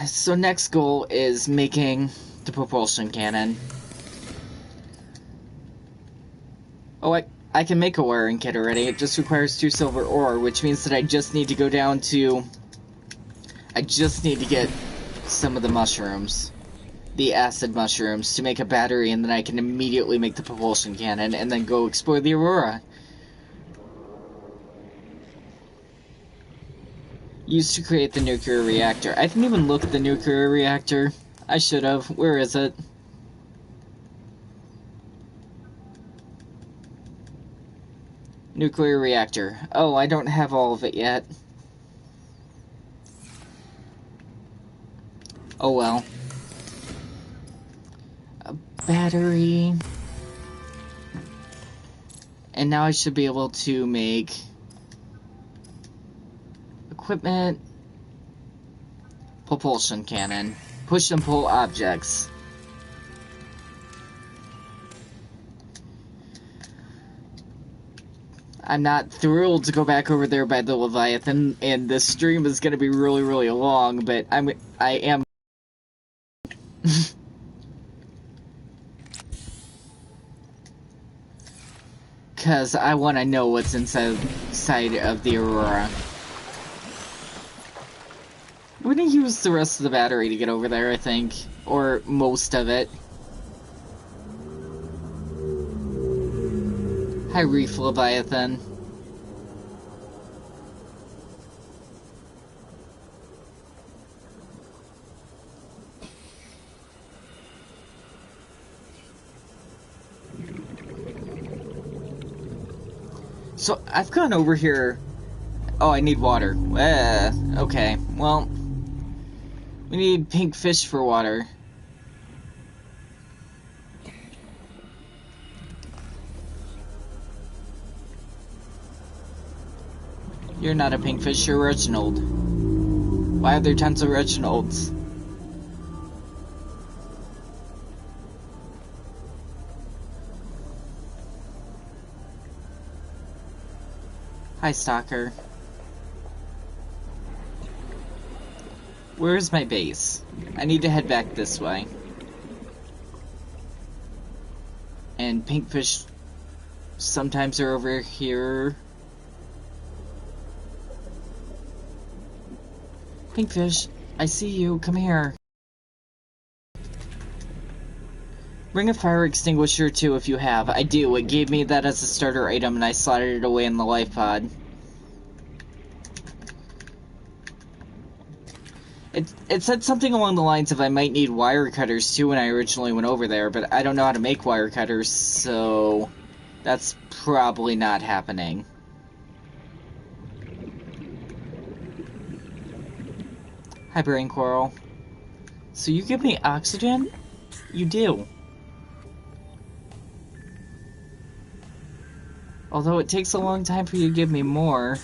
So next goal is making the propulsion cannon. Oh, I can make a wiring kit already. It just requires 2 silver ore, which means that I just need to go down to... I just need to get some of the mushrooms. The acid mushrooms to make a battery, and then I can immediately make the propulsion cannon, and then go explore the Aurora. Used to create the nuclear reactor. I didn't even look at the nuclear reactor. I should have. Where is it? Nuclear reactor. Oh, I don't have all of it yet. Oh well. A battery. And now I should be able to make equipment, propulsion cannon, push and pull objects. I'm not thrilled to go back over there by the Leviathan, and this stream is going to be really, really long, but I am because I want to know what's inside of the Aurora. We're gonna use the rest of the battery to get over there, I think. Or most of it. Hi, Reef Leviathan. So, I've gone over here... Oh, I need water. Okay. Well... We need pink fish for water. You're not a pink fish, you're Reginald. Why are there tons of Reginalds? Hi, Stalker. Where's my base? I need to head back this way. And pinkfish sometimes are over here. Pinkfish, I see you. Come here. Bring a fire extinguisher too if you have. I do. It gave me that as a starter item and I slotted it away in the life pod. It said something along the lines of I might need wire cutters too when I originally went over there, but I don't know how to make wire cutters, so that's probably not happening. Hi, Brain Coral. So you give me oxygen? You do. Although it takes a long time for you to give me more.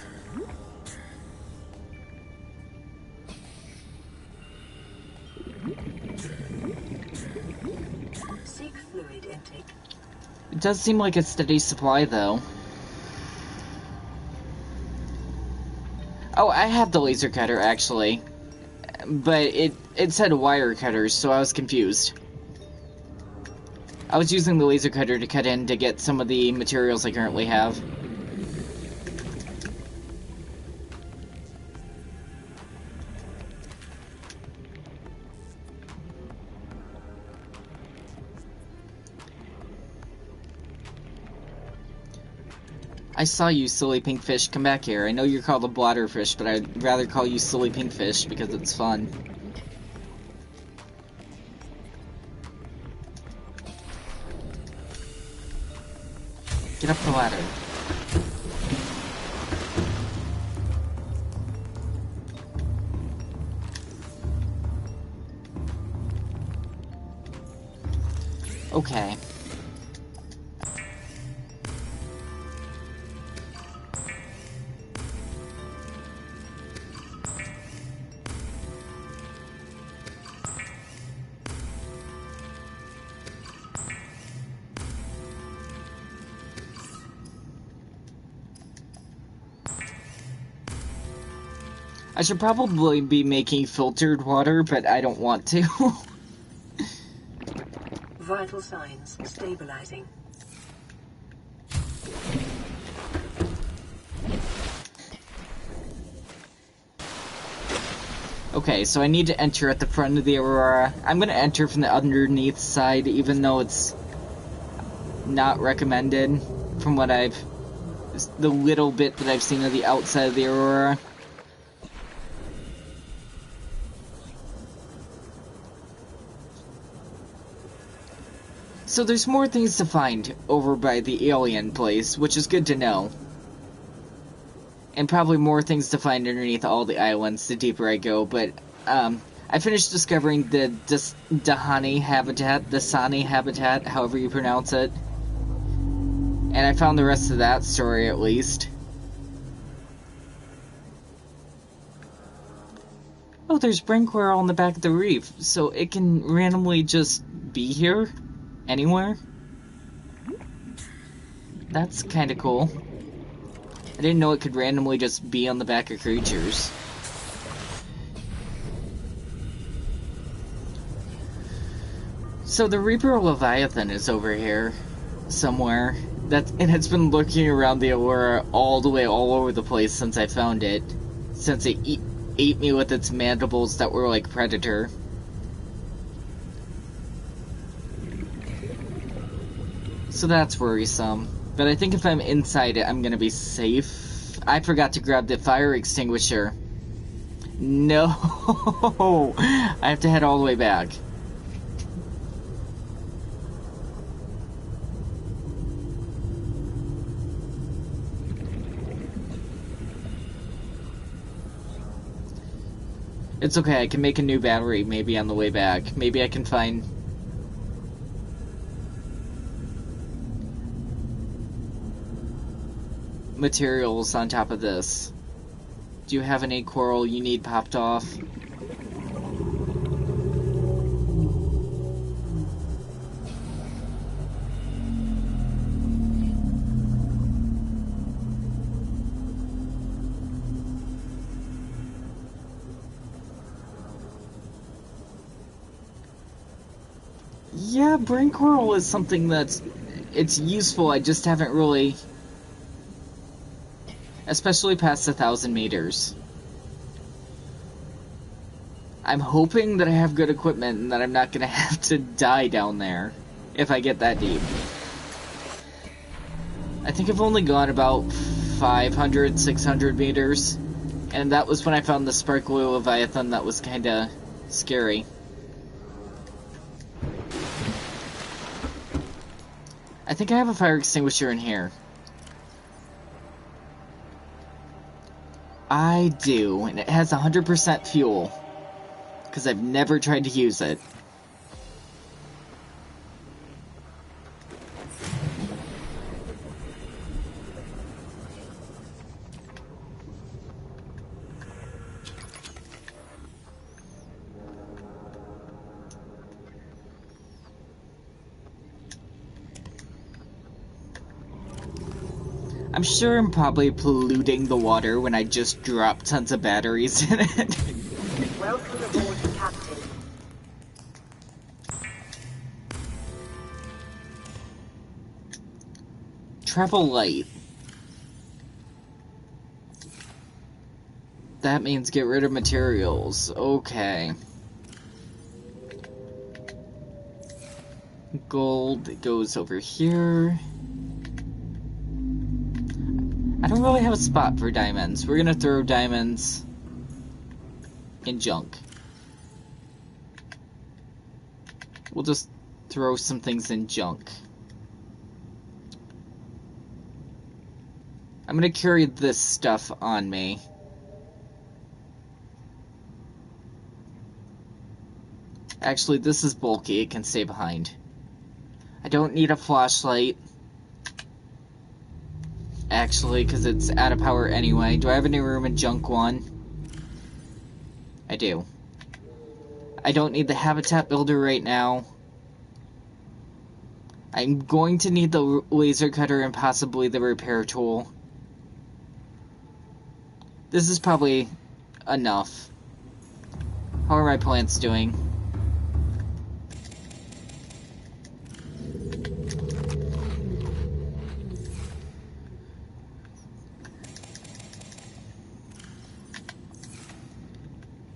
Seek fluid intake. It does seem like a steady supply, though. Oh, I have the laser cutter, actually. But it said wire cutters, so I was confused. I was using the laser cutter to cut in to get some of the materials I currently have. I saw you, silly pink fish. Come back here. I know you're called a bladderfish, but I'd rather call you silly pink fish because it's fun. Get up the ladder. Okay. I should probably be making filtered water, but I don't want to. Vital signs stabilizing. Okay, so I need to enter at the front of the Aurora. I'm gonna enter from the underneath side, even though it's not recommended from what the little bit that I've seen of the outside of the Aurora. So there's more things to find over by the alien place, which is good to know. And probably more things to find underneath all the islands the deeper I go, but I finished discovering the Dahani habitat, the Sani habitat, however you pronounce it. And I found the rest of that story, at least. Oh, there's Brinquerel on the back of the reef, so it can randomly just be here? Anywhere? That's kinda cool. I didn't know it could randomly just be on the back of creatures. So the Reaper Leviathan is over here somewhere. And it's been lurking around the Aurora all over the place since I found it. Since it ate me with its mandibles that were like Predator. So that's worrisome. But I think if I'm inside it, I'm gonna be safe. I forgot to grab the fire extinguisher. No! I have to head all the way back. It's okay, I can make a new battery maybe on the way back. Maybe I can find materials on top of this. Do you have any coral you need popped off? Yeah, brain coral is something it's useful, I just haven't really... Especially past 1,000 meters. I'm hoping that I have good equipment and that I'm not gonna have to die down there if I get that deep. I think I've only gone about 500, 600 meters. And that was when I found the sparkly Leviathan that was kinda scary. I think I have a fire extinguisher in here. I do, and it has 100% fuel. Because I've never tried to use it. I'm sure I'm probably polluting the water when I just drop tons of batteries in it. Welcome aboard, Captain. Travel light. That means get rid of materials. Okay. Gold goes over here. I don't really have a spot for diamonds. We're gonna throw diamonds in junk. We'll just throw some things in junk. I'm gonna carry this stuff on me. Actually, this is bulky. It can stay behind. I don't need a flashlight. Actually, because it's out of power anyway. Do I have any room in junk 1? I do. I don't need the habitat builder right now. I'm going to need the laser cutter and possibly the repair tool. This is probably enough. How are my plants doing?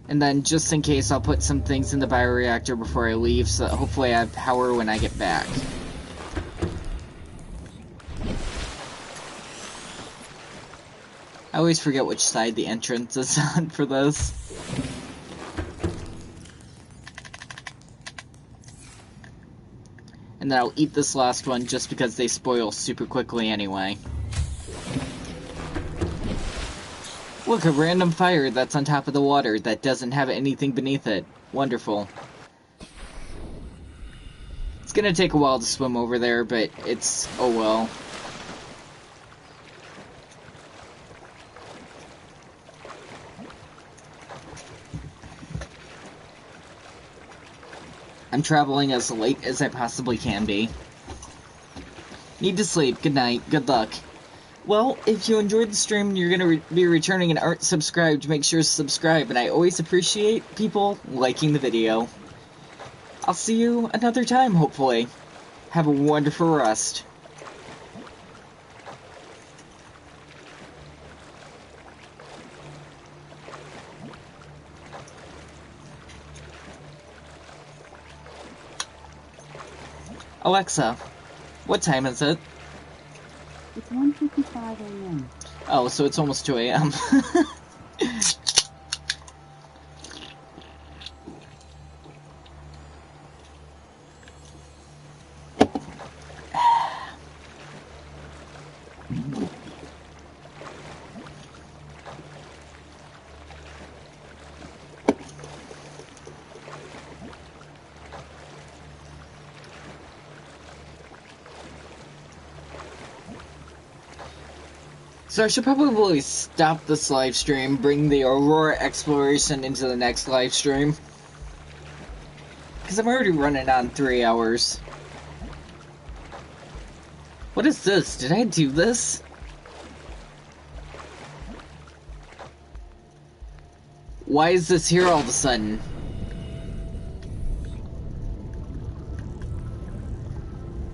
And then, just in case, I'll put some things in the bioreactor before I leave, so that hopefully I have power when I get back. I always forget which side the entrance is on for this. And then I'll eat this last one just because they spoil super quickly anyway. Look, a random fire that's on top of the water that doesn't have anything beneath it. Wonderful. It's gonna take a while to swim over there, but it's... oh well. I'm traveling as late as I possibly can be. Need to sleep. Good night. Good luck. Well, if you enjoyed the stream and you're going to be returning and aren't subscribed, make sure to subscribe, and I always appreciate people liking the video. I'll see you another time, hopefully. Have a wonderful rest. Alexa, what time is it? It's 1:55 a.m. Oh, so it's almost 2 a.m. So I should probably stop this live stream, bring the Aurora exploration into the next live stream. Because I'm already running on 3 hours. What is this? Did I do this? Why is this here all of a sudden?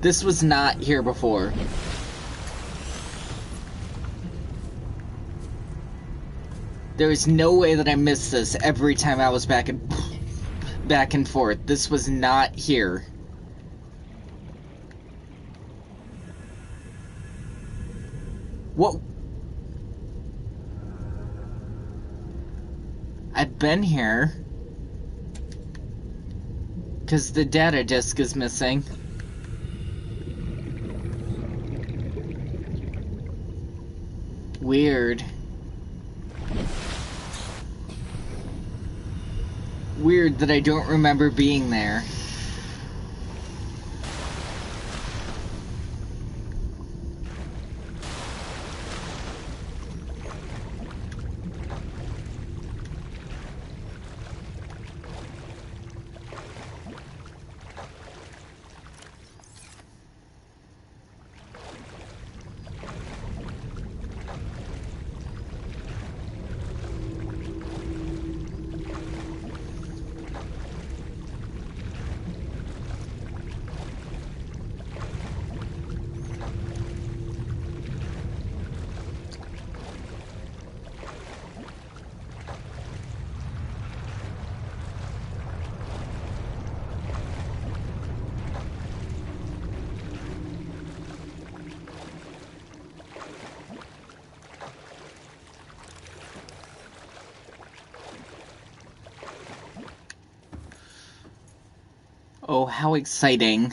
This was not here before. There is no way that I missed this every time I was back and forth. This was not here. What? I've been here. Because the data disk is missing. Weird. Weird that I don't remember being there. Oh, how exciting.